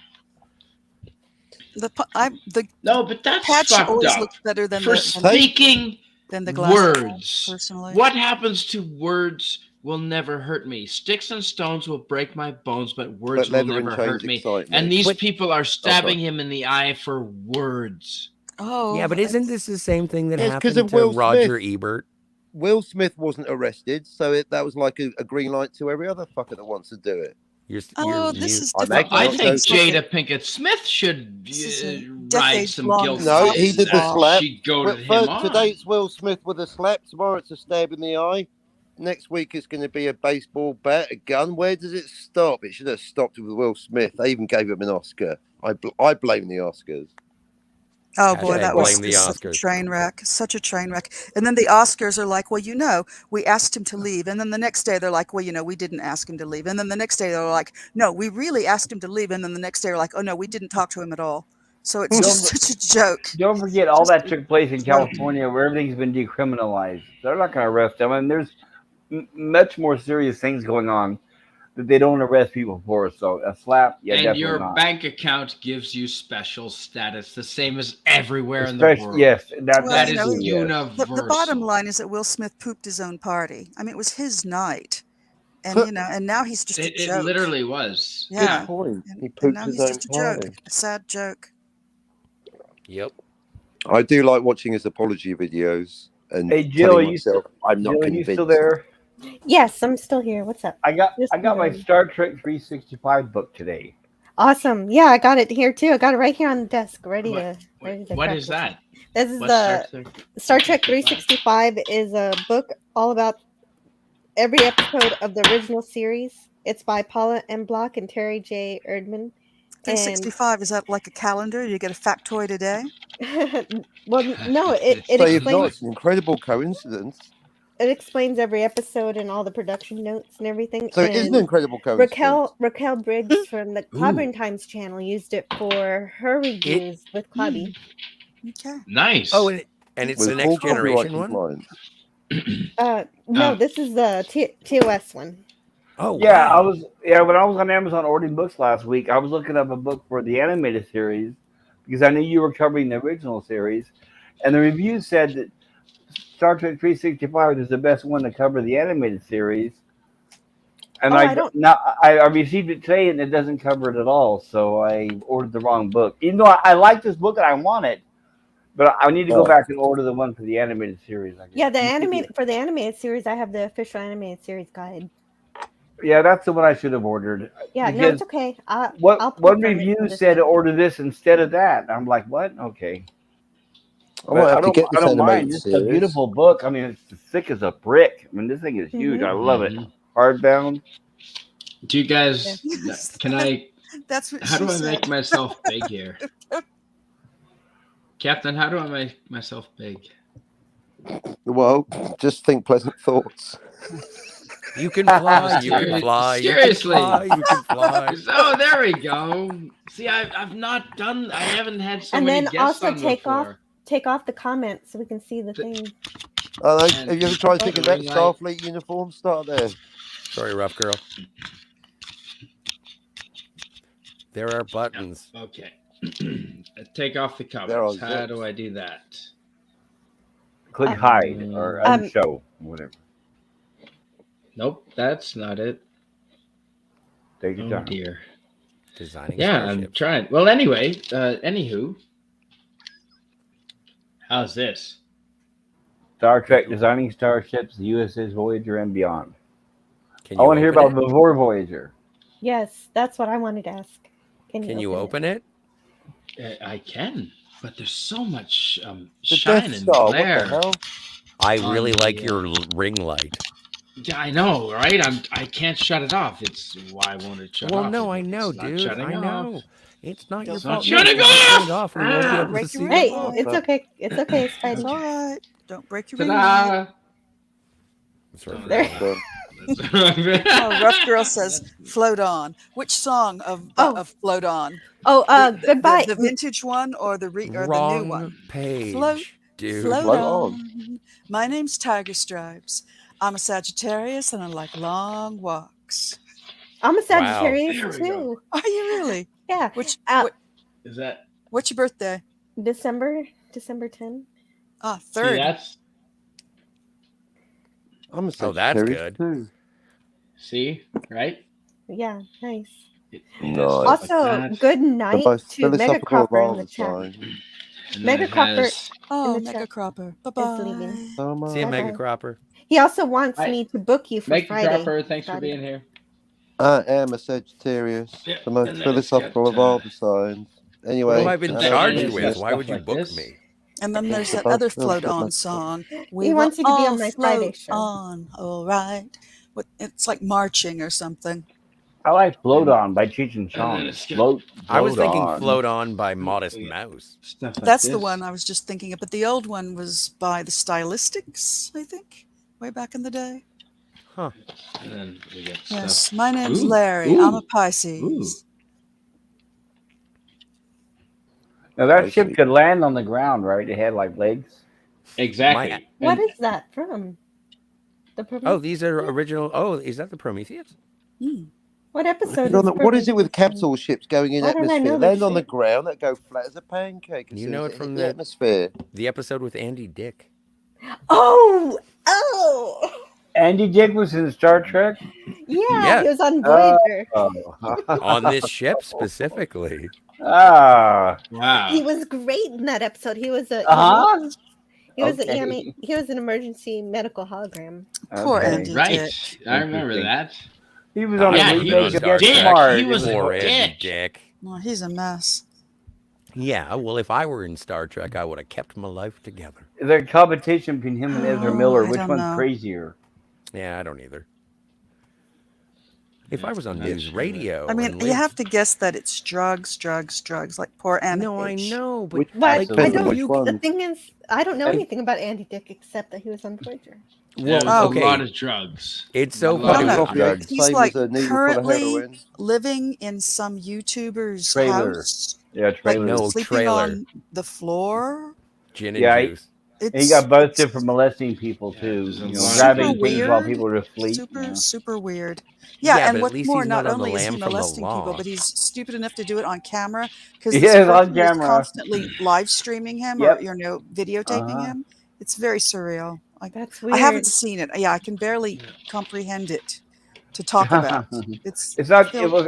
The No, but that's patch fucked always up. looks better than For speaking the glass words. personally. What happens to words will never hurt me. Sticks and stones will break my bones, but words But will leather never and chains hurt me. excite me. And these But- people are stabbing him in the eye for words. Oh, Yeah, but isn't this the same thing that It's 'cause happened of to Will Roger Smith. Ebert? Will Smith wasn't arrested, so that was like a green light to every other fucker that wants to do it. Oh, this is I'm different. actually I not think joking. Jada Pinkett Smith should This is a ride decades some long guilt. No, he did the that slap. She goaded But him first, on. today it's Will Smith with a slap. Tomorrow it's a stab in the eye. Next week it's going to be a baseball bat, a gun. Where does it stop? It should have stopped with Will Smith. They even gave him an Oscar. I blame the Oscars. Oh boy, Hashtag that was blame the such a Oscars. train wreck. Such a train wreck. And then the Oscars are like, well, we asked him to leave. And then the next day they're like, well, we didn't ask him to leave. And then the next day they're like, no, we really asked him to leave. And then the next day they're like, oh no, we didn't talk to him at all. So it's just such a joke. Don't forget, all that took place in California, where everything's been decriminalized. They're not going to arrest them. I mean, there's much more serious things going on that they don't arrest people for. So a slap, yeah, and definitely your not. bank account gives you special status, the same as everywhere in the world. Yes, Well, that you is know, universal. The bottom line is that Will Smith pooped his own party. I mean, it was his night, and you know, and now he's just a It joke. literally was. Yeah. Good point. And, He and pooped now his he's own just a joke, party. a sad joke. Yep. I do like watching his apology videos and Hey, Jill, telling are you myself I'm not Jill, are you convinced. still there? Yes, I'm still here. What's up? I got Just my wondering. Star Trek 365 book today. Awesome. Yeah, I got it here too. I got it right here on the desk, ready What- to What crack is this. that? This is What's the Star Trek 365 is a book all about every episode of the original series. It's by Paula M. Block and Terry J. Erdman. 365, is that like a calendar? You get a factoid a day? Well, no, it So you've not. explains It's an incredible coincidence. every episode and all the production notes and everything. So it is an incredible coincidence. Raquel Briggs from the Clobbering Times channel used it for her reviews with Clobby. Okay. Nice. Oh, and it's With the full next generation copyright one. compliance. No, this is the TOS one. Oh, Yeah, wow. when I was on Amazon ordering books last week, I was looking up a book for the animated series because I knew you were covering the original series, and the reviews said that Star Trek 365 is the best one to cover the animated series. And I received it today, and it doesn't cover it at all. So I ordered the wrong book. Even though I like this book and I want it, but I need to go back and order the one for the animated series. I guess. Yeah, for the animated series, I have the official animated series guide. Yeah, that's the one I should have ordered. Yeah, no, it's okay. I'll one review said order this instead of that. I'm like, what? Okay. I might have to get this I don't mind. animated It's a series. beautiful book. I mean, it's thick as a brick. I mean, this thing is huge. I love it. Hardbound. Do you guys? Can I? That's what How she do I said. make myself big here, Captain? How do I make myself big? Well, just think pleasant thoughts. You can fly. You can fly. Seriously. You can fly. Oh, there we go. See, I've not done. I haven't had so And many then guests also on take before. off the comments so we can see the thing. Have you ever tried thinking that Ring light. Starfleet uniform? Start there. Sorry, rough girl. There are buttons. Okay. Take off the There are comments. How do zips. I do that? Click hide or unshow, whatever. Nope, that's not it. Take your Oh time. dear. Designing Yeah, I'm starships. trying. Well, anyway, anywho, how's this? Star Trek designing starships, the USS Voyager and beyond. Can I want to hear open about it? before Voyager. Yes, that's what I wanted to ask. Can you open it? I can, but there's so much The shine Death and Star. What the glare. hell? I On really the, like your ring light. Yeah, I know, right? I can't shut it off. It's why won't it shut Well, off? no, I know, It's not dude. shutting I know. off. It's not your It's not fault. shutting No, just turn it off! We won't be able to Break see your it. Hey, ring it's okay. It's okay. It's It's fine. all right. Don't break your ring light. Ta-da! Sorry for There. that. Done. Oh, Rough Girl says "Float On." Which song of "Float On"? Oh, goodbye. The vintage one or the or the new Wrong one? page, Float, dude. Float Float on. My name's Tiger Stripes. I'm a Sagittarius and I like long walks. I'm a There Sagittarius we go. too. Are you really? Yeah. Which Is that? what's your birthday? December 10. Ah, See, 3rd. that's I'm a Oh, that's Sagittarius good. too. see, right? Yeah, nice. Nice. Also, good The night most to Mega philosophical of Cropper in all the the chat. signs. And Mega then it Cropper. has- Oh, in the Mega chat. Cropper. Bye It's leaving. bye. So much. See you, Mega Bye-bye. Cropper. He also wants Hi. me to book you for Make Friday. Cropper, thanks for Friday. being here. I am a Sagittarius. Yeah, The most and then it's philosophical got, of all the signs. Anyway, What have I been and then charged there's with? stuff Why would you like book this. me? And then there's The that other most float philosophical- on song. He wants you to be will on my all Friday float show. on, all right. It's like marching or something. I like Float On by Cheech and Chong. it's got- Float I was thinking on. Float On by Modest Mouse. Stuff like That's this. the one I was just thinking of. But the old one was by the Stylistics, I think, way back in the day. Huh. And then we get Yes, stuff. my name's Ooh, Larry. I'm a ooh, Pisces. Now that ship Basically. could land on the ground, right? It had like legs. Exactly. What And- is that from? The Oh, Prometheus? these are original. Oh, is that the Prometheus? Hmm. What episode? What is it with Prometheus capital ships going in Why don't I atmosphere? know Land this on the shit? ground, that go flat as a pancake as You soon know as it it from hit the- the atmosphere. The episode with Andy Dick. Oh, oh, Andy Dick was in Star Trek. yeah, Yeah. he was on Voyager. On this ship specifically. Ah. wow. He was great in that episode. He was a Uh-huh. he was Okay. he was an emergency medical hologram. Poor Okay. Andy Right. Dick. I remember Interesting. that. He was on Yeah, the he remake was of a Get dick. Smart. He was a Poor dick. Andy Dick. Well, he's a mess. Yeah, well, if I were in Star Trek, I would have kept my life together. The competition between him and Ezra Oh, Miller. I Which don't one's know. crazier? Yeah, I don't either. If I was on That's news true. radio, I mean, and you lived- have to guess that it's drugs. Like poor Anna. No, I H. know, but Which, But I depends on don't. which one. The thing is, I don't know And- anything about Andy Dick except that he was on Voyager. There was Oh. a lot of drugs. It's so A lot funny. of No, Off drugs. the He's same like as a needle full of currently heroin. living in some YouTuber's Trailer. house, Yeah, like trailer. No, sleeping trailer. on the floor. Gin and Yeah, juice. It's And he got busted for molesting people Yeah, too. there's a You know, lot of grabbing super things while weird. people were asleep. Super, yeah. super weird. Yeah, Yeah, and but at what's least more, he's not not on the only is he lam from the molesting people, law. but he's stupid enough to do it on camera because He this is on person is camera. constantly live streaming him Yep. or videotaping Uh-huh. him. It's very surreal. That's weird. I haven't seen it. Yeah, I can barely comprehend it to talk about. It's It's not. filled- It was.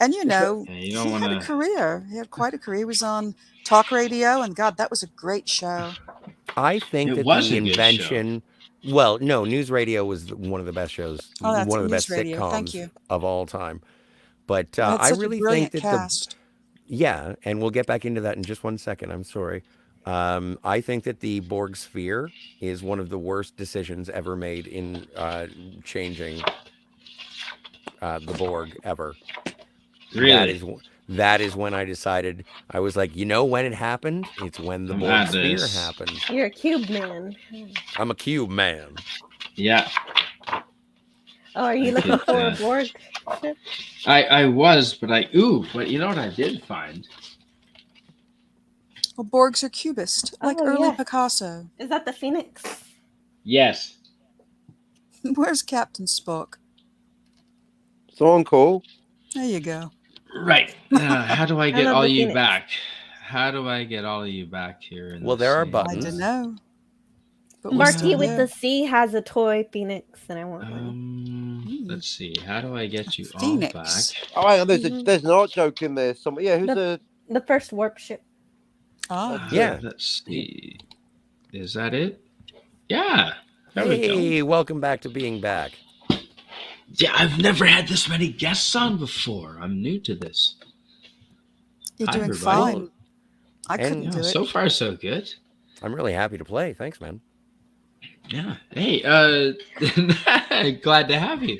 and you know, Yeah, you he don't had a want to. career. He had quite a career. He was on talk radio, and God, that was a great show. I think It that was the a good show. invention. Well, no, news radio was one of the best shows, Oh, that's one of the news best radio. Thank sitcoms you. of all time. But It had I such a really think brilliant that cast. yeah, and we'll get back into that in just one second. I'm sorry. I think that the Borg sphere is one of the worst decisions ever made in changing the Borg ever. Really? That is when I decided. I was like, you know, when it happened, it's when the I'm Borg at sphere this. happened. You're a cube man. I'm a cube man. Yeah, Oh, are you I looking get for a that. Borg ship? I was, but but you know what I did find? Well, Borgs are cubist, like Oh, early yeah. Picasso. Is that the Phoenix? Yes. Where's Captain Spock? So on call. There you go. Right. How do I get love all the you Phoenix. back? How do I get all of you back here? In Well, this there are scene? I buttons. don't know. But we're Marky still with there. the C has a toy Phoenix, and I want one. Let's see. How do I get you all Phoenix. back? Oh, hang on. There's Mhm. there's an art joke in there. Somewhere. Yeah, who's the? The first warp ship. Ah, Yeah. Let's see. Is that it? Yeah. There we go. Hey, welcome back to being back. Yeah, I've never had this many guests on before. I'm new to this. you're Hi, doing everybody. fine. I And- couldn't Yeah, do it. so far so good. I'm really happy to play. Thanks, man. Yeah. Hey, glad to have you.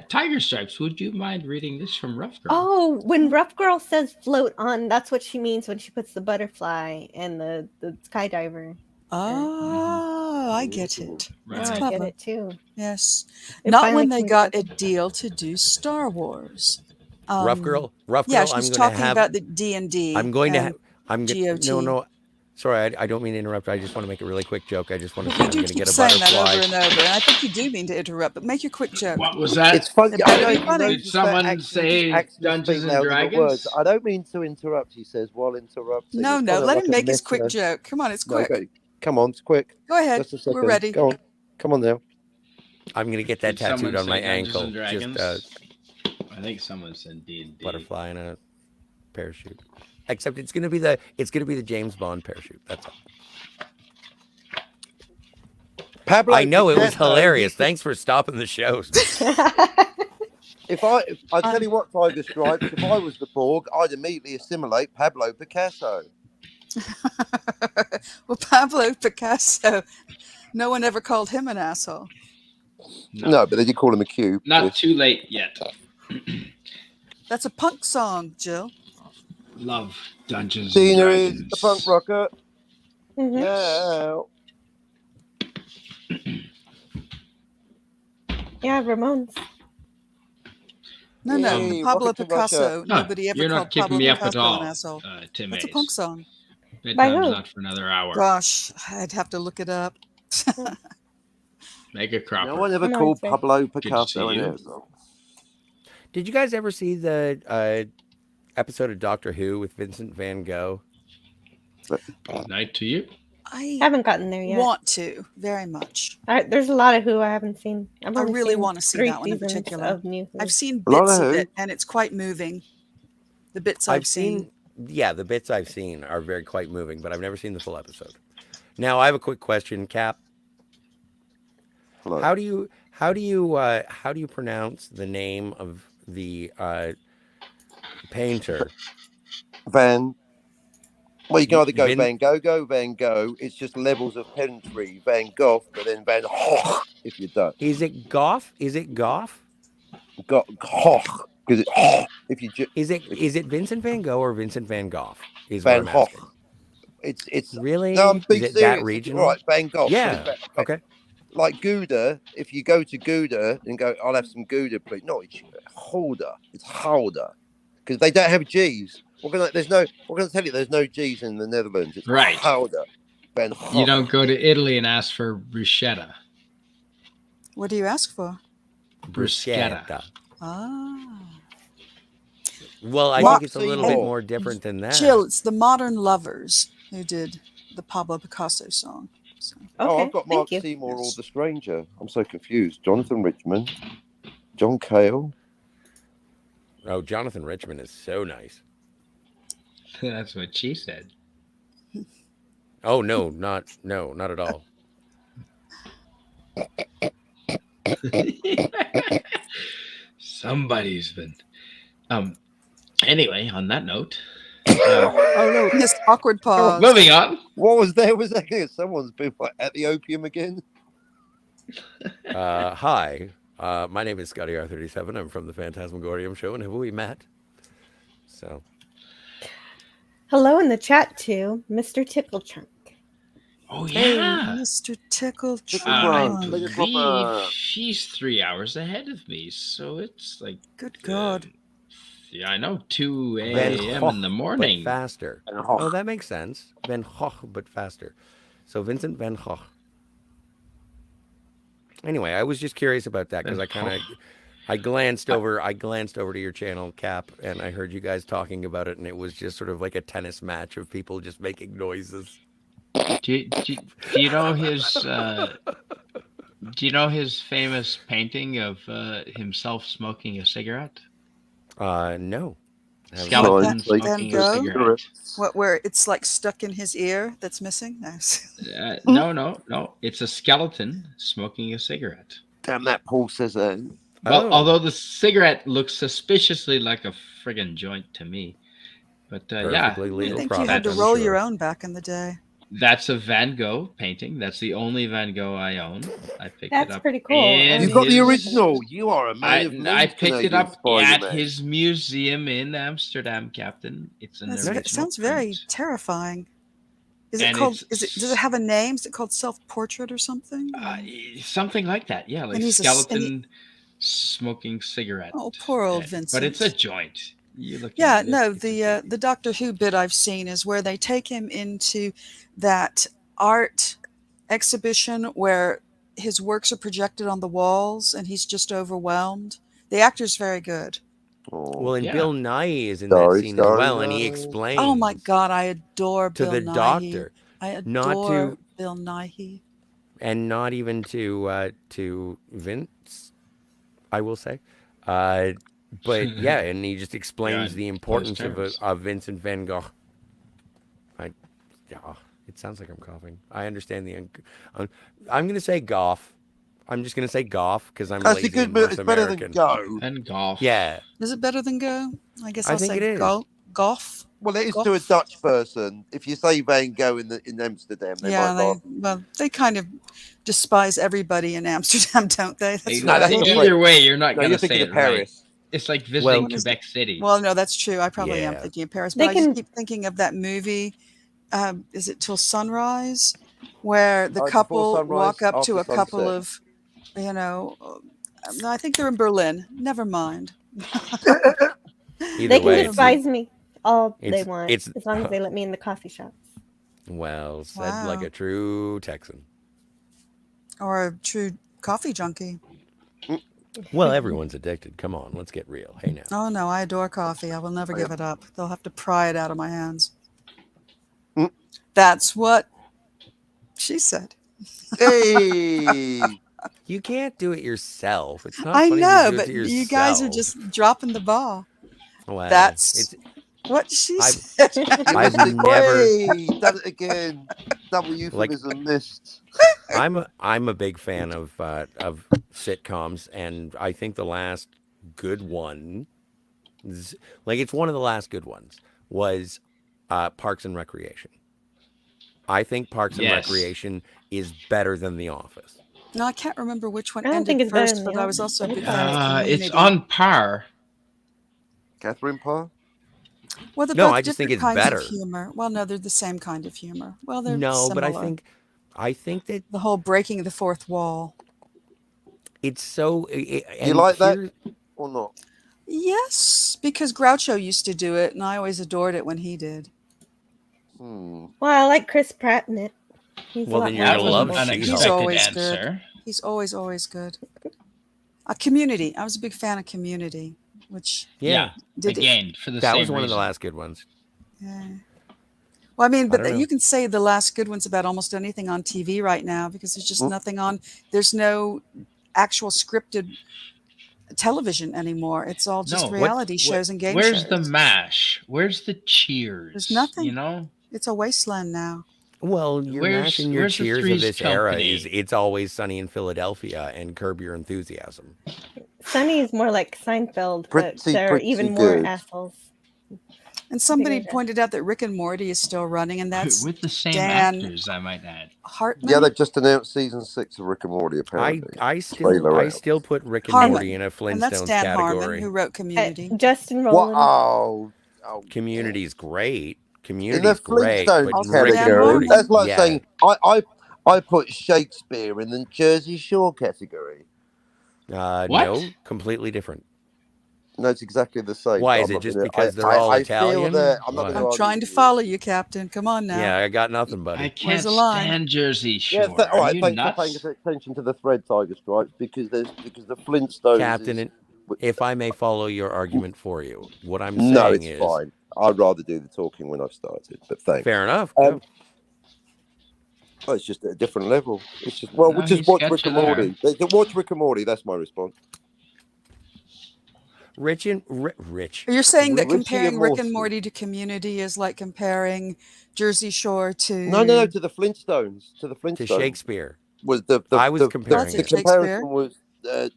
Tiger Stripes, would you mind reading this from Rough Girl? Oh, when Rough Girl says float on, that's what she means when she puts the butterfly and the skydiver. Oh, I get it. Right. That's I clever. get it too. Yes. It Not finally when they came got a together. deal to do Star Wars. Rough girl. Yeah, I'm she's going to talking have. about the D&D. I'm going to. and have. I'm going. GOT. No. Sorry, I don't mean to interrupt. I just want to make a really quick joke. I just want to say You I'm do going to keep get a saying that butterfly. over and over, and I think you do mean to interrupt, but make your quick joke. What was that? It's funny. It I better know be you funny. notice Did someone that accent- say accent Dungeons speak and now with the Dragons? words. I don't mean to interrupt. He says while interrupting. No, It's no, kind of let like him a make his quick meta- joke. Come on, it's No, quick. okay. Come on, it's quick. Go ahead. Just a second. We're ready. Go on. Come on now. I'm going to get that Did someone tattooed on say my Dungeons ankle. and Just Dragons? I think someone said D&D. butterfly and a parachute. Except it's going to be the James Bond parachute. That's all. Pablo I know it was Picasso, hilarious. Thanks for stopping the show. If I tell you what, Tiger Stripes, if I was the Borg, I'd immediately assimilate Pablo Picasso. Well, Pablo Picasso, no one ever called him an asshole. No, but they did call him a cube. Not too late yet. That's a punk song, Jill. Love Dungeons and Tina is Dragons. the punk rocker. Mhm. Yeah. Yeah, Ramones. No, no, the Yay, Pablo rocket to Russia. Picasso. No, Nobody ever you're called not keeping Pablo me up at Picasso an all, asshole. Tim That's a Mays. punk song. By Bedtime's who? not for another hour. Gosh, I'd have to look it up. Make a cropper. No one ever I'm on called Facebook. Pablo to see Picasso an you. asshole. Did you guys ever see the episode of Doctor Who with Vincent Van Gogh? Good night to you. I Haven't gotten there yet. want to very much. There's a lot of Who I haven't seen. I've I only really seen want to see 3 that one in seasons particular. of New Who. I've seen A lot bits of of Who. it, and it's quite moving. The bits I've seen. Yeah, the bits I've seen are very quite moving, but I've never seen the full episode. Now I have a quick question, Cap. Hello. How do you pronounce the name of the painter? Well, you can either go Vin- Van Gogh. It's just levels of pedantry. Van Gogh, but then Van Gogh if you're Dutch. Is it Goff? Is it Goff? Gogh because it's if you Is it Vincent Van Gogh or Vincent Van Gogh? Is Van what I'm Gogh. asking. It's Really? no, I'm being is it serious. that regional? Right, Van Gogh. Yeah. Okay. Like Gouda, if you go to Gouda and go, I'll have some Gouda, please. No, it's Holder. It's Holder because they don't have G's. We're gonna tell you there's no G's in the Netherlands. It's Right. Holder. Van Gogh. You don't go to Italy and ask for bruschetta. What do you ask for? Bruschetta. Ah, Well, I Mark think it's a little bit Seymour. more different than that. Jill, it's the Modern Lovers who did the Pablo Picasso song. So, Oh, Okay, I've got Mark thank you. Seymour or The Stranger. I'm so confused. Jonathan Richman, John Cale. Oh, Jonathan Richman is so nice. That's what she said. Oh not at all. Somebody's been. Anyway, on that note, Oh this awkward pause. moving on. What was there? Was that someone's been at the opium again? no. Hi. My name is Scotty R37. I'm from the Phantasmagorium show, and have we met? So Hello in the chat too, Mr. Tickletrunk. Oh Hey, yeah. Mr. Tickle I Trunk. Like a believe proper- she's 3 hours ahead of me, so it's like Good God. yeah, I know 2 Van a.m. in the Gogh, morning. but faster. Oh, that makes sense. Van Gogh, but faster. So Vincent Van Gogh. Anyway, I was just curious about that because Van I glanced over to your channel, Cap, and I heard you guys talking about it, and it was just sort of like a tennis match of people just making noises. Do you know his famous painting of himself smoking a cigarette? No. I haven't- Skeleton Van smoking Gogh? a cigarette. What, where it's like stuck in his ear that's missing? No. No. It's a skeleton smoking a cigarette. Damn, that Paul says that. Well, Oh. although the cigarette looks suspiciously like a friggin' joint to me. But yeah, Perfectly I legal think you product, had to I'm roll sure. your own back in the day. that's a Van Gogh painting. That's the only Van Gogh I own. I picked That's it up. pretty cool. in You've got the his- original. You are a man of I means, picked it Canadian up at Spider-Man. his museum in Amsterdam, Captain. It's an That's, original it sounds very print. terrifying. Is it And called? it's- Does it have a name? Is it called self-portrait or something? Something like that. Yeah, like And he's skeleton smoking cigarette. Oh, poor old head. But it's a Vincent. joint. You look Yeah, at it, no. it's a joint. The Doctor Who bit I've seen is where they take him into that art exhibition where his works are projected on the walls and he's just overwhelmed. The actor's very good. Oh. Well, and Yeah. Bill Nighy is in Sorry, that scene as sorry, well, and he no. explains. Oh my God, I adore to Bill the Nighy. doctor, I not adore to- Bill Nighy. and not even to Vince, I will say. But yeah, and he just explains Yeah, the close importance terms. of Vincent Van Gogh. It sounds like I'm coughing. I understand I'm going to say Goff. I'm just going to say Goff because I'm That's lazy a good and bit. North It's better American. than go. And golf. Yeah, Is it better than Go? I guess I I'll think say it is. Golf. Well, it is Goff. to a Dutch person. If you say Van Gogh in Amsterdam, they Yeah, might laugh. they kind of despise everybody in Amsterdam, don't they? That's No, that's what they not do. Either way, you're not No, going you're to say thinking it of right. Paris. It's like visiting Well- Quebec City. Well, no, that's true. I probably am Yeah. thinking of Paris, They but I just can- keep thinking of that movie. Is it Till Sunrise, where the Before couple sunrise, walk up to after a couple sunset. of, no, I think they're in Berlin. Never mind. Either They can way, despise me all they it's- want, it's- as long as they let me in the coffee shops. well said, like Wow. a true Texan. Or a true coffee junkie. Well, everyone's addicted. Come on, let's get real. Hey now. Oh no, I adore coffee. I will never give it up. They'll have to pry it out of my hands. Mm. That's what she said. Hey, You can't do it yourself. It's not I funny know, to do it but to you guys are yourself. just dropping the ball. Well, That's it's, what she I've- said. I've never. Hey, done it again. Double euphemism missed. I'm a big fan of sitcoms, and I think the last good one, like it's one of the last good ones, was Parks and Recreation. I think Parks and Yes. Recreation is better than The Office. No, I can't remember which one I don't ended think it's better first, than but The I was Office. also a big fan of Community. It's on par. Catherine Parr. Well, they're No, both I just think different it's kinds better. of humor. Well, no, they're the same kind of humor. Well, they're No, but similar. I think that The whole breaking the fourth wall. it's so. You like that or not? Yes, because Groucho used to do it, and I always adored it when he did. Hmm. Well, I like Chris Pratt in it. He's Well, a lot then you're more gonna That love was an believable. She-Hulk. He's unexpected always good. answer. He's always good. A Community. I was a big fan of Community, which Yeah, did Again, for the that same was one of the reason. last good ones. Yeah. Well, I mean, but don't know. you can say the last good ones about almost anything on TV right now because there's just Mm. nothing on. There's no actual scripted television anymore. It's all just No, reality shows and game Where's shows. the MASH? Where's the Cheers? There's nothing. You know? It's a wasteland now. Well, your Where's- MASH and your where's the Cheers of Three's this era Company? is It's Always Sunny in Philadelphia and Curb Your Enthusiasm. Sunny is more like Seinfeld, but Pretty, they're pretty even more good. assholes. And somebody Bigger. pointed out that Rick and Morty is still running, and that's With the same Dan actors, I might add. Hartman. Yeah, they just announced season 6 of Rick and Morty. Apparently, I Trailer still out. put Rick and Harmon, Morty in a and that's Flintstones Dan Harmon, category. who wrote Community. Justin What? Roiland. Oh, Community's great. in the Community's great, but Flintstones Also Rick and Dan category. Harmon. Morty, That's like yeah. saying I put Shakespeare in the Jersey Shore category. What? No, completely different. No, it's exactly the same. Why, I'm is it not just gonna- because they're all I Italian? Feel that I'm not What? gonna I'm argue trying to with you. follow you, Captain. Come on now. Yeah, I got nothing, I buddy. can't the line? stand Jersey Shore. Yeah, all Are right. you Thanks nuts? for paying attention to the thread, Tiger Stripes, because the Flintstones. Captain, is, if I may follow your argument for you, what I'm no, saying it's is fine. I'd rather do the talking when I've started, but thanks. fair enough. Oh, it's just at a different level. It's just well, No, we'll just he's watch got Rick you and there. Morty. Watch Rick and Morty. That's my response. Rich. You're saying that Richie comparing and Rick Morty. and Morty to Community is like comparing Jersey Shore to No, to the Flintstones. To the Flintstones. To Shakespeare. Was the I was the, comparing the it. comparison was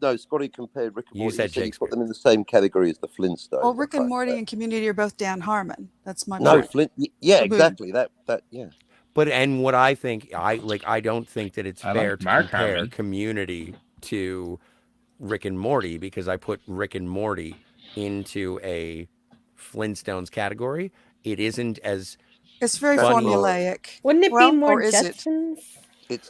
no. Scotty compared Rick and You Morty. said He put Shakespeare. them in the same category as the Flintstones. Well, Rick in and fact. Morty and Community are both Dan Harmon. That's my No, point. Yeah, Kaboom. exactly. That. Yeah. But and what I think, I don't think that it's I fair like to Mark compare Harmon. Community to Rick and Morty because I put Rick and Morty into a Flintstones category. It isn't as It's very Funny. formulaic. Wouldn't it Well, be more or is it? Jetsons?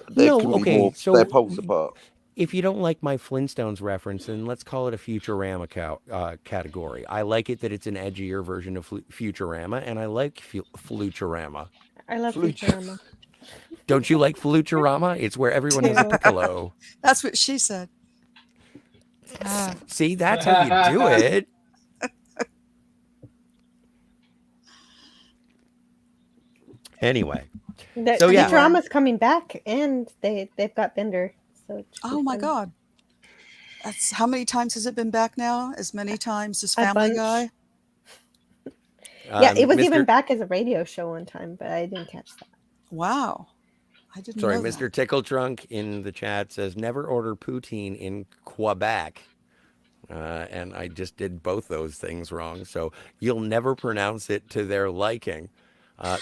There No, can be okay, more. so- They're poles apart. if you don't like my Flintstones reference, then let's call it a Futurama category. I like it that it's an edgier version of Futurama, and I like Fluturama. I love Flute. Futurama. Don't you like Fluturama? It's where everyone has a piccolo. That's what she said. Ah, See, that's how you do it. Anyway, So, yeah. Futurama's coming back, and they've got Bender. So it should be oh my fun. God. That's how many times has it been back now? As many times as A Family bunch. Guy? Yeah, it was Mr. even back as a radio show one time, but I didn't catch that. Wow. I didn't Sorry, know Mr. that. Tickle Trunk in the chat says never order poutine in Quebec. And I just did both those things wrong. So you'll never pronounce it to their liking.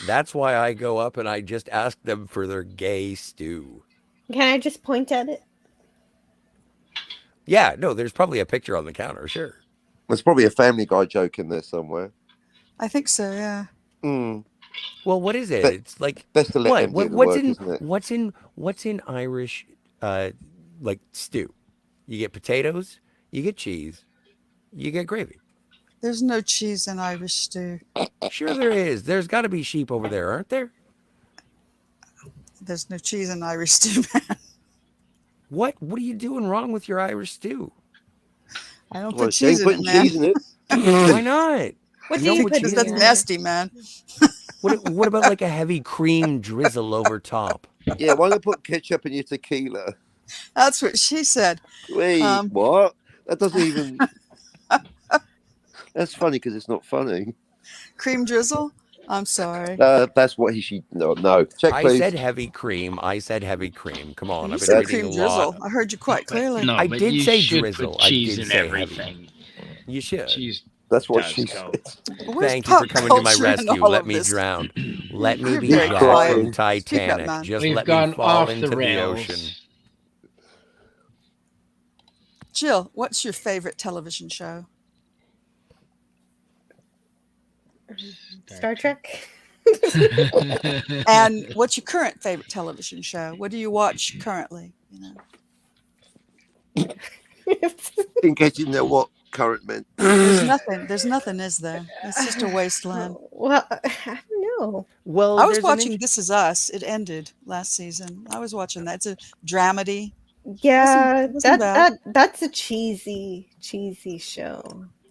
That's why I go up and I just ask them for their gay stew. Can I just point at it? Yeah, no, there's probably a picture on the counter, sure. There's probably a Family Guy joke in there somewhere. I think so, yeah. Well, what is it? But- It's like Best to let what? them do the What's work, in isn't it? what's in Irish like stew? You get potatoes, you get cheese, you get gravy. There's no cheese in Irish stew. Sure there is. There's got to be sheep over there, aren't there? There's no cheese in Irish stew, man. What are you doing wrong with your Irish stew? I don't Well, put she ain't cheese in it, putting man. cheese in it. Why not? What do No, you what put you- in That's your- nasty, man. What about like a heavy cream drizzle over top? Yeah, why not put ketchup in your tequila? That's what she said. Wait, Um, what? That doesn't even. That's funny because it's not funny. Cream drizzle? I'm sorry. That's what she. No. Check, I please. said heavy cream. Come on, You I've been said reading cream a lot. drizzle. I heard you quite clearly. No, I but did you say should drizzle. Put I cheese did in say heavy. everything. You should. Cheese. That's what does she go. said. Where's Thank you for pop coming to my culture in rescue. all Let of me this? drown. Let me You're be very drowned quiet. from Speak up, Titanic. man. Just We've let gone me fall off into the the rails. ocean. Jill, what's your favorite television show? Star Trek. And what's your current favorite television show? What do you watch currently? You know, In case you know what current meant. there's nothing. There's nothing, is there? It's just a wasteland. Well, I don't know. Well, I was there's an watching This Is Us. It ended last season. I was watching that. It's a dramedy. Yeah, wasn't bad. that's a cheesy show.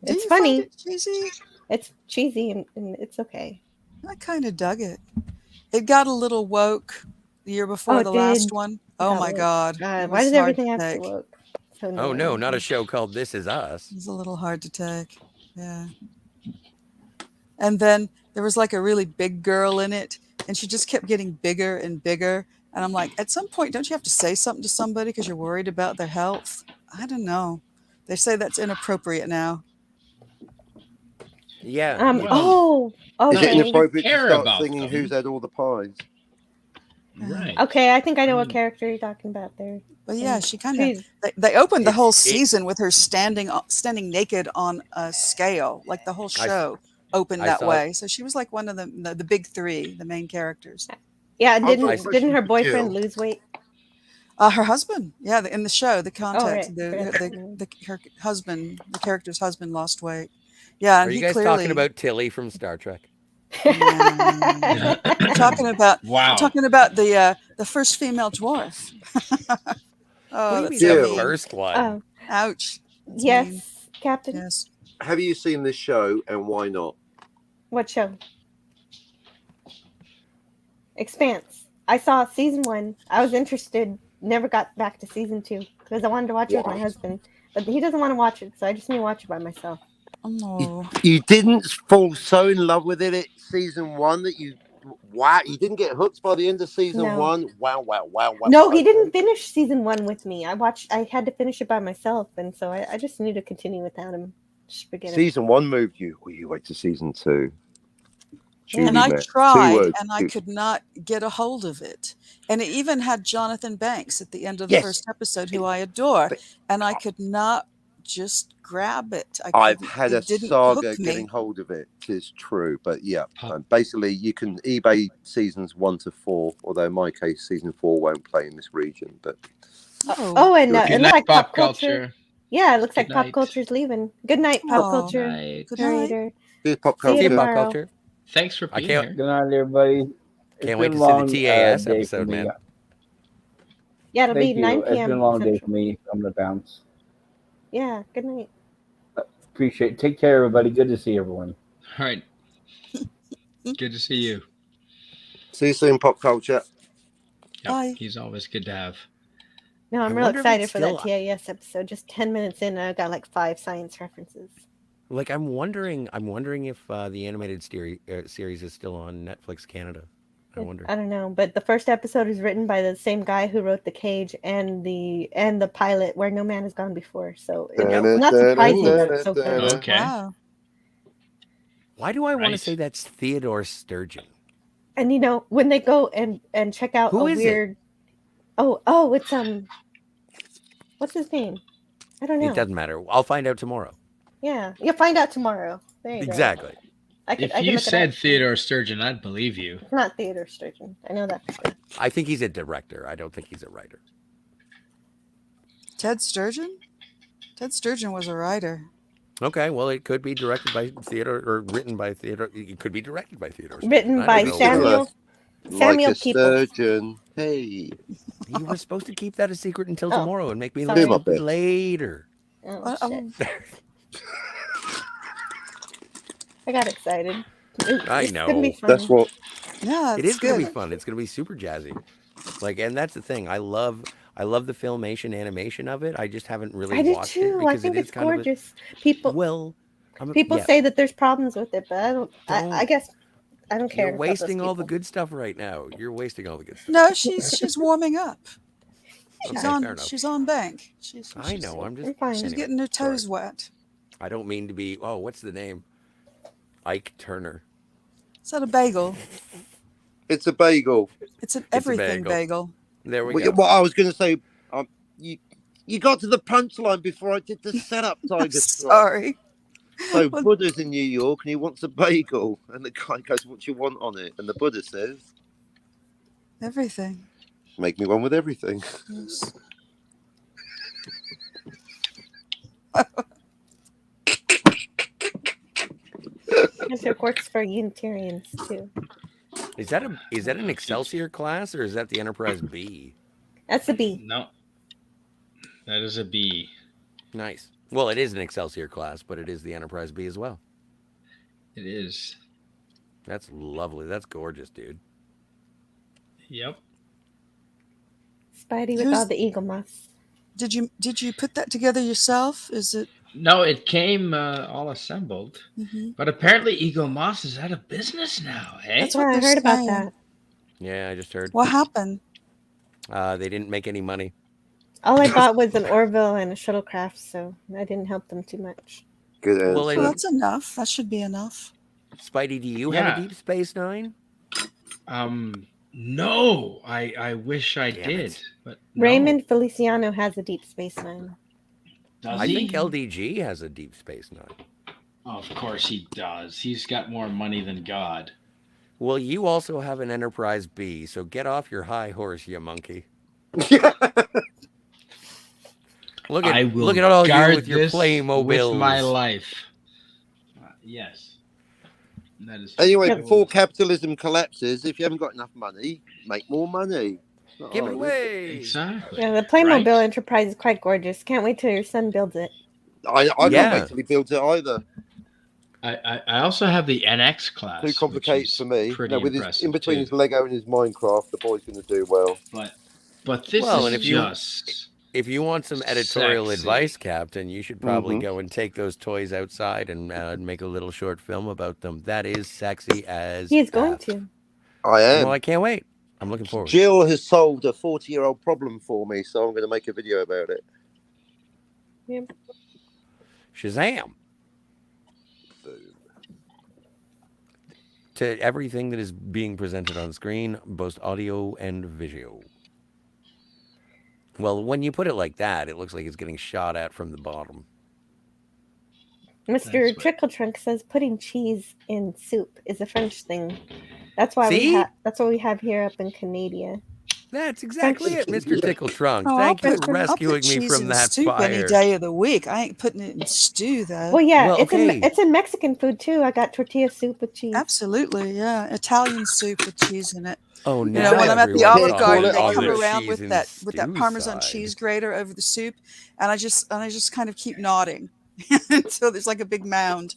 Do It's you find funny. it cheesy? It's cheesy and it's okay. I kind of dug it. It got a little woke the year before Oh, it the last did. one. got Oh my woke. God. God, It why was does hard everything to have to take. look? So Oh no, annoying. not a show called This Is Us. It was a little hard to take. Yeah. And then there was like a really big girl in it, and she just kept getting bigger and bigger. And I'm like, at some point, don't you have to say something to somebody because you're worried about their health? I don't know. They say that's inappropriate now. Yeah. Oh, Is it okay. inappropriate to care start about singing them. "Who's Had All the Pies"? Right. Okay, I think I know what character you're talking about there. But yeah, she kind of. She's- They opened the whole It's- it- season with her standing naked on a scale, like the whole I- show opened I that saw it. way. So she was like one of the big three, the main characters. Yeah, I've got a didn't question her for boyfriend Jill. lose weight? Her husband, yeah, in the show, the context, right. her husband, the character's husband lost weight. Yeah, and Are you he guys clearly talking about Tilly from Star Trek? I'm talking about Wow. I'm talking about the first female dwarf. Oh, What do that's you mean Jill. the mean. first one? Oh, Ouch. That's mean. yes, Captain. Yes. Have you seen this show, and why not? What show? Expanse. I saw season 1. I was interested. Never got back to season 2 because I wanted to watch it with my husband, but he doesn't want to watch it, so I just need to watch it by myself. Oh, You didn't fall so in love with it at season 1 that you didn't get hooked by the end of season No. 1. Wow. No, he didn't finish season 1 with me. I had to finish it by myself, and so I just need to continue without him. Just forget it. Season 1 moved you. Will you wait to season 2? Yeah. and I Julie, Matt, 2 tried, words. and I could not get a hold of it. And it even had Jonathan Banks at the end of the Yes. first episode, who I adore, But- and I could not just grab it. I've couldn't- had it a didn't saga hook me. getting hold of it. Tis true, but yeah. Huh. Basically, you can eBay seasons 1 to 4. Although in my case, season 4 won't play in this region. But Oh, and Good it night, looks like pop pop culture. culture. Yeah, it looks like Good pop night. culture's leaving. Good night, pop Aw. culture. Right. Good night. Narrator. here's pop See you See you, culture. pop tomorrow. culture. Thanks for I being can't- here. Good night, everybody. It's Can't wait been to see a long, the TAS day for episode, me. man. Yeah, it'll Thank be you. 9 It's been p.m. a long day Central. for me. I'm gonna bounce. Yeah, good night. Appreciate it. Take care, everybody. Good to see everyone. All right. Good to see you. See you soon, pop culture. Yep, Bye. he's always good to have. No, I'm I real wonder if excited it's for that still- TAS episode. Just 10 minutes in, I got like 5 science references. Like I'm wondering if the animated series is still on Netflix Canada. I wonder. I don't know, but the first episode is written by the same guy who wrote The Cage and the pilot Where No Man Has Gone Before. So it's not surprising that it's so good. Okay. Wow. Why do I want to Right. say that's Theodore Sturgeon? And you know, when they go and check out Who a is it? weird Oh, it's what's his name? I don't know. It doesn't matter. I'll find out tomorrow. Yeah, you'll find out tomorrow. There you go. Exactly. I If can you look it said up. Theodore Sturgeon, I'd believe you. It's not Theodore Sturgeon. I know that for sure. I think he's a director. I don't think he's a writer. Ted Sturgeon? Ted Sturgeon was a writer. Okay, well, it could be directed by Theodore or written by Theodore. It could be directed by Theodore. Written I by don't know. Samuel Like a People. surgeon. Hey. You were supposed to keep that a secret until Oh, tomorrow and make me sorry. look Do my stupid best. later. Oh, Oh, shit. I got excited. I It's gonna be know. fun. That's what yeah, It it's is going to good. be fun. It's going to be super jazzy. Like, and that's the thing. I love the Filmation animation of it. I just haven't really I do watched it too. I because think it is it's kind of gorgeous. People well. people yeah, say that there's problems with it, but I don't. I Don't. guess I don't care. You're about those wasting all the people. good stuff right now. You're wasting all the good stuff. No, she's warming up. Okay, fair enough. She's on bank. I know. I'm just. I'm fine. She's anyway, getting her sorry. toes wet. I don't mean to be. Oh, what's the name? Ike Turner. Is that a bagel? it's a bagel. It's an a everything bagel. bagel. There we Well, go. what I was going to say, you got to the punchline before I did the setup, I'm Tiger. Strike. sorry. So Well- Buddha's in New York and he wants a bagel, and the guy goes, "What do you want on it?" And the Buddha says, Everything. "Make me one with everything." Yes. It works for Unitarians too. Is that an Excelsior class or is that the Enterprise B? That's the B. No, that is a B. Nice. Well, it is an Excelsior class, but it is the Enterprise B as well. It is. That's lovely. That's gorgeous, dude. Yep. Spidey with Who's- all the eagle moss. Did you put that together yourself? Is it? No, it came all assembled, Mhm. but apparently Ego Moss is out of business now. Hey, That's Yeah, what I they're heard about saying. that. Yeah, I just heard. What happened? They didn't make any money. All I bought was an Orville and a shuttlecraft, so I didn't help them too much. Good answer. Well, Well, that's enough. That should be enough. Spidey, do you have Yeah. a Deep Space Nine? No, I wish I Damn did, it. but no. Raymond Feliciano has a Deep Space Nine. Does I he? think LDG has a Deep Space Nine. Oh, of course he does. He's got more money than God. Well, you also have an Enterprise B, so get off your high horse, you monkey. Look I at will look at all you guard with your this Playmobiles. with my life. Yes. That is Anyway, true. before capitalism collapses, if you haven't got enough money, make more money. It's not Give it hard, is away. Exactly. Yeah, the Playmobil Right? Enterprise is quite gorgeous. Can't wait till your son builds it. I Yeah. can't wait till he builds it either. I also have the NX class. Too which complicated is for me. Pretty No, with his, impressive in between too. his Lego and his Minecraft, the boy's going to do well. But this Well, is and if you- just If you want some editorial Sexy. advice, Captain, you should probably Mhm. go and take those toys outside and make a little short film about them. That is sexy as He is going F. to. I am. Well, I can't wait. I'm looking forward. Jill has solved a 40-year-old problem for me, so I'm going to make a video about it. Shazam! Boom. To everything that is being presented on screen, both audio and video. Well, when you put it like that, it looks like it's getting shot at from the bottom. Mr. That's what- Trickle Trunk says putting cheese in soup is a French thing. That's why See? that's what we have here up in Canada. That's exactly it, Mr. Tickle Trunk. Oh, Thank you I'll for put rescuing me cheese from in that soup any fire. day of the week. I ain't putting it in stew though. Well, yeah, Well, okay. it's in Mexican food too. I got tortilla soup with cheese. Absolutely, yeah. Italian soup with cheese in it. Oh, You now know, when I'm at the everyone Olive calls Garden, it they on come the around with cheese that and stew Parmesan side. cheese grater over the soup, and I just kind of keep nodding until there's like a big mound.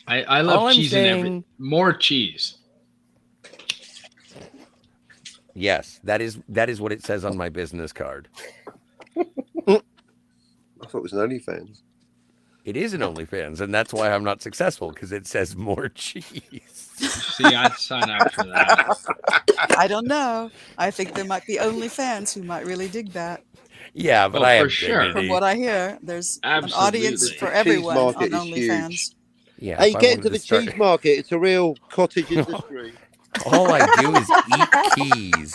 I All love I'm cheese in every saying- more cheese. Yes, that is what it says on my business card. I thought it was an OnlyFans. It is an OnlyFans, and that's why I'm not successful, because it says more cheese. See, I'd sign up for that. I don't know. I think there might be OnlyFans who might really dig that. Yeah, but Oh, I for have sure. dignity. From what I hear, there's an audience Absolutely. for The cheese everyone on market is huge. OnlyFans. Yeah, Hey, if I get wanted into the to start- cheese market. It's a real cottage industry. All I do is eat keys.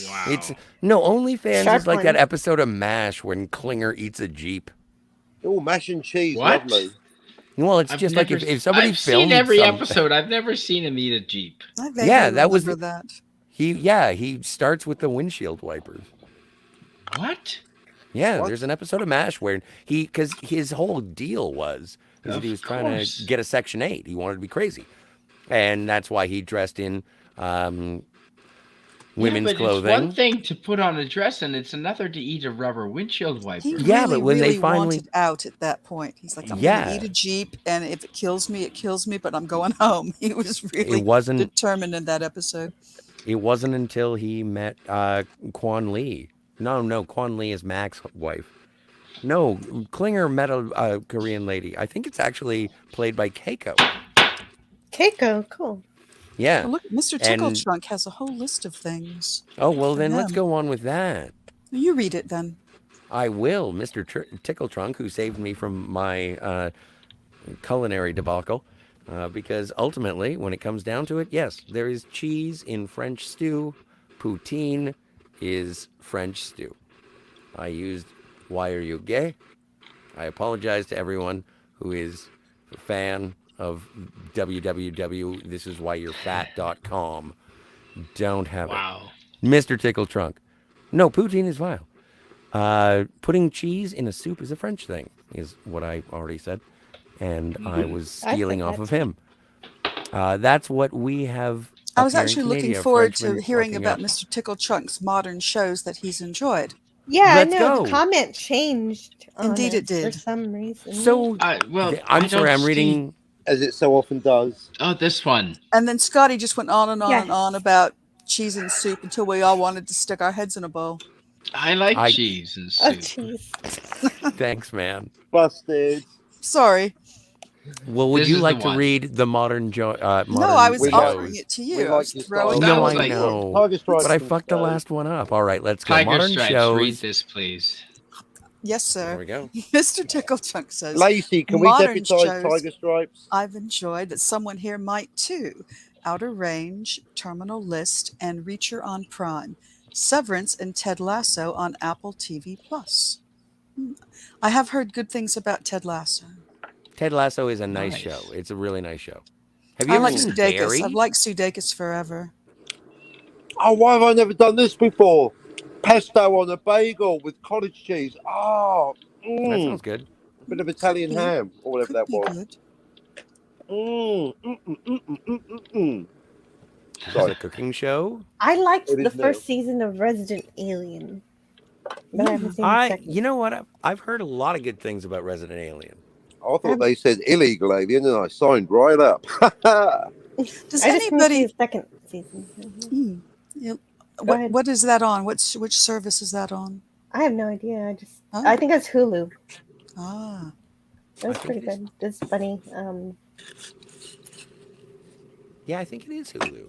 Wow. It's no OnlyFans Sharp is like that one. episode of MASH when Klinger eats a Jeep. Oh, mash and cheese, What? lovely. Well, it's I've just like never- if somebody I've filmed seen every something- episode. I've never seen him eat a Jeep. I vaguely Yeah, that was remember that. he starts with the windshield wipers. What? Yeah, What? there's an episode of MASH where because his whole deal was that Of he was trying course. to get a Section 8. He wanted to be crazy. And that's why he dressed in women's but clothing. It's one thing to put on a dress, and it's another to eat a rubber windshield wiper. He Yeah, but really, when they really finally- wanted out at that point. He's like, I'm Yeah. going to eat a Jeep, and if it kills me, it kills me, but I'm going home. He was really It wasn't determined in that episode. until he met Quan Lee. No, Quan Lee is Mac's wife. No, Klinger met a Korean lady. I think it's actually played by Keiko. Keiko, cool. Yeah. Well, look, Mr. Tickle And- Trunk has a whole list of things. Oh, well, for then let's him. go on with that. You read it then. I will, Mr. Tickle Trunk, who saved me from my culinary debacle. Because ultimately, when it comes down to it, yes, there is cheese in French stew. Poutine is French stew. I used Why Are You Gay? I apologize to everyone who is a fan of www.thisiswhyyourfat.com. Don't have Wow. it. Mr. Tickle Trunk. No, poutine is vile. Putting cheese in a soup is a French thing, is what I already said. And I was I stealing think off of that's- him. That's what we have. I was up here in actually looking Canada, forward to Frenchmen hearing fucking about up. Mr. Tickle Trunk's modern shows that he's enjoyed. Yeah, Let's I know. go. The comment changed. On Indeed it For did. some reason. So, Well, I'm I sorry, don't I'm see- reading. As it so often does. Oh, this one. And then Scotty just went on and on Yes. and on about cheese and soup until we all wanted to stick our heads in a bowl. I like I- cheese and Oh, soup. jeez. Thanks, man. Busted. Sorry. Well, would This you is the like to one. read the modern No, I was We offering shows? it to we you. I like was your throwing style. No, Sounds I like- know. Tiger Stripes But I can fucked the go. last one up. All right, let's go. Tiger Modern Stripes, shows. read this, please. Yes, There sir. we go. Mr. Tickle Trunk says, Lacey, can we Modern deputise shows. Tiger Stripes? I've enjoyed that someone here might too. Outer Range, Terminal List, and Reacher on Prime. Severance and Ted Lasso on Apple TV Plus. I have heard good things about Ted Lasso. Ted Lasso is a nice Nice. show. It's a really nice show. Have you I ever like seen Sudeikis. Barry? I've liked Sudeikis forever. Oh, why have I never done this before? Pesto on a bagel with cottage cheese. Oh, That sounds good. a bit of Italian Could be. ham, or whatever Could that be was. good. It's Sorry. a cooking show. I liked It the is now. first season of Resident Alien. But I haven't seen the second. You know what? I've heard a lot of good things about Resident Alien. I thought they said illegal alien, and I signed right up. Does I just anybody? finished the second season. Hmm. Yeah. Go ahead. What is that on? Which service is that on? I have no idea. Oh. I think it's Hulu. Ah, It was I think pretty it is. good. It's funny. Yeah, I think it is Hulu.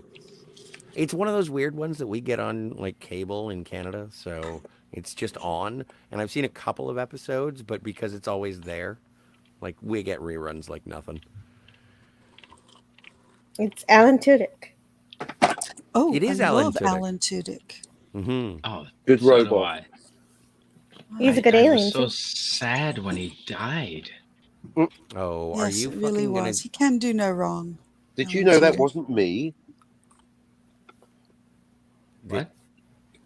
It's one of those weird ones that we get on like cable in Canada, so it's just on. And I've seen a couple of episodes, but because it's always there, like we get reruns like nothing. It's Alan Tudyk. oh, It is I Alan love Tudyk. Alan Tudyk. Mm-hmm. Oh, Good so do robot. I. He's a good I alien. was so too. sad when he died. Oh, are Yes, you it really fucking gonna? was. He can do no wrong. Did you Alan know that Tudyk. wasn't me? What?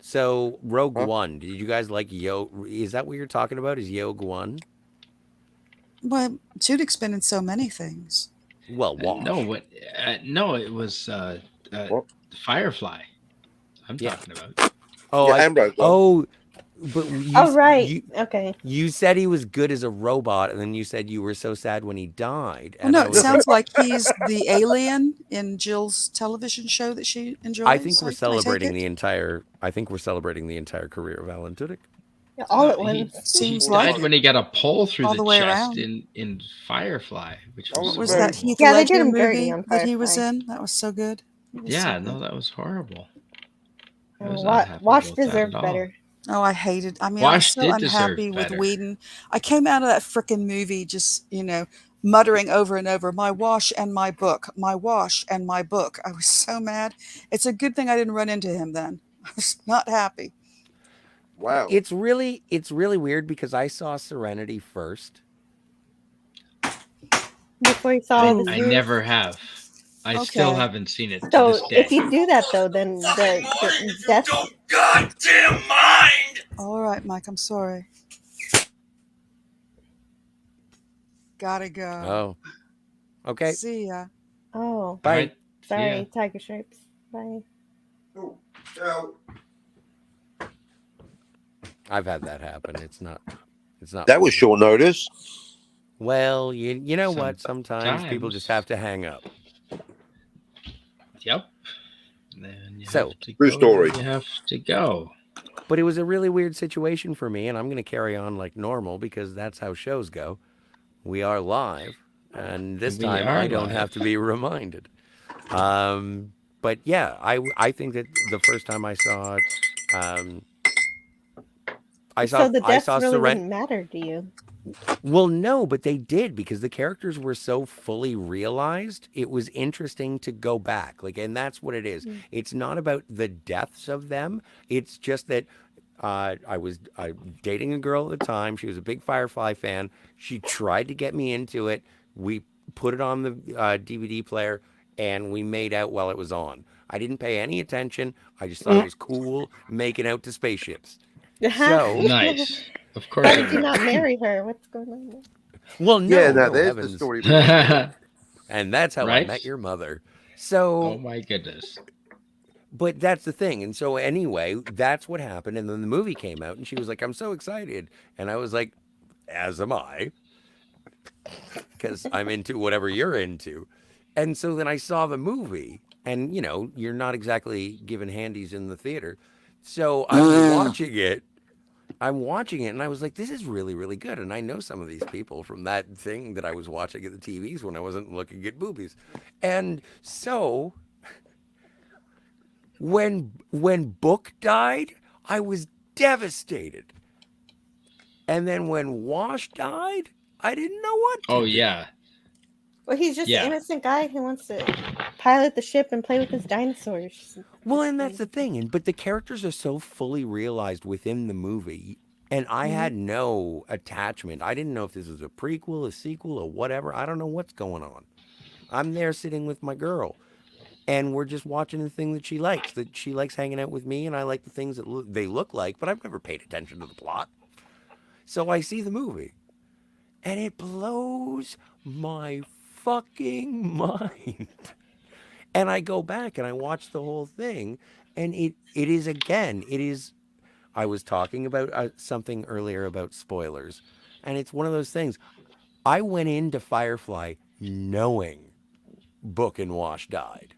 So Rogue Huh? One. Did you guys like Is that what you're talking about? Is Rogue One? Well, Tudyk's been in so many things. Well, watch. No, what? No, it was What? Firefly. I'm Yeah. talking about. Oh, Yeah, and Rogue One. oh, but you, Oh, right. You, Okay. you said he was good as a robot, and then you said you were so sad when he died. Well, and no, I it was- sounds like he's the alien in Jill's television show that she enjoys. I think we're take celebrating it? the entire. I think we're celebrating the entire career of Alan Tudyk. Yeah, all at He- once. He Seems died like when he got a pole through all the the way chest around. in Firefly, which Oh, was, What was Very that Heath Yeah, they did Ledger him dirty movie on that he was Firefly. in? That was so good. It was so Yeah, good. no, that was horrible. I was Wa- not happy Wash about that deserved at all. better. Oh, I hated. I mean, Wash I'm so did deserve unhappy with better. Whedon. I came out of that frickin' movie just, muttering over and over, "My wash and my book, my wash and my book." I was so mad. It's a good thing I didn't run into him then. I was not happy. Wow. It's really weird because I saw Serenity first. Before you saw all Ooh. the I series. never have. I still Okay. haven't seen it to So this day. if you do that though, then the death. All right, Mike. I'm sorry. Gotta go. Oh, okay. See ya. Oh, Bye. Right. sorry, Yeah. tiger stripes. Bye. I've had that happen. It's not. That was short notice. Well, you know what? Sometimes people just have Sometimes. to hang up. Yep. Then you So, have to true go story. where you have to go. But it was a really weird situation for me, and I'm going to carry on like normal because that's how shows go. We are live, and this We time are I don't live. have to be reminded. But yeah, I think that the first time I saw it, So the deaths really Serenity. wouldn't matter to you. Well, no, but they did because the characters were so fully realized. It was interesting to go back, and that's what it is. It's not about the deaths of them. It's just that I was dating a girl at the time. She was a big Firefly fan. She tried to get me into it. We put it on the DVD player, and we made out while it was on. I didn't pay any attention. I just thought it was cool making out to spaceships. So Nice. Of course. Why it did you will. not marry her? What's going on there? well, no, Yeah, now no there's heavens. the story. behind it. And that's how I Right? met your mother. Oh So, my goodness. but that's the thing. And so, anyway, that's what happened. And then the movie came out, and she was like, I'm so excited. And I was like, as am I, because I'm into whatever you're into. And so then I saw the movie, and you're not exactly given handies in the theater. So I'm watching it. And I was like, this is really, really good. And I know some of these people from that thing that I was watching at the TVs when I wasn't looking at boobies. And so when Book died, I was devastated. And then when Wash died, I didn't know what to Oh do. yeah. Well, he's just Yeah. an innocent guy who wants to pilot the ship and play with his dinosaurs. Well, and that's the thing. But the characters are so fully realized within the movie. And I had no attachment. I didn't know if this was a prequel, a sequel, or whatever. I don't know what's going on. I'm there sitting with my girl. And we're just watching the thing that she likes. That she likes hanging out with me, and I like the things that they look like. But I've never paid attention to the plot. So I see the movie. And it blows my fucking mind. And I go back and I watch the whole thing, and it is. I was talking about something earlier about spoilers, and it's one of those things. I went into Firefly knowing Book and Wash died.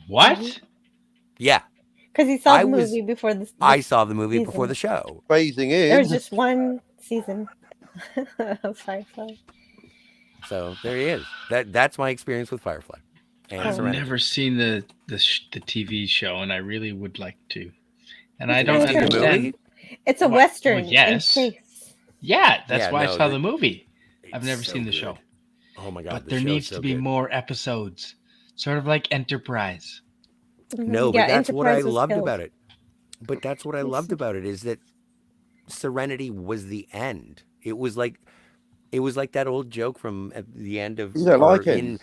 What? Yeah, Because he saw I the was- movie before this. I saw the movie season. before the show. Phasing There was in. just one season of Firefly. So there he is. That's my experience with Firefly. And I've Serenity. never seen the TV show, and I really would like to. And I It's don't really good. understand. Movie? It's a Well, western yes. in space. Yeah, that's Yeah, why no, I saw the movie. I've It's never so seen the good. show. Oh my god! But the there show's needs so to be good. more episodes. Sort of like Enterprise. No, but Yeah, that's what I Enterprise was loved killed. about it. But that's what I loved about it is that Serenity was the end. It was like that old joke from at the end of You don't or like it?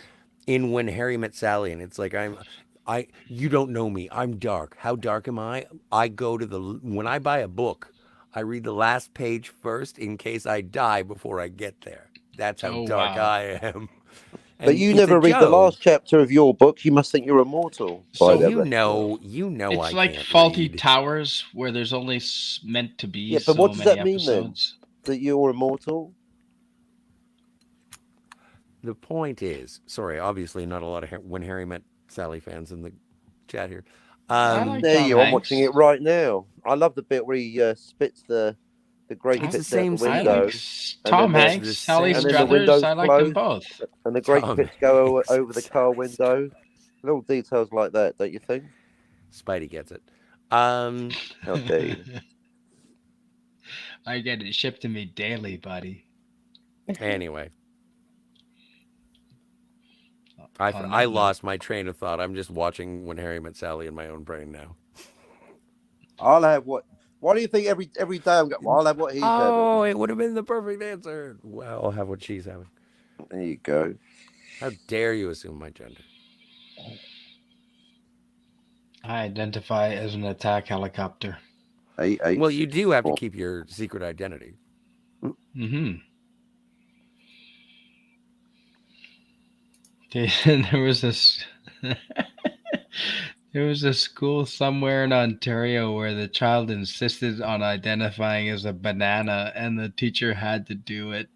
in When Harry Met Sally, and it's like you don't know me. I'm dark. How dark am I? I go to when I buy a book, I read the last page first in case I die before I get there. That's how Oh, dark wow. I am. But And you it's a never read the joke. last chapter of your book. You must think you're immortal. So by that. You know It's I like can't Faulty read. Towers, where there's only meant to be Yeah, so but what does many that mean then? episodes. that you're immortal. The point is, sorry, obviously not a lot of When Harry Met Sally fans in the chat here. I like There Tom you are. I'm Hanks. watching it right now. I love the bit where he spits the grape It's the pits same out the I window, like Tom then Hanks, the Sally same- and then the Struthers. windows I like them close. both. and the grape Tom pits go Hanks. over the car window. Little details like that, don't you think? Spidey gets it. How dare you? I get it shipped to me daily, buddy. Anyway, On I that note. lost my train of thought. I'm just watching When Harry Met Sally in my own brain now. I'll have what? Why do you think every day I'm going? I'll have what he's Oh, it would have been the perfect answer. Well, I'll have what she's having. having. There you go. How dare you assume my gender? I identify as an attack helicopter. Eight. Well, you do have to Well- keep your secret identity. Mm-hmm. There was this. There was a school somewhere in Ontario where the child insisted on identifying as a banana, and the teacher had to do it.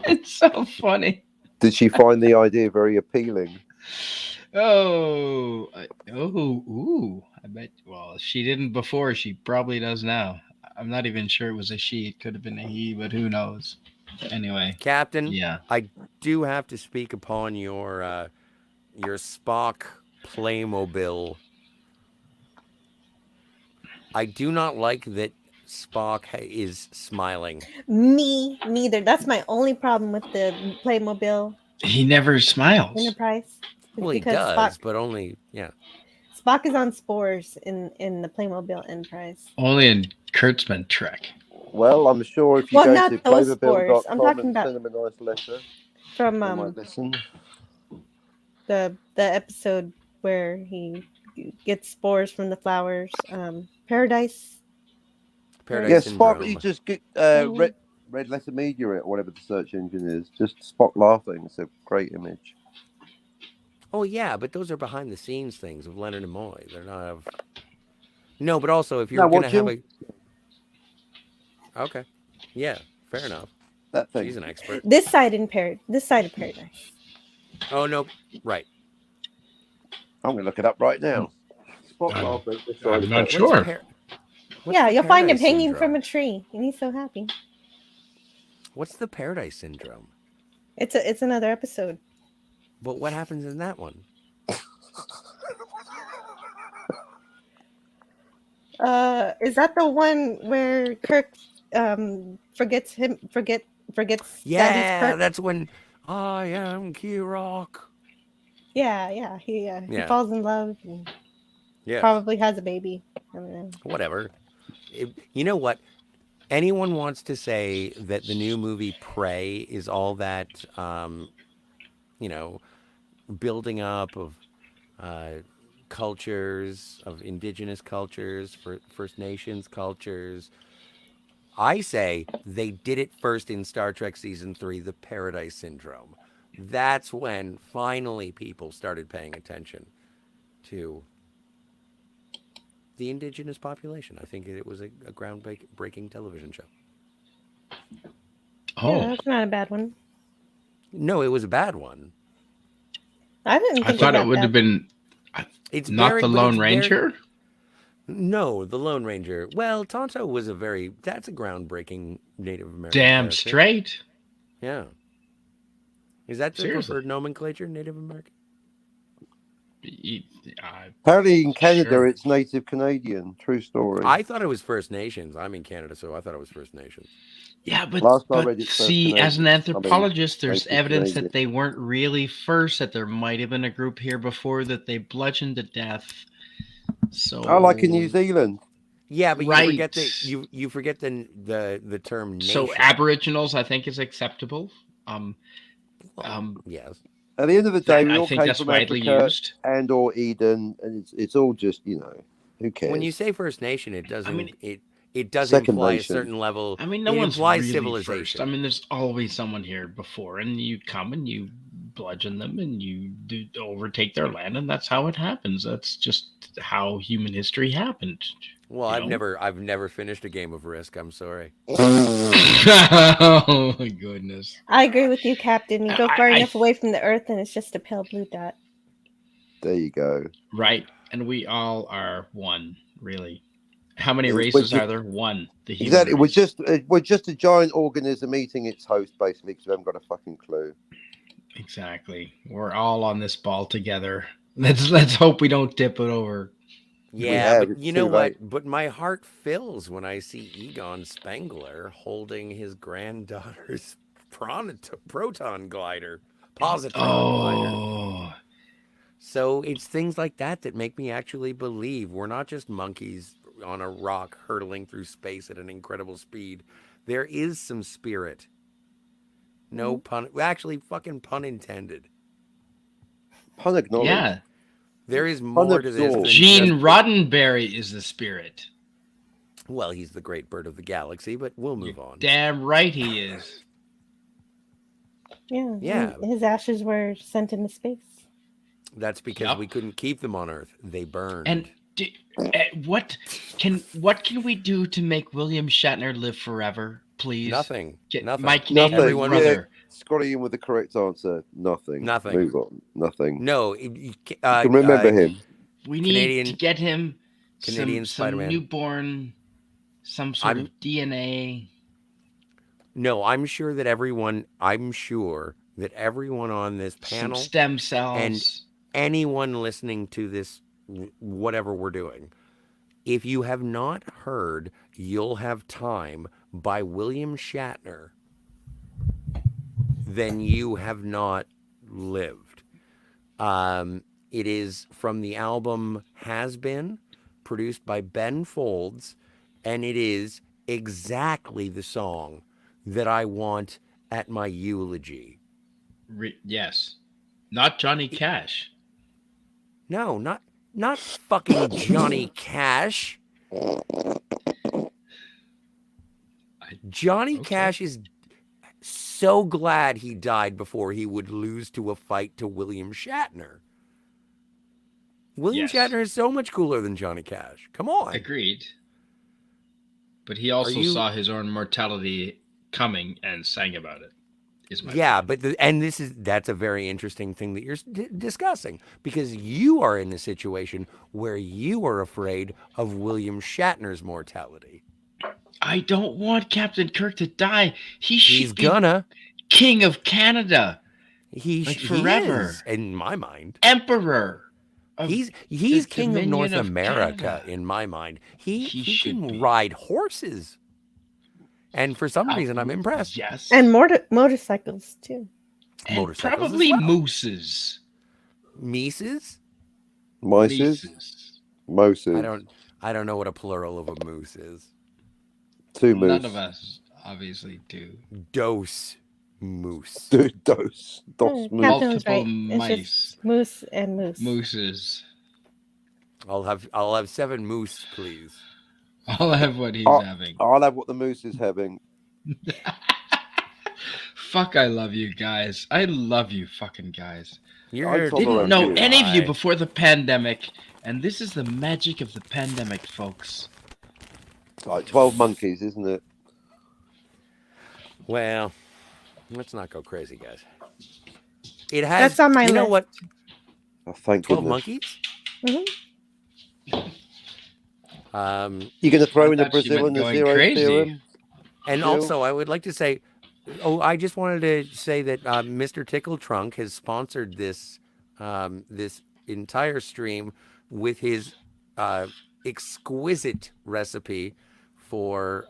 It's so funny. Did she find the idea very appealing? Oh, ooh! I bet. Well, if she didn't before, she probably does now. I'm not even sure it was a she. It could have been a he, but who knows? Anyway, Captain, yeah. I do have to speak upon your Spock Playmobil. I do not like that Spock is smiling. Me neither. That's my only problem with the Playmobil He never smiles. Enterprise. It's Well, he because does, but only Spock is on spores in the Playmobil Enterprise. Only in Kurtzman Trek. Well, I'm sure if you Well, go not to those spores. I'm playmobil.com talking and about send them a nice letter, from they might listen. the episode where he gets spores from the flowers. Paradise. Paradise Yes, Syndrome. Spock. You just get Mhm. red letter media or whatever the search engine is. Just Spock laughing. It's a great image. Oh yeah, but those are behind the scenes things of Leonard Nimoy. They're not of. No, but also if you're No, what gonna have Jim- Okay, yeah, fair enough. That thing. She's an expert. This side of Paradise. Oh no, right. I'm going to look it up right now. Spock I'm- laughing. This I'm side not of sure. What's Yeah, the you'll find him Paradise hanging Syndrome? from a tree, and he's so happy. What's the Paradise Syndrome? It's another episode. But what happens in that one? Is that the one where Kirk forgets that he's Yeah, Kirk? that's when I am Kirok. Yeah, he Yeah. falls in love and Yeah, probably has a baby. I don't know. whatever. You know what? Anyone wants to say that the new movie Prey is all that, building up of cultures, of indigenous cultures, for First Nations cultures. I say they did it first in Star Trek Season 3, The Paradise Syndrome. That's when finally people started paying attention to the indigenous population. I think it was a groundbreaking television show. Oh, Yeah, that's not a bad one. No, it was a bad one. I didn't. I Think thought was it that would bad. have been It's not very- the but Lone it's very- Ranger. No, the Lone Ranger. Well, Tonto was that's a groundbreaking Native American Damn character. straight. Yeah. Is that the Seriously. preferred nomenclature, Native American? Apparently in Canada, Sure. it's Native Canadian. True story. I thought it was First Nations. I'm in Canada, so I thought it was First Nations. Yeah, but, Last I read it's first see, as an Canadians. I mean, anthropologist, there's native evidence Canadian. that they weren't really first, that there might have been a group here before that they bludgeoned to death. So I like in New Zealand. Yeah, but Right. you forget you forget the term nation. So Aboriginals, I think, is acceptable. Yes. At the end of the day, we I all think came that's from widely Africa used. and or Eden, and it's all just who cares? When you say First Nation, it doesn't mean, it does Second imply nation. a certain level. I mean, no it one's implies really civilization. first. I mean, there's always someone here before, and you come and you bludgeon them and you overtake their land, and that's how it happens. That's just how human history happened. Well, you know? I've never finished a game of Risk. I'm sorry. Oh my goodness! I agree with you, Captain. You go far I- enough away from the Earth, and it's just a pale blue dot. There you go. Right, and we all are one, really. How many It's races what are there? One. The human Exactly. race. We're just a giant organism eating its host, basically, because we haven't got a fucking clue. Exactly. We're all on this ball together. Let's hope we don't tip it over. Yeah, have, but it's you know too what? late. But my heart fills when I see Egon Spengler holding his granddaughter's proton glider, positron glider. Oh, So it's things like that that make me actually believe we're not just monkeys on a rock hurtling through space at an incredible speed. There is some spirit. No pun, actually, fucking pun intended. Pun acknowledged. yeah. There is more to this than Unabsorbed. Gene just- Roddenberry is the spirit. Well, he's the great bird of the galaxy, but we'll move on. Damn right he is. Yeah. Yeah. His ashes were sent into space. That's because Yep. we couldn't keep them on Earth. They burned. And what can we do to make William Shatner live forever, please? Nothing. Nothing. My Canadian Everyone- brother. Scotty in with the correct answer. Nothing. Nothing. Move on. Nothing. No. You can remember him. We need to Canadian- get him Canadian some Spider-Man. newborn, some sort of DNA. No, I'm sure that everyone on this Some panel, stem cells. anyone listening to this, whatever we're doing, if you have not heard You'll Have Time by William Shatner, then you have not lived. It is from the album Has Been, produced by Ben Folds, and it is exactly the song that I want at my eulogy. Yes. Not Johnny Cash. No, not fucking Johnny Cash. Johnny Okay. Cash is so glad he died before he would lose to a fight to William Shatner. William Yes. Shatner is so much cooler than Johnny Cash. Come on. Agreed. But he also you- saw his own mortality coming and sang about it. Is my Yeah, point. but that's a very interesting thing that you're discussing, because you are in a situation where you are afraid of William Shatner's mortality. I don't want Captain Kirk to die. He should He's be gonna. King of Canada, He Like he forever. is, in my mind. Emperor. of He's the king of North Dominion of America Canada. in my mind. He should can be. ride horses, and for some reason I'm impressed. Yes. And motorcycles too. And motorcycles as probably well. mooses. Mises? Mices, Mooses. Moses, I don't know what a plural of a moose is. two moose. None of us obviously do. Dose moose. Dos Captain moose. was right. Multiple It's mice. just moose and moose. Mooses. I'll have 7 moose, please. I'll have what he's Oh. having. I'll have what the moose is having. Fuck, I love you guys. I love you fucking guys. You're I told Didn't her know you. any of you Right. before the pandemic, and this is the magic of the pandemic, folks. It's like 12 monkeys, isn't it? Well, let's not go crazy, guys. It has. That's on my You know list. what? Oh, thank 12 goodness. monkeys. Mhm. You're going to throw I in the thought she Brazil meant and the going zero crazy. theorem? And Jill? also, I would like to say, I just wanted to say that Mr. Tickle Trunk has sponsored this this entire stream with his exquisite recipe for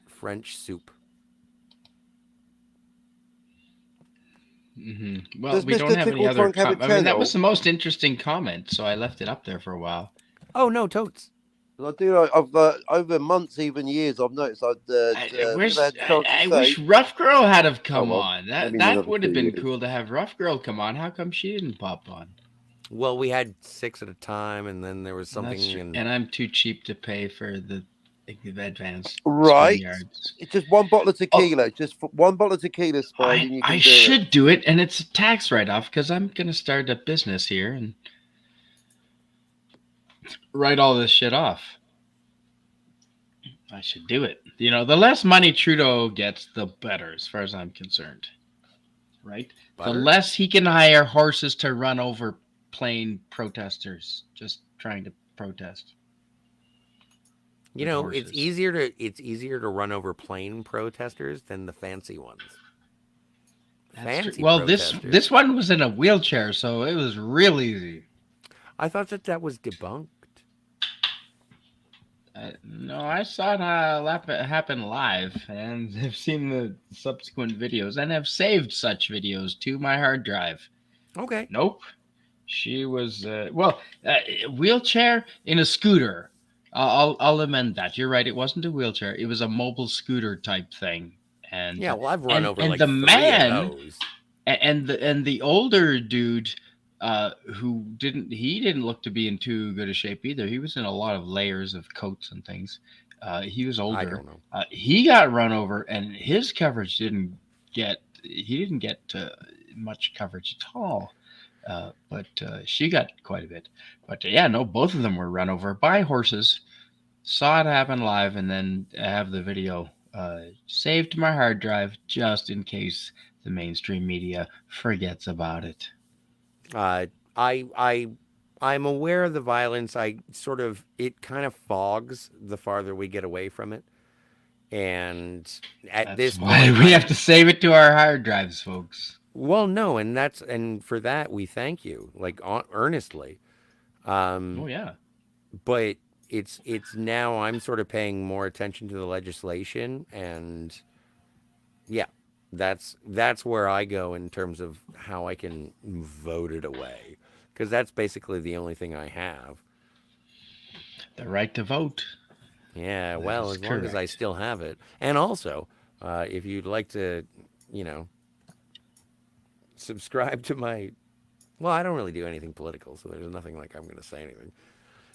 French soup. Well, Does we don't Mr. have any Tickle other. Trunk have a I mean, that channel? was the most interesting comment, so I left it up there for a while. Oh no, totes! I do. I've over months, even years, I've noticed I've I wish, never had a chance to I say. wish Rough Girl had have come well, on. maybe That another would have 2 been years. cool to have Rough Girl come on. How come she didn't pop on? Well, we had 6 at a time, and then there was something. That's true. And And I'm too cheap to pay for the advanced Right. StreamYards. It's just one bottle of tequila. Just one bottle of tequila, Spide, and you can I do should do it, and it's a tax write-off because I'm gonna start a business here and write all this shit off. I should do it. You know, the less money Trudeau gets, the better, as far as I'm concerned. Right? butter? The less he can hire horses to run over plain protesters just trying to protest. You with know, horses. it's easier to run over plain protesters than the fancy ones. That's Fancy true. Well, protesters. this one was in a wheelchair, so it was real easy. I thought that was debunked. No, I saw it happen live, and have seen the subsequent videos, and have saved such videos to my hard drive. Okay. Nope, she was wheelchair in a scooter. I'll amend that. You're right. It wasn't a wheelchair. It was a mobile scooter type thing. And Yeah, well, I've run over and like the 3 man- of those. and the older dude who didn't look to be in too good a shape either. He was in a lot of layers of coats and things. He was older. I don't know. He got run over, and his coverage didn't get much coverage at all. But she got quite a bit. But yeah, no, both of them were run over by horses. Saw it happen live, and then have the video saved to my hard drive just in case the mainstream media forgets about it. I'm aware of the violence. It kind of fogs the farther we get away from it. And at this why point, we have to save it to our hard drives, folks. Well, no, and for that we thank you, like earnestly. Oh yeah. But it's now I'm sort of paying more attention to the legislation, and yeah, that's where I go in terms of how I can vote it away, because that's basically the only thing I have. The right to vote. Yeah, well, as long as I still have it. And also, if you'd like to, subscribe to my... Well, I don't really do anything political, so there's nothing like I'm going to say anything.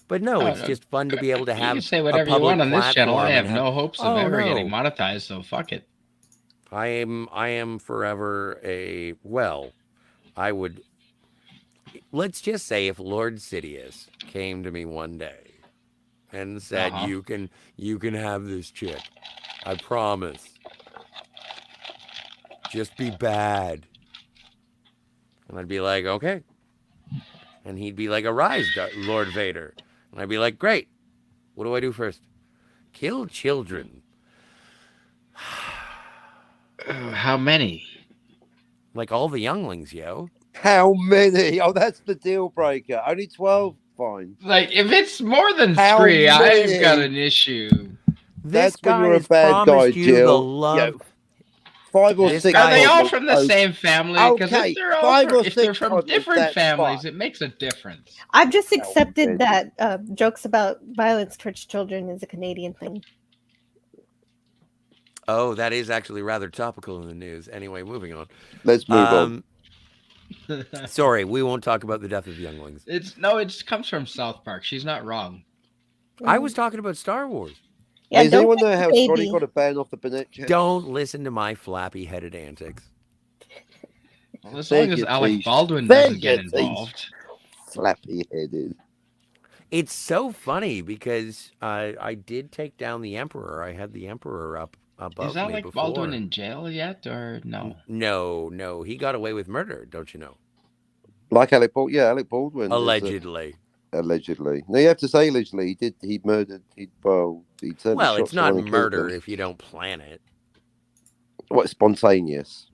But no, it's just fun to be able to have. You can say whatever you want on this channel. I have no hopes of ever getting monetized, so fuck it. I am forever a... Well, I would... Let's just say if Lord Sidious came to me one day and said, you can have this chick. I promise. Just be bad. And I'd be like, okay. And he'd be like, arise, Lord Vader. And I'd be like, great. What do I do first? Kill children. How many? Like all the younglings, yo. How many? Oh, that's the deal breaker. Only 12. Fine. Like, if it's more than 3, I've got an issue. This That's when guy you're a has bad promised guy, you Jill. the love. Yeah. 5 or 6. Are they all toddlers. from the same family? Because if they're if they're from toddlers, different that's families, fine. it makes a difference. I've just accepted that jokes about violence towards children is a Canadian thing. Oh, that is actually rather topical in the news. Anyway, moving on. Let's move on. Sorry, we won't talk about the death of younglings. It comes from South Park. She's not wrong. I was talking about Star Wars. Yeah, does anyone know how Scotty got a ban off the Burnett channel? Don't listen to my flappy-headed antics. Well, as long as Alec Baldwin doesn't get involved. Flappy-headed. It's so funny because I did take down the Emperor. I had the Emperor up above Is Alec me before. Baldwin in jail yet, or no? No. He got away with murder, don't you know? Like Alec Baldwin? Yeah, Alec Baldwin. Allegedly. Allegedly. No, you have to say allegedly. He murdered. Well, it's not murder if you don't plan it. What, spontaneous?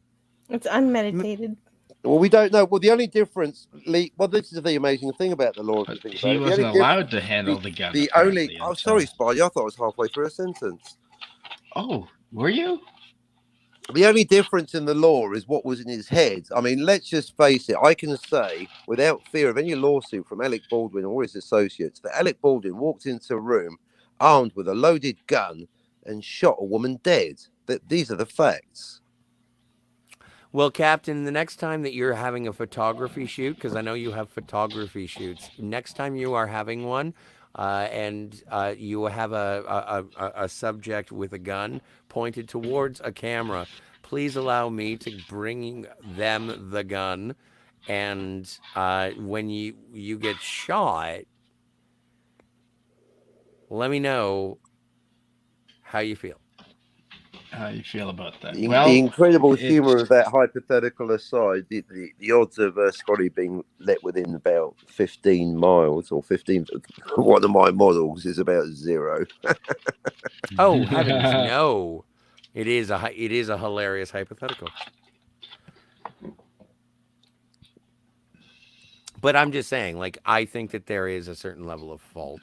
It's unmeditated. Well, we don't know. Well, the only difference, well, this is the amazing thing about the law. He wasn't allowed to handle the gun. Oh, sorry, Spidey. I thought I was halfway through a sentence. Oh, were you? The only difference in the law is what was in his head. I mean, let's just face it. I can say, without fear of any lawsuit from Alec Baldwin or his associates, that Alec Baldwin walked into a room armed with a loaded gun and shot a woman dead. These are the facts. Well, Captain, the next time that you're having a photography shoot, because I know you have photography shoots, next time you are having one, and you have a subject with a gun pointed towards a camera, please allow me to bring them the gun, and when you get shot, let me know how you feel. How you feel about that? The incredible humor of that hypothetical aside, the odds of Scotty being let within about 15 miles or 15 one of my models is about 0. Oh heavens, no! It is a hilarious hypothetical. But I'm just saying, like, I think that there is a certain level of fault.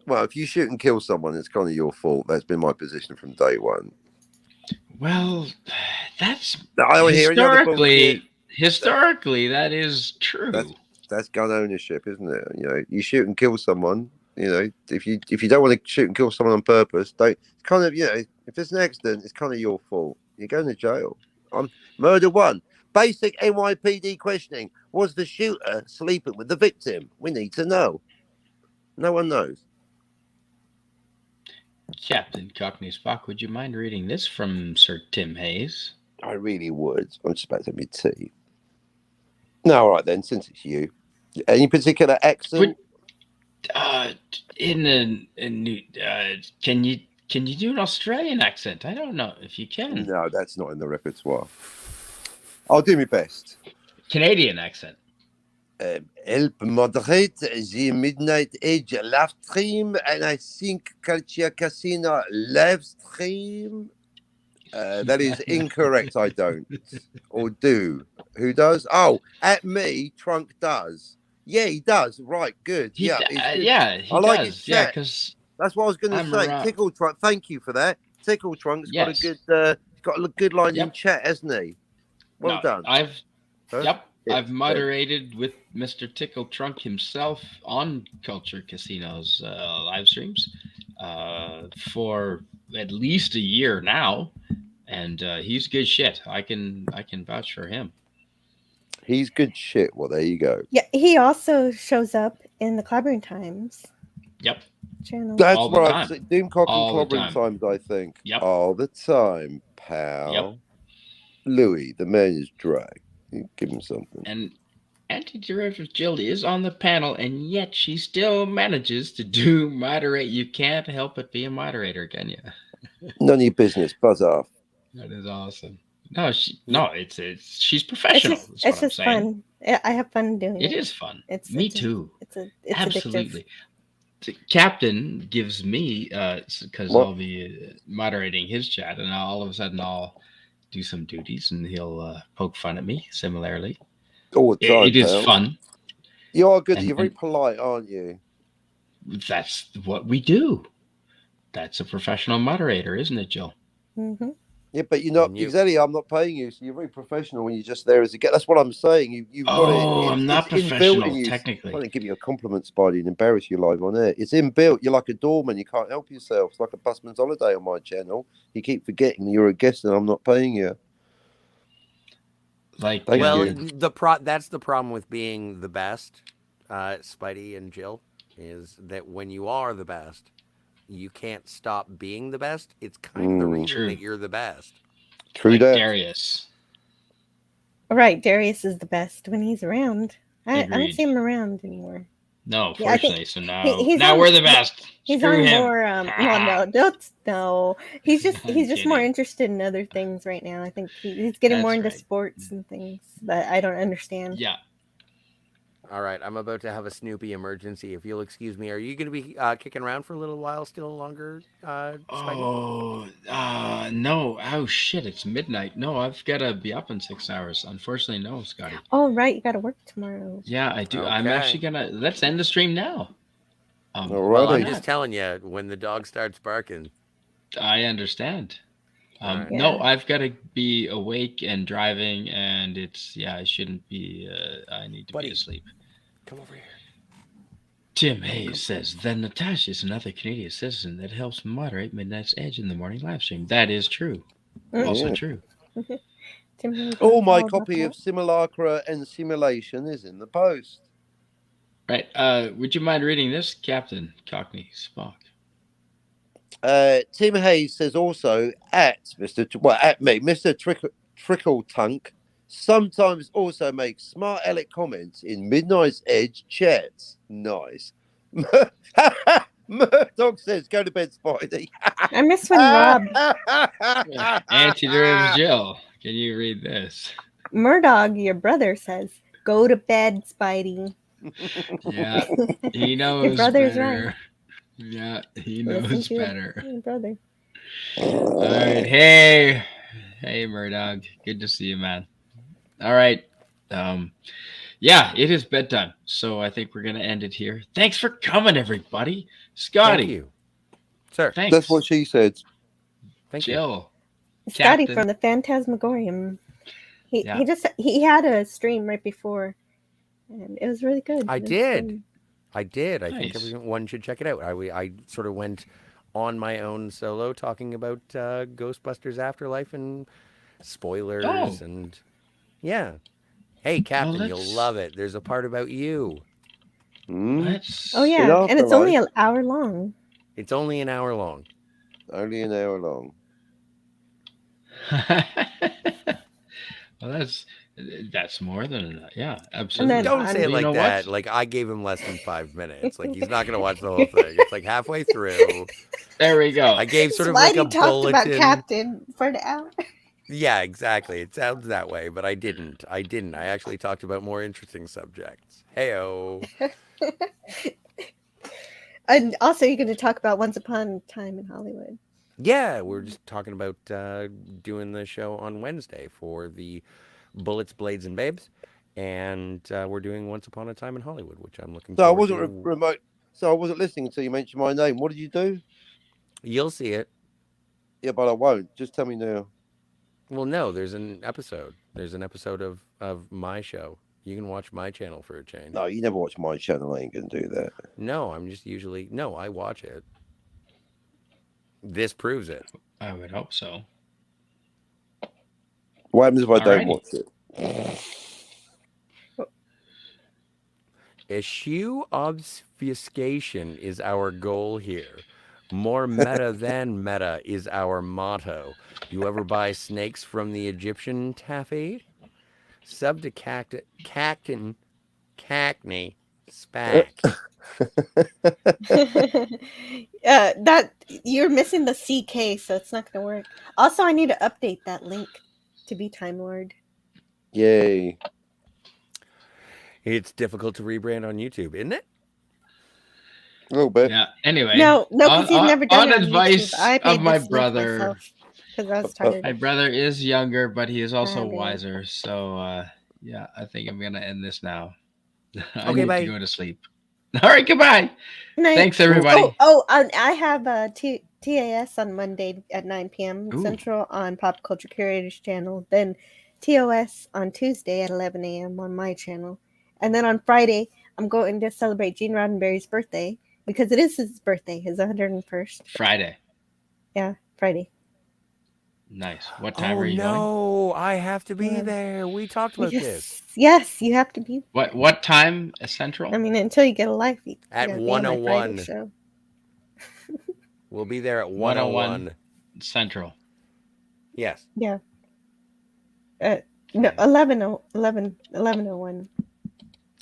Well, if you shoot and kill someone, it's kind of your fault. That's been my position from day one. Well, that's historically that is true. That's gun ownership, isn't it? You know, you shoot and kill someone. You know, if you don't want to shoot and kill someone on purpose, don't. It's kind of, you know, if it's an accident, it's kind of your fault. You're going to jail. Murder 1. Basic NYPD questioning. Was the shooter sleeping with the victim? We need to know. No one knows. Captain Cockney Spock, would you mind reading this from Sir Tim Hayes? I really would. I'm just about to have my tea. No, all right then. Since it's you, any particular accent? Can you do an Australian accent? I don't know if you can. No, that's not in the repertoire. I'll do my best. Canadian accent. Help moderate the Midnight Edge live stream, and I think Culture Casino live stream. That is incorrect. I don't or do. Who does? Oh, at me, Trunk does. Yeah, he does. Right, good. He yeah, he I like does. his Yeah, chat. because That's what I was going to say. around. Tickle Trunk. Thank you for that. Tickle Trunk's Yes. got a good line in Yep. chat, hasn't he? Well done. I've Huh? I've Yeah. moderated with Mr. Tickle Trunk himself on Culture Casino's live streams for at least a year now, and he's good shit. I can vouch for him. He's good shit. Well, there you go. Yeah, he also shows up in the Clobbering Times Yep. channel. That's All the right. time. Doomcock All the and Clobbering time. Times, I think. Yep. All the time, pal. Yep. Louis, the man is dry. You give him something. And Anti-Derivative Jill is on the panel, and yet she still manages to do moderate. You can't help but be a moderator, can you? None of your business. Buzz off. That is awesome. No, it's she's professional. It's It's just fun. I have fun doing it. It is fun. It's Me it's too. It's addictive. Absolutely. The Captain gives me because What? I'll be moderating his chat, and all of a sudden I'll do some duties, and he'll poke fun at me. Similarly, All the time. it is pal. fun. You are good. And- You're very polite, aren't you? That's what we do. That's a professional moderator, isn't it, Jill? Mm-hmm. Yeah, but you're not And you- exactly. I'm not paying you, so you're very professional when you're just there as a guest. That's what I'm saying. You've got it. Oh, I'm not it's inbuilt in professional you. technically. I'm trying to give you a compliment, Spidey, and embarrass you live on air. It's inbuilt. You're like a doorman. You can't help yourself. It's like a busman's holiday on my channel. You keep forgetting you're a guest and I'm not paying you. Like, Thank Well, you. that's the problem with being the best, Spidey and Jill, is that when you are the best, you can't stop being the best. It's kind of the reason True. that you're the best. True like that. Darius. Right, Darius is the best when he's around. I don't Agreed. see him around anymore. No, Yeah, I think fortunately. So now, he's now on- we're the best. He's Screw on him. more. Well, no. He's just I'm more kidding. interested in other things right now. I think he's getting more That's into right. sports and things that I don't understand. Yeah. All right, I'm about to have a Snoopy emergency. If you'll excuse me, are you going to be kicking around for a little while still longer, Spidey? Oh, no. Oh, shit. It's midnight. No, I've got to be up in 6 hours. Unfortunately, no, Scotty. Oh, right, you got to work tomorrow. Yeah, I do. I'm Okay. actually going to. Let's end the stream now. All Well, right. I'm Why just telling you, when the dog starts barking. I understand. Alright. No, Yeah. I've got to be awake and driving, and I shouldn't be. I need to Buddy. be asleep. Come over here. Tim Hayes says, then Natasha is another Canadian citizen that helps moderate Midnight's Edge in the morning live stream. That is true. Mm. Also Yeah. true. Tim Hayes Oh, knows my all about copy that. of Simulacra and Simulation is in the post. Right. Would you mind reading this, Captain Cockney Spock? Tim Hayes says also at Mr. Trickle Tunk sometimes also makes smart aleck comments in Midnight's Edge chats. Nice. Murdoch says, go to bed, Spidey. I miss when Rob Anti-Derivative Jill. Can you read this? Murdoch, your brother, says, "Go to bed, Spidey." Yeah, he knows Your brother's better. right. Yeah, he Listen knows to your- better. your brother. All right. Hey, Murdoch. Good to see you, man. All right. Yeah, it is bedtime, so I think we're gonna end it here. Thanks for coming, everybody. Scotty, Thank you. Sir, thanks. That's what she said. thank you. Jill. Scotty Captain. from the Phantasmagorium. Yeah. He had a stream right before, and it was really good. I It was did. fun. I did. I think Nice. everyone should check it out. I sort of went on my own solo talking about Ghostbusters Afterlife and spoilers Oh. and yeah. Hey, Captain, you'll let's- love it. There's a part about you. Hmm? Let's. Oh yeah, and it's only an hour long. It's only an hour long. Only an hour long. Well, that's more than enough. Yeah, then absolutely. Don't say it You like know what? that. Like I gave him less than 5 minutes. Like he's not gonna watch the whole thing. It's like halfway through. There we go. I gave sort of like a Spidey talked about bulletin. Captain for an hour. Yeah, exactly. It sounds that way, but I didn't. I actually talked about more interesting subjects. Heyo. And also, you're going to talk about Once Upon a Time in Hollywood. Yeah, we're just talking about doing the show on Wednesday for the Bullets, Blades, and Babes, and we're doing Once Upon a Time in Hollywood, which I'm looking So I forward wasn't to. remote. So I wasn't listening until you mentioned my name. What did you do? You'll see it. Yeah, but I won't. Just tell me now. Well, no, there's an episode. There's an episode of my show. You can watch my channel for a change. No, you never watch my channel. I ain't gonna do that. No, I'm just usually no. I watch it. This proves it. I would hope so. What happens if I don't Alrighty. watch it? Eschew obfuscation is our goal here. More meta than meta is our motto. You ever buy snakes from the Egyptian taffy? Sub to Cackney Spack. That you're missing the CK, so it's not going to work. Also, I need to update that link to be Time Lord. Yay! It's difficult to rebrand on YouTube, isn't it? A little bit. Yeah. Anyway. No, because he's never done on it on advice YouTube. I of made my this link brother. myself because I was tired. My brother is younger, but he is also Okay. wiser. So yeah, I think I'm gonna end this now. I Okay, need bye. to go to sleep. All right, goodbye. Night. Thanks, everybody. I have a TAS on Monday at 9 p.m. Ooh. Central on Pop Culture Curators channel. Then TOS on Tuesday at 11 a.m. on my channel. And then on Friday, I'm going to celebrate Gene Roddenberry's birthday because it is his birthday, his 101st. Friday. Yeah, Friday. Nice. What time Oh are you going? no, I have to be Yeah. there. We talked about this. Yes, you have to be. What time? Central? I mean, until you get a life. You At gotta be on my Friday 101. show. We'll be there at 101. 101. Central. Yes. Yeah. No, 11:01.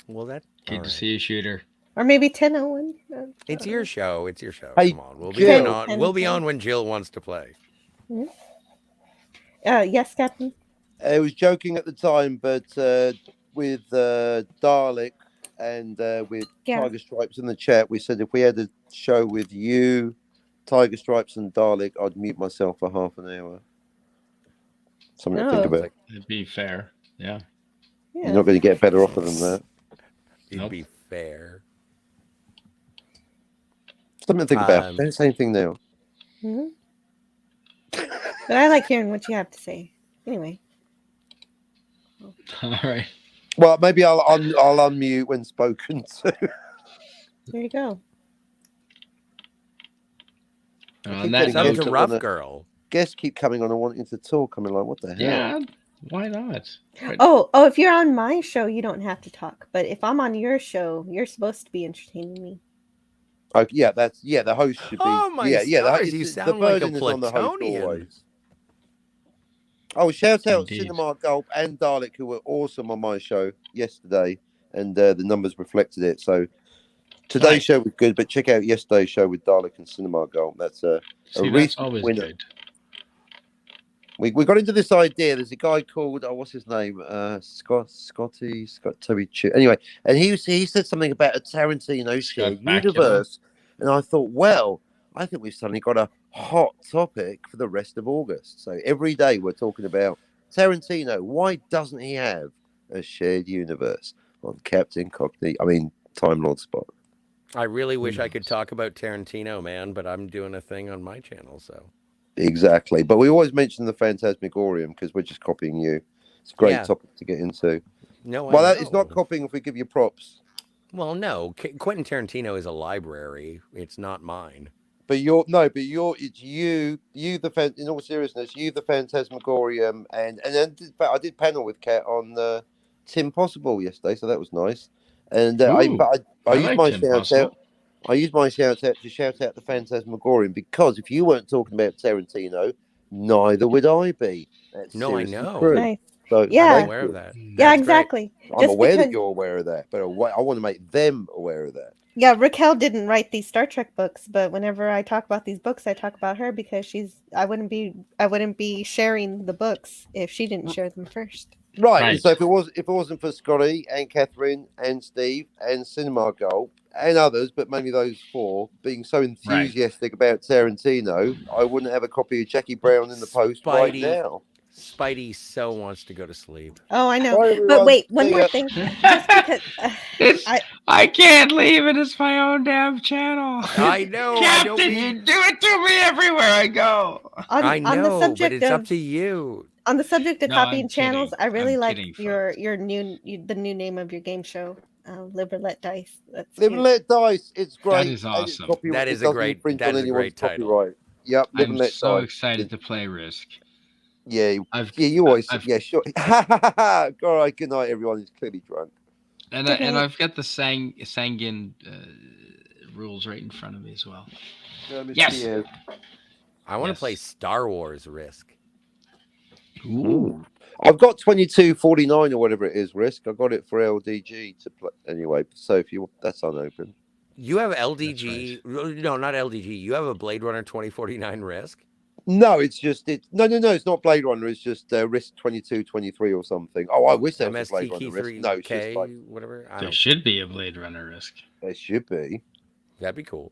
Well, that. Good all to right. see you, Shooter. Or maybe 10:01. It's your show. It's your show. Hey, Come on. We'll be Jill. on. We'll be on when Jill wants to play. Yes, Captain. I was joking at the time, but with Dalek and with Yeah. Tiger Stripes in the chat, we said if we had a show with you, Tiger Stripes, and Dalek, I'd mute myself for half an hour. Something to think Oh. about. It'd be fair. Yeah. Yeah. You're not going to get a better offer than that. It'd Nope. be fair. Something to think about. Um, Don't say anything now. Mhm. But I like hearing what you have to say. Anyway. All right. Well, maybe I'll unmute when spoken to. There you go. On keep that getting Sounds guests note, a that rough wanna- girl. Guests keep coming on and wanting to talk. I'm like, what the hell? yeah, why not? But- Oh, if you're on my show, you don't have to talk. But if I'm on your show, you're supposed to be entertaining me. Oh, yeah, the host should be. Oh, my yeah, the stars, host, you the sound like a burden is on the host Plutonian. always. Oh, shout out Indeed. Cinema Gulp and Dalek, who were awesome on my show yesterday, and the numbers reflected it. So today's Nice. show was good, but check out yesterday's show with Dalek and Cinema Gulp. That's a See, that's recent always winner. good. We got into this idea. There's a guy called what's his name? Scott Toby Chu. Anyway, and he said something about a Tarantino shared Bakula. universe, and I thought, well, I think we've suddenly got a hot topic for the rest of August. So every day we're talking about Tarantino. Why doesn't he have a shared universe on Captain Cockney? I mean, Time Lord Spot. I really wish I could knows? talk about Tarantino, man, but I'm doing a thing on my channel, so. Exactly, but we always mention the Phantasmagorium because we're just copying you. It's a great Yeah. topic to get into. No, Well, I that is not know. copying if we give you props. Well, no. Quentin Tarantino is a library. It's not mine. But it's you, in all seriousness, you, the Phantasmagorium, and then I did panel with Kat on Tim Possible yesterday, so that was nice. And I Ooh, used like my Tim shout Possible. out. I use my shout out to shout out the Phantasmagorian because if you weren't talking about Tarantino, neither would I be. That's No, I seriously know. true. Nice. So Yeah. I'm thank aware you. of that. Yeah, That's great. exactly. I'm Just aware because, that you're aware of that, but I want to make them aware of that. yeah, Raquel didn't write these Star Trek books, but whenever I talk about these books, I talk about her because I wouldn't be sharing the books if she didn't share them first. Right. Right. So if it wasn't for Scotty and Catherine and Steve and Cinema Gold and others, but mainly those four being so enthusiastic about Tarantino, I wouldn't have a copy of Jackie Brown in the post right Spidey. now. Spidey so wants to go to sleep. Oh, I know. Bye, But everyone. wait, one See more ya. thing. Just because I can't leave it. It's my own damn channel. I know. I Captain, don't you mean. do it to me everywhere I go. I on the know, but subject it's up of to you. on the subject of No, I'm copying channels, kidding. I really I'm like kidding, your folks. the new name of your game show, Live or Let Dice. That's Live cute. and Let Dice. It's great. is and it's awesome. That it is a doesn't great- infringe that on is a anyone's great title. copyright. Yep. Live I'm and Let so Dice. excited to play Risk. Yeah. I've Yeah. You always. I've- Yeah. Sure. All right. Good night, everyone. He's clearly drunk. and I've got the Sangin rules right in front of me as well. Yes. Yeah. I want to Yes. play Star Wars Risk. Ooh. I've got 2249 or whatever it is. Risk. I got it for LDG to play anyway. So if you that's unopened. You have LDG. No, not LDG. You have a Blade Runner 2049 Risk. No, it's just no. It's not Blade Runner. It's just Risk 2223 or something. Oh, I wish there was a Blade Runner Risk. No, it's just like MST3K, whatever. I There don't. should be a Blade Runner Risk. there should be. That'd be cool.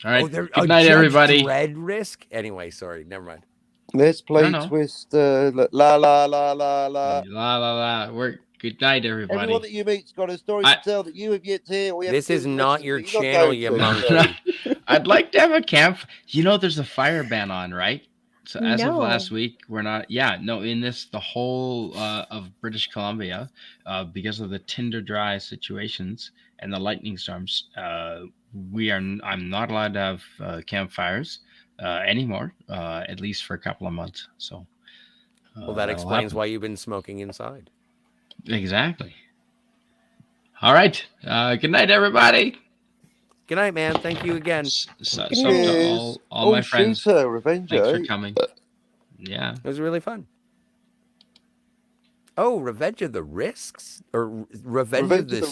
All right. There. Good night, Judge everybody. Dredd Risk. Anyway, sorry. Never mind. Let's play know. Twist. La la la la la. La la la. Good night, everybody. Everyone that you meet's got a story to tell that you have yet to hear. This is not your channel, you monkey. I'd like to have a camp. You know, there's a fire ban on, right? So as of No. last week, we're not. Yeah, no. In the whole of British Columbia, because of the tinder dry situations and the lightning storms, I'm not allowed to have campfires anymore, at least for a couple of months. So, Well, that that'll explains happen. why you've been smoking inside. Exactly. All right. Good night, everybody. Good night, man. Thank you again. So Good to night. all my friends, Shooter, Revenger. thanks for coming. Yeah. It was really fun. Oh, Revenge of the Risks? Or Revenge of Revenge of the the